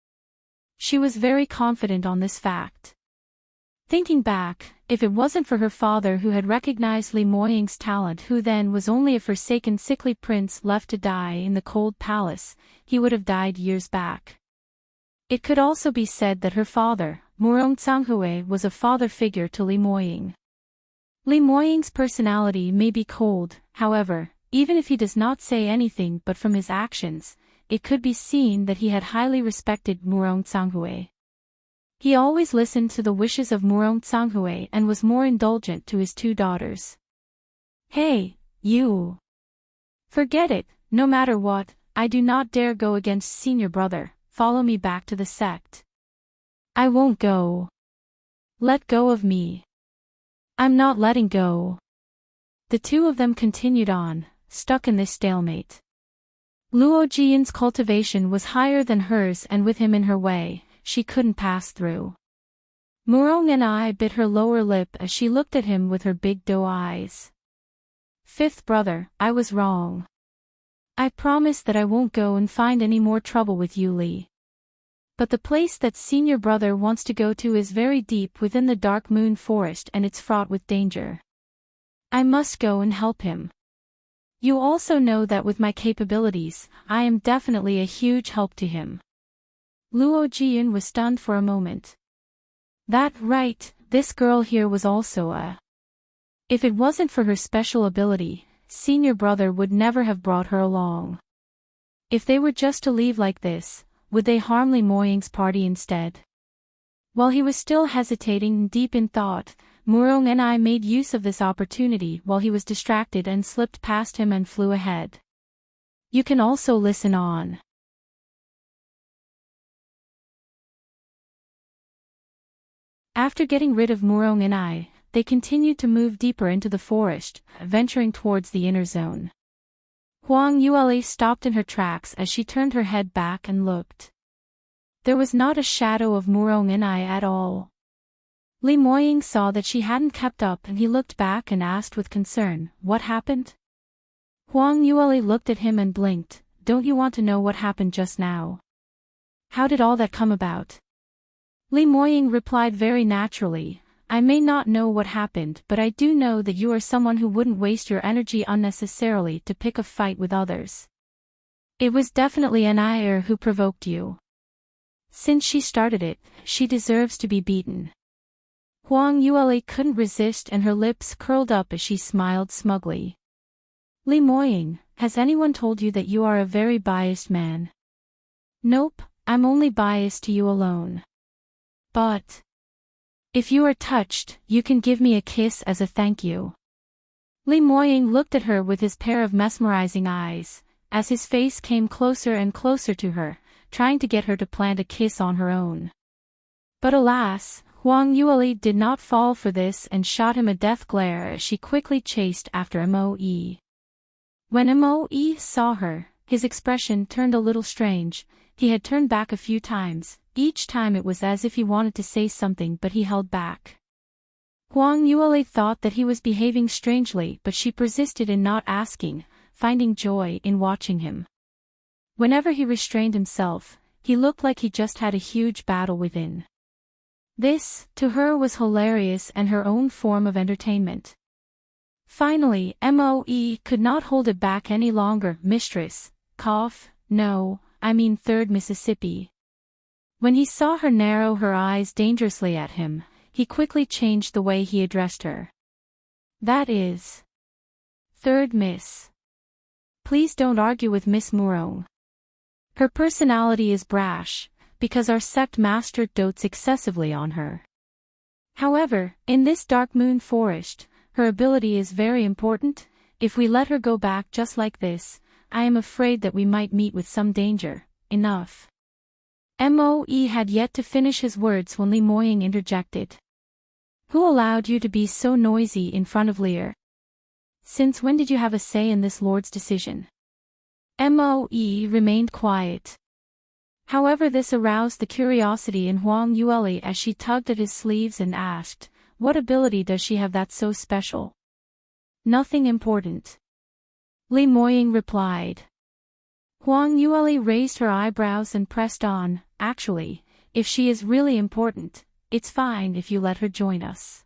She was very confident on this fact. Thinking back, if it wasn't for her father who had recognized Li Moying's talent, who then was only a forsaken sickly prince left to die in the cold palace, he would have died years back. It could also be said that her father, Murong Canghue, was a father figure to Li Moying. Li Moying's personality may be cold, however, even if he does not say anything, but from his actions, it could be seen that he had highly respected Murong Canghue. He always listened to the wishes of Murong Canghue and was more indulgent to his two daughters. Hey, you! Forget it, no matter what, I do not dare go against senior brother, follow me back to the sect. I won't go. Let go of me. I'm not letting go. The two of them continued on, stuck in this stalemate. Luo Jiyun's cultivation was higher than hers, and with him in her way, she couldn't pass through. Murong and I bit her lower lip as she looked at him with her big doe eyes. Fifth brother, I was wrong. I promise that I won't go and find any more trouble with you, Li. But the place that senior brother wants to go to is very deep within the Dark Moon Forest, and it's fraught with danger. I must go and help him. You also know that with my capabilities, I am definitely a huge help to him. Luo Jiyun was stunned for a moment. That right, this girl here was also a... If it wasn't for her special ability, senior brother would never have brought her along. If they were just to leave like this, would they harm Li Moying's party instead? While he was still hesitating and deep in thought, Murong and I made use of this opportunity while he was distracted and slipped past him and flew ahead. You can also listen on. After getting rid of Murong and I, they continued to move deeper into the forest, venturing towards the inner zone. Huang Yueli stopped in her tracks as she turned her head back and looked. There was not a shadow of Murong and I at all. Li Moying saw that she hadn't kept up, and he looked back and asked with concern, "What happened?" Huang Yueli looked at him and blinked. "Don't you want to know what happened just now? How did all that come about?" Li Moying replied very naturally, "I may not know what happened, but I do know that you are someone who wouldn't waste your energy unnecessarily to pick a fight with others. It was definitely An'er who provoked you. Since she started it, she deserves to be beaten." Huang Yueli couldn't resist, and her lips curled up as she smiled smugly. "Li Moying, has anyone told you that you are a very biased man?" "Nope, I'm only biased to you alone. But if you are touched, you can give me a kiss as a thank you." Li Moying looked at her with his pair of mesmerizing eyes, as his face came closer and closer to her, trying to get her to plant a kiss on her own. But alas, Huang Yueli did not fall for this and shot him a death glare as she quickly chased after Moe. When Moe saw her, his expression turned a little strange. He had turned back a few times. Each time it was as if he wanted to say something, but he held back. Huang Yueli thought that he was behaving strangely, but she persisted in not asking, finding joy in watching him. Whenever he restrained himself, he looked like he just had a huge battle within. This, to her, was hilarious and her own form of entertainment. Finally, Moe could not hold it back any longer. "Mistress, no, I mean 3rd Mississippi." When he saw her narrow her eyes dangerously at him, he quickly changed the way he addressed her. "That is 3rd Miss. Please don't argue with Miss Murong. Her personality is brash, because our sect master dotes excessively on her. However, in this dark moon forest, her ability is very important. If we let her go back just like this, I am afraid that we might meet with some danger. Enough. Moe had yet to finish his words when Li Moying interjected. Who allowed you to be so noisy in front of Lear? Since when did you have a say in this lord's decision? Moe remained quiet. However, this aroused the curiosity in Huang Yueli as she tugged at his sleeves and asked, what ability does she have that's so special? Nothing important. Li Moying replied. Huang Yueli raised her eyebrows and pressed on, actually, if she is really important, it's fine if you let her join us.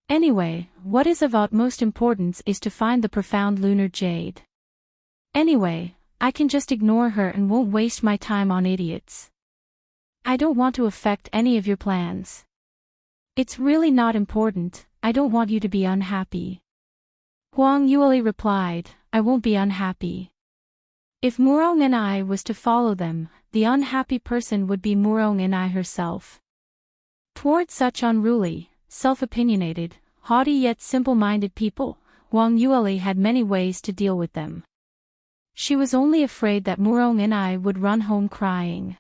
Anyway, what is of utmost importance is to find the profound lunar jade. Anyway, I can just ignore her and won't waste my time on idiots. I don't want to affect any of your plans. It's really not important, I don't want you to be unhappy. Huang Yueli replied, I won't be unhappy. If Murong and I was to follow them, the unhappy person would be Murong and I herself. Toward such unruly, self-opinionated, haughty yet simple-minded people, Huang Yueli had many ways to deal with them. She was only afraid that Murong and I would run home crying.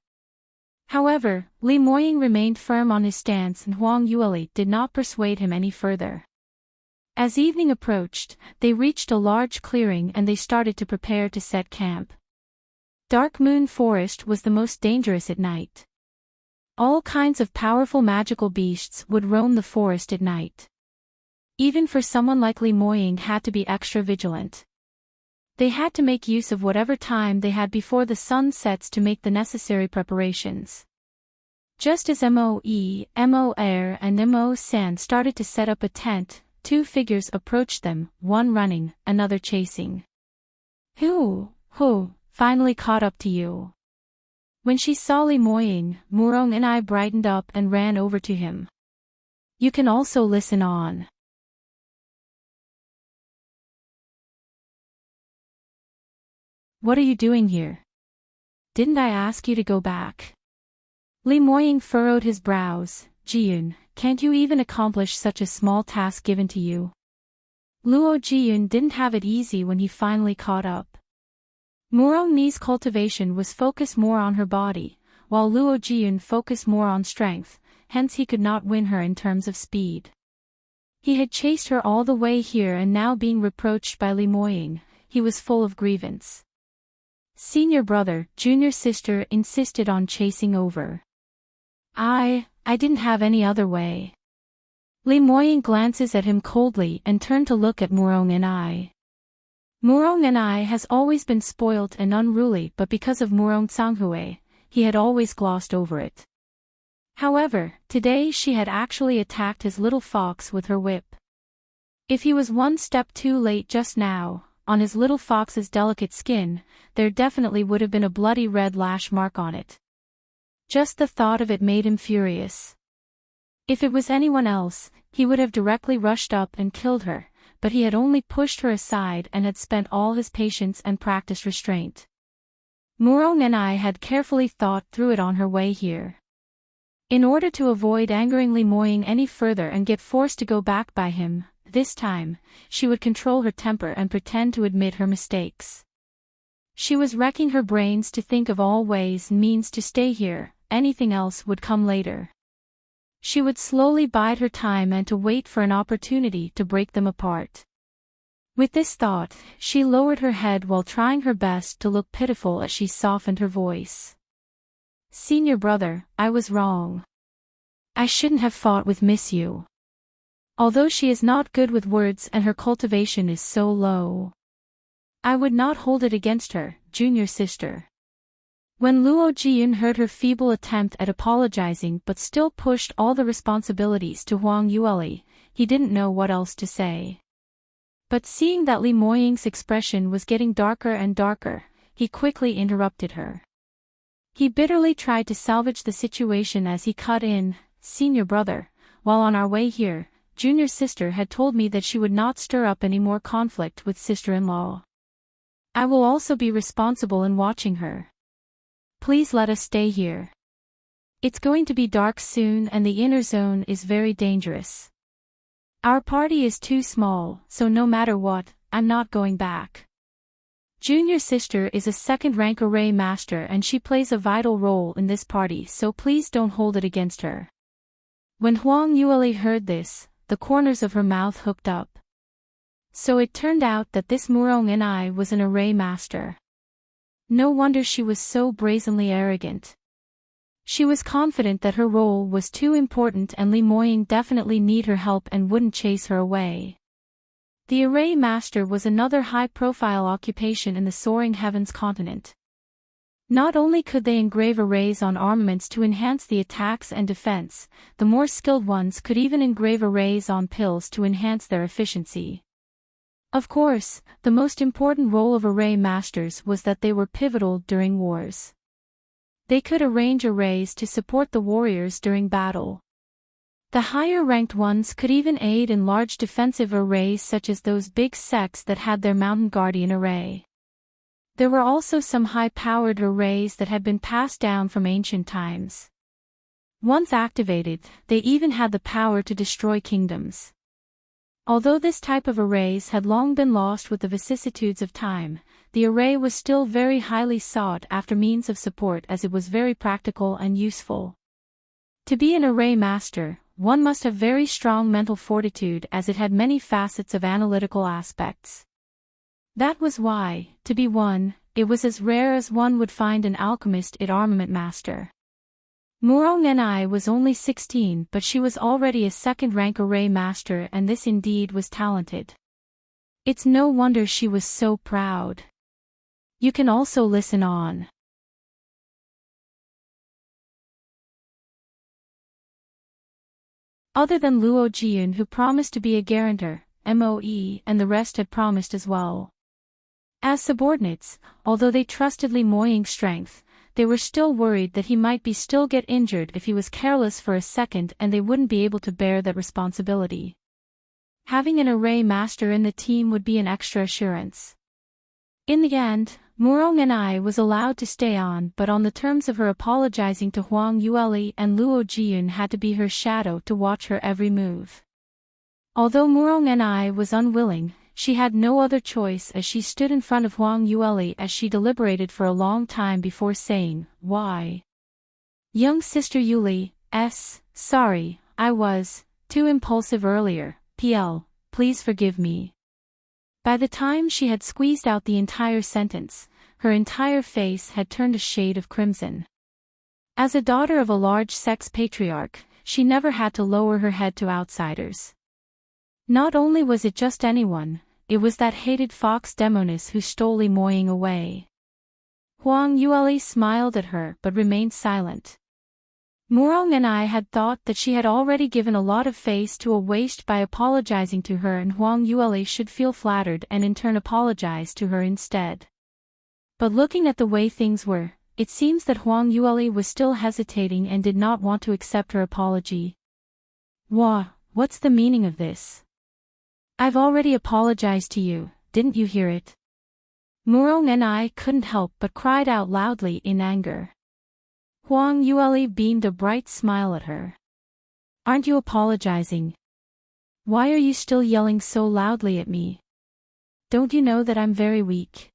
However, Li Moying remained firm on his stance and Huang Yueli did not persuade him any further. As evening approached, they reached a large clearing and they started to prepare to set camp. Dark Moon Forest was the most dangerous at night. All kinds of powerful magical beasts would roam the forest at night. Even for someone like Li Moying had to be extra vigilant. They had to make use of whatever time they had before the sun sets to make the necessary preparations. Just as Moe, Mo-er and Mo-san started to set up a tent, two figures approached them, one running, another chasing. Who finally caught up to you? When she saw Li Moying, Murong and I brightened up and ran over to him. You can also listen on. What are you doing here? Didn't I ask you to go back? Li Moying furrowed his brows. Jiyun, can't you even accomplish such a small task given to you? Luo Jiyun didn't have it easy when he finally caught up. Murong Ni's cultivation was focused more on her body, while Luo Jiyun focused more on strength, hence he could not win her in terms of speed. He had chased her all the way here and now being reproached by Li Moying, he was full of grievance. Senior brother, junior sister insisted on chasing over. I didn't have any other way. Li Moying glances at him coldly and turned to look at Murong and I. Murong and I has always been spoilt and unruly, but because of Murong Sanghui, he had always glossed over it. However, today she had actually attacked his little fox with her whip. If he was one step too late just now, on his little fox's delicate skin, there definitely would have been a bloody red lash mark on it. Just the thought of it made him furious. If it was anyone else, he would have directly rushed up and killed her, but he had only pushed her aside and had spent all his patience and practiced restraint. Murong and I had carefully thought through it on her way here. In order to avoid angering Li Moying any further and get forced to go back by him, this time, she would control her temper and pretend to admit her mistakes. She was wrecking her brains to think of all ways and means to stay here, anything else would come later. She would slowly bide her time and to wait for an opportunity to break them apart. With this thought, she lowered her head while trying her best to look pitiful as she softened her voice. Senior brother, I was wrong. I shouldn't have fought with Miss Yu. Although she is not good with words and her cultivation is so low. I would not hold it against her, junior sister. When Luo Jiyun heard her feeble attempt at apologizing but still pushed all the responsibilities to Huang Yueli, he didn't know what else to say. But seeing that Li Moying's expression was getting darker and darker, he quickly interrupted her. He bitterly tried to salvage the situation as he cut in, Senior brother, while on our way here, junior sister had told me that she would not stir up any more conflict with sister-in-law. I will also be responsible in watching her. Please let us stay here. It's going to be dark soon and the inner zone is very dangerous. Our party is too small, so no matter what, I'm not going back. Junior sister is a second-rank array master and she plays a vital role in this party, so please don't hold it against her. When Huang Yueli heard this, the corners of her mouth hooked up. So it turned out that this Murong Ni was an array master. No wonder she was so brazenly arrogant. She was confident that her role was too important and Li Moying definitely need her help and wouldn't chase her away. The array master was another high-profile occupation in the soaring heavens continent. Not only could they engrave arrays on armaments to enhance the attacks and defense, the more skilled ones could even engrave arrays on pills to enhance their efficiency. Of course, the most important role of array masters was that they were pivotal during wars. They could arrange arrays to support the warriors during battle. The higher-ranked ones could even aid in large defensive arrays such as those big sects that had their Mountain Guardian array. There were also some high-powered arrays that had been passed down from ancient times. Once activated, they even had the power to destroy kingdoms. Although this type of arrays had long been lost with the vicissitudes of time, the array was still very highly sought after means of support as it was very practical and useful. To be an array master, one must have very strong mental fortitude as it had many facets of analytical aspects. That was why, to be one, it was as rare as one would find an alchemist or armament master. Murong Ni was only 16 but she was already a second-rank array master and this indeed was talented. It's no wonder she was so proud. You can also listen on. Other than Luo Jiyun who promised to be a guarantor, MOE and the rest had promised as well. As subordinates, although they trusted Li Moying's strength, they were still worried that he might still get injured if he was careless for a second and they wouldn't be able to bear that responsibility. Having an array master in the team would be an extra assurance. In the end, Murong Ni was allowed to stay on but on the terms of her apologizing to Huang Yueli and Luo Jiyun had to be her shadow to watch her every move. Although Murong Ni was unwilling, she had no other choice as she stood in front of Huang Yueli as she deliberated for a long time before saying, "Why? Young sister Yuli, sorry, I was too impulsive earlier, PL, please forgive me." By the time she had squeezed out the entire sentence, her entire face had turned a shade of crimson. As a daughter of a large sex patriarch, she never had to lower her head to outsiders. Not only was it just anyone, it was that hated fox demoness who stole Li Moying away. Huang Yueli smiled at her but remained silent. Murong Ni had thought that she had already given a lot of face to a waste by apologizing to her and Huang Yueli should feel flattered and in turn apologize to her instead. But looking at the way things were, it seems that Huang Yueli was still hesitating and did not want to accept her apology. What's the meaning of this? I've already apologized to you, didn't you hear it? Murong Ni couldn't help but cried out loudly in anger. Huang Yueli beamed a bright smile at her. Aren't you apologizing? Why are you still yelling so loudly at me? Don't you know that I'm very weak?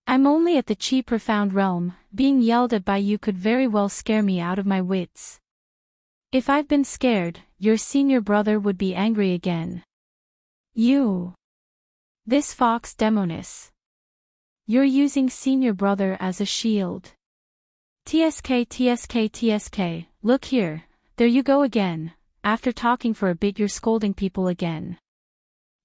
I'm only at the Chi Profound realm, being yelled at by you could very well scare me out of my wits. If I've been scared, your senior brother would be angry again. You. This fox demoness. You're using senior brother as a shield. TSK, look here, there you go again, after talking for a bit you're scolding people again.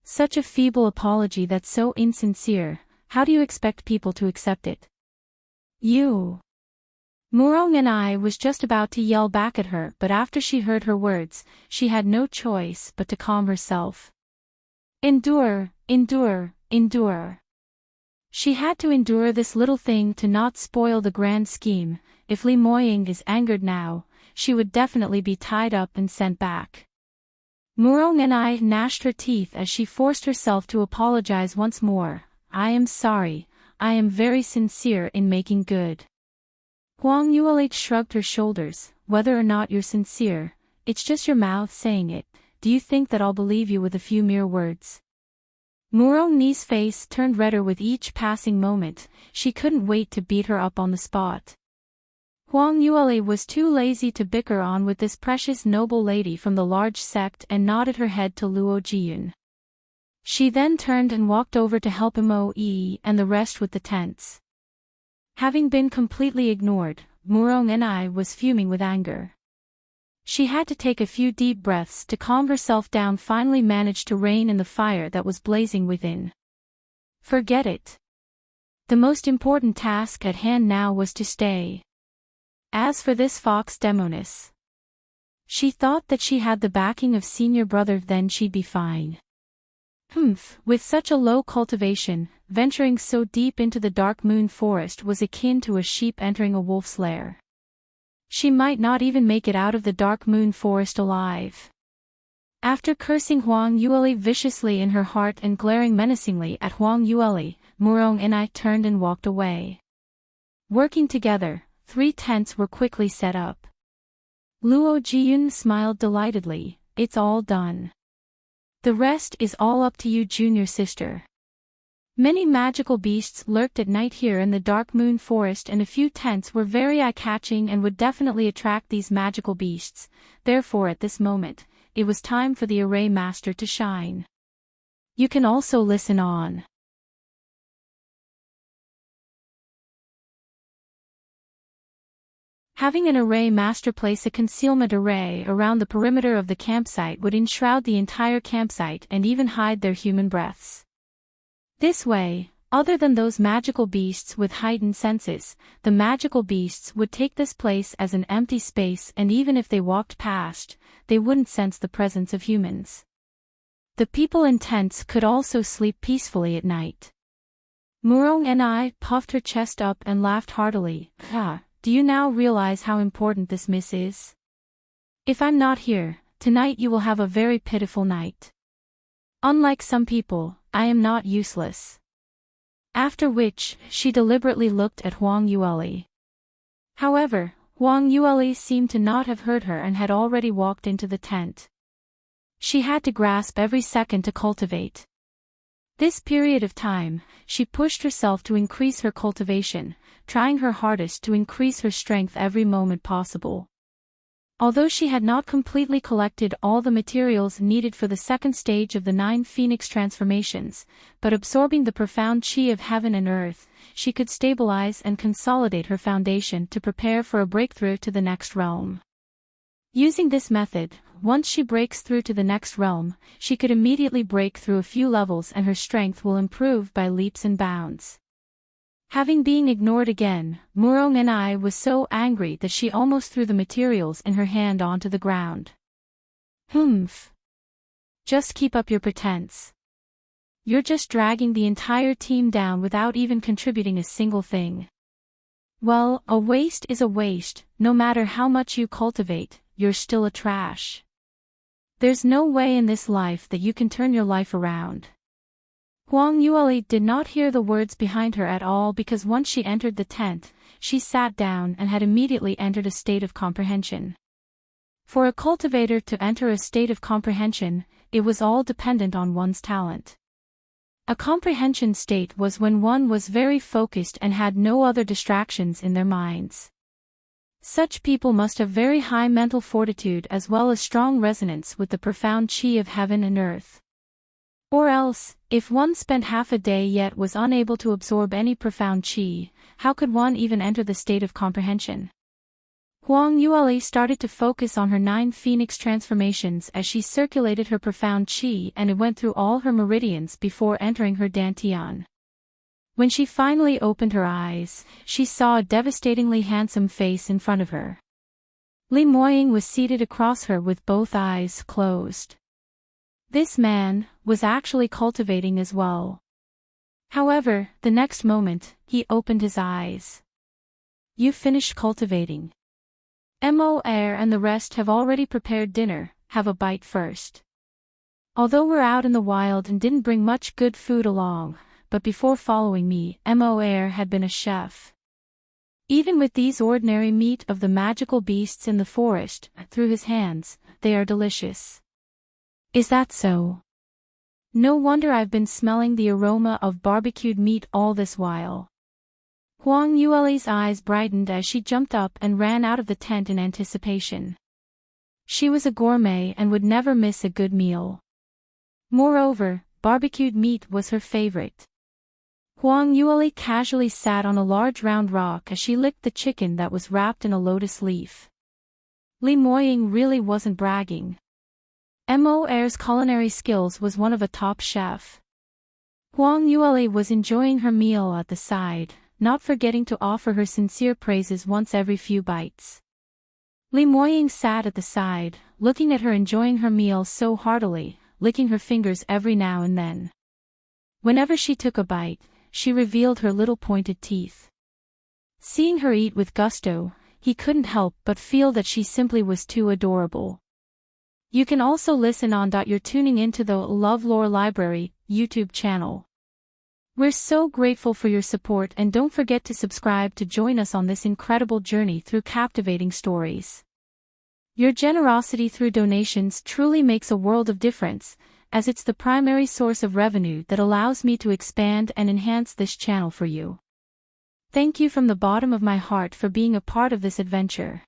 Such a feeble apology that's so insincere, how do you expect people to accept it? You. Murong Ni was just about to yell back at her but after she heard her words, she had no choice but to calm herself. Endure. She had to endure this little thing to not spoil the grand scheme. If Li Moying is angered now, she would definitely be tied up and sent back. Murong Ni gnashed her teeth as she forced herself to apologize once more. I am sorry, I am very sincere in making good. Huang Yueli shrugged her shoulders. whether or not you're sincere, it's just your mouth saying it. Do you think that I'll believe you with a few mere words? Murongni's face turned redder with each passing moment. She couldn't wait to beat her up on the spot. Huang Yueli was too lazy to bicker on with this precious noble lady from the large sect and nodded her head to Luo Jiyun. She then turned and walked over to help Mo Yi and the rest with the tents. Having been completely ignored, Murongni was fuming with anger. She had to take a few deep breaths to calm herself down, finally managed to rein in the fire that was blazing within. Forget it. The most important task at hand now was to stay. As for this fox demoness, she thought that she had the backing of senior brother, then she'd be fine. With such a low cultivation, venturing so deep into the dark moon forest was akin to a sheep entering a wolf's lair. She might not even make it out of the dark moon forest alive. After cursing Huang Yueli viciously in her heart and glaring menacingly at Huang Yueli, Murongni turned and walked away. Working together, 3 tents were quickly set up. Luo Jiyun smiled delightedly. It's all done. The rest is all up to you, junior sister. Many magical beasts lurked at night here in the dark moon forest, and a few tents were very eye-catching and would definitely attract these magical beasts. Therefore at this moment, it was time for the array master to shine. You can also listen on. Having an array master place a concealment array around the perimeter of the campsite would enshroud the entire campsite and even hide their human breaths. This way, other than those magical beasts with heightened senses, the magical beasts would take this place as an empty space, and even if they walked past, they wouldn't sense the presence of humans. The people in tents could also sleep peacefully at night. Murongni puffed her chest up and laughed heartily. Do you now realize how important this miss is? If I'm not here, tonight you will have a very pitiful night. Unlike some people, I am not useless. After which, she deliberately looked at Huang Yueli. However, Huang Yueli seemed to not have heard her and had already walked into the tent. She had to grasp every second to cultivate. This period of time, she pushed herself to increase her cultivation, trying her hardest to increase her strength every moment possible. Although she had not completely collected all the materials needed for the second stage of the 9 phoenix transformations, but absorbing the profound chi of heaven and earth, she could stabilize and consolidate her foundation to prepare for a breakthrough to the next realm. Using this method, once she breaks through to the next realm, she could immediately break through a few levels and her strength will improve by leaps and bounds. Having been ignored again, Murongni was so angry that she almost threw the materials in her hand onto the ground. Just keep up your pretense. You're just dragging the entire team down without even contributing a single thing. Well, a waste is a waste, no matter how much you cultivate, you're still a trash. There's no way in this life that you can turn your life around. Huang Yueli did not hear the words behind her at all, because once she entered the tent, she sat down and had immediately entered a state of comprehension. For a cultivator to enter a state of comprehension, it was all dependent on one's talent. A comprehension state was when one was very focused and had no other distractions in their minds. Such people must have very high mental fortitude as well as strong resonance with the profound chi of heaven and earth. Or else, if one spent half a day yet was unable to absorb any profound chi, how could one even enter the state of comprehension? Huang Yueli started to focus on her 9 phoenix transformations as she circulated her profound chi, and it went through all her meridians before entering her dantian. When she finally opened her eyes, she saw a devastatingly handsome face in front of her. Li Moying was seated across her with both eyes closed. This man was actually cultivating as well. However, the next moment, he opened his eyes. You finished cultivating. Mo Air and the rest have already prepared dinner, have a bite first. Although we're out in the wild and didn't bring much good food along, but before following me, Mo Air had been a chef. Even with these ordinary meat of the magical beasts in the forest, through his hands, they are delicious. Is that so? No wonder I've been smelling the aroma of barbecued meat all this while. Huang Yueli's eyes brightened as she jumped up and ran out of the tent in anticipation. She was a gourmet and would never miss a good meal. Moreover, barbecued meat was her favorite. Huang Yueli casually sat on a large round rock as she licked the chicken that was wrapped in a lotus leaf. Li Moying really wasn't bragging. Mo's culinary skills was one of a top chef. Huang Yueli was enjoying her meal at the side, not forgetting to offer her sincere praises once every few bites. Li Moying sat at the side, looking at her enjoying her meal so heartily, licking her fingers every now and then. Whenever she took a bite, she revealed her little pointed teeth. Seeing her eat with gusto, he couldn't help but feel that she simply was too adorable. You can also listen on. You're tuning into the LoveLore Library YouTube channel. We're so grateful for your support, and don't forget to subscribe to join us on this incredible journey through captivating stories. Your generosity through donations truly makes a world of difference, as it's the primary source of revenue that allows me to expand and enhance this channel for you. Thank you from the bottom of my heart for being a part of this adventure.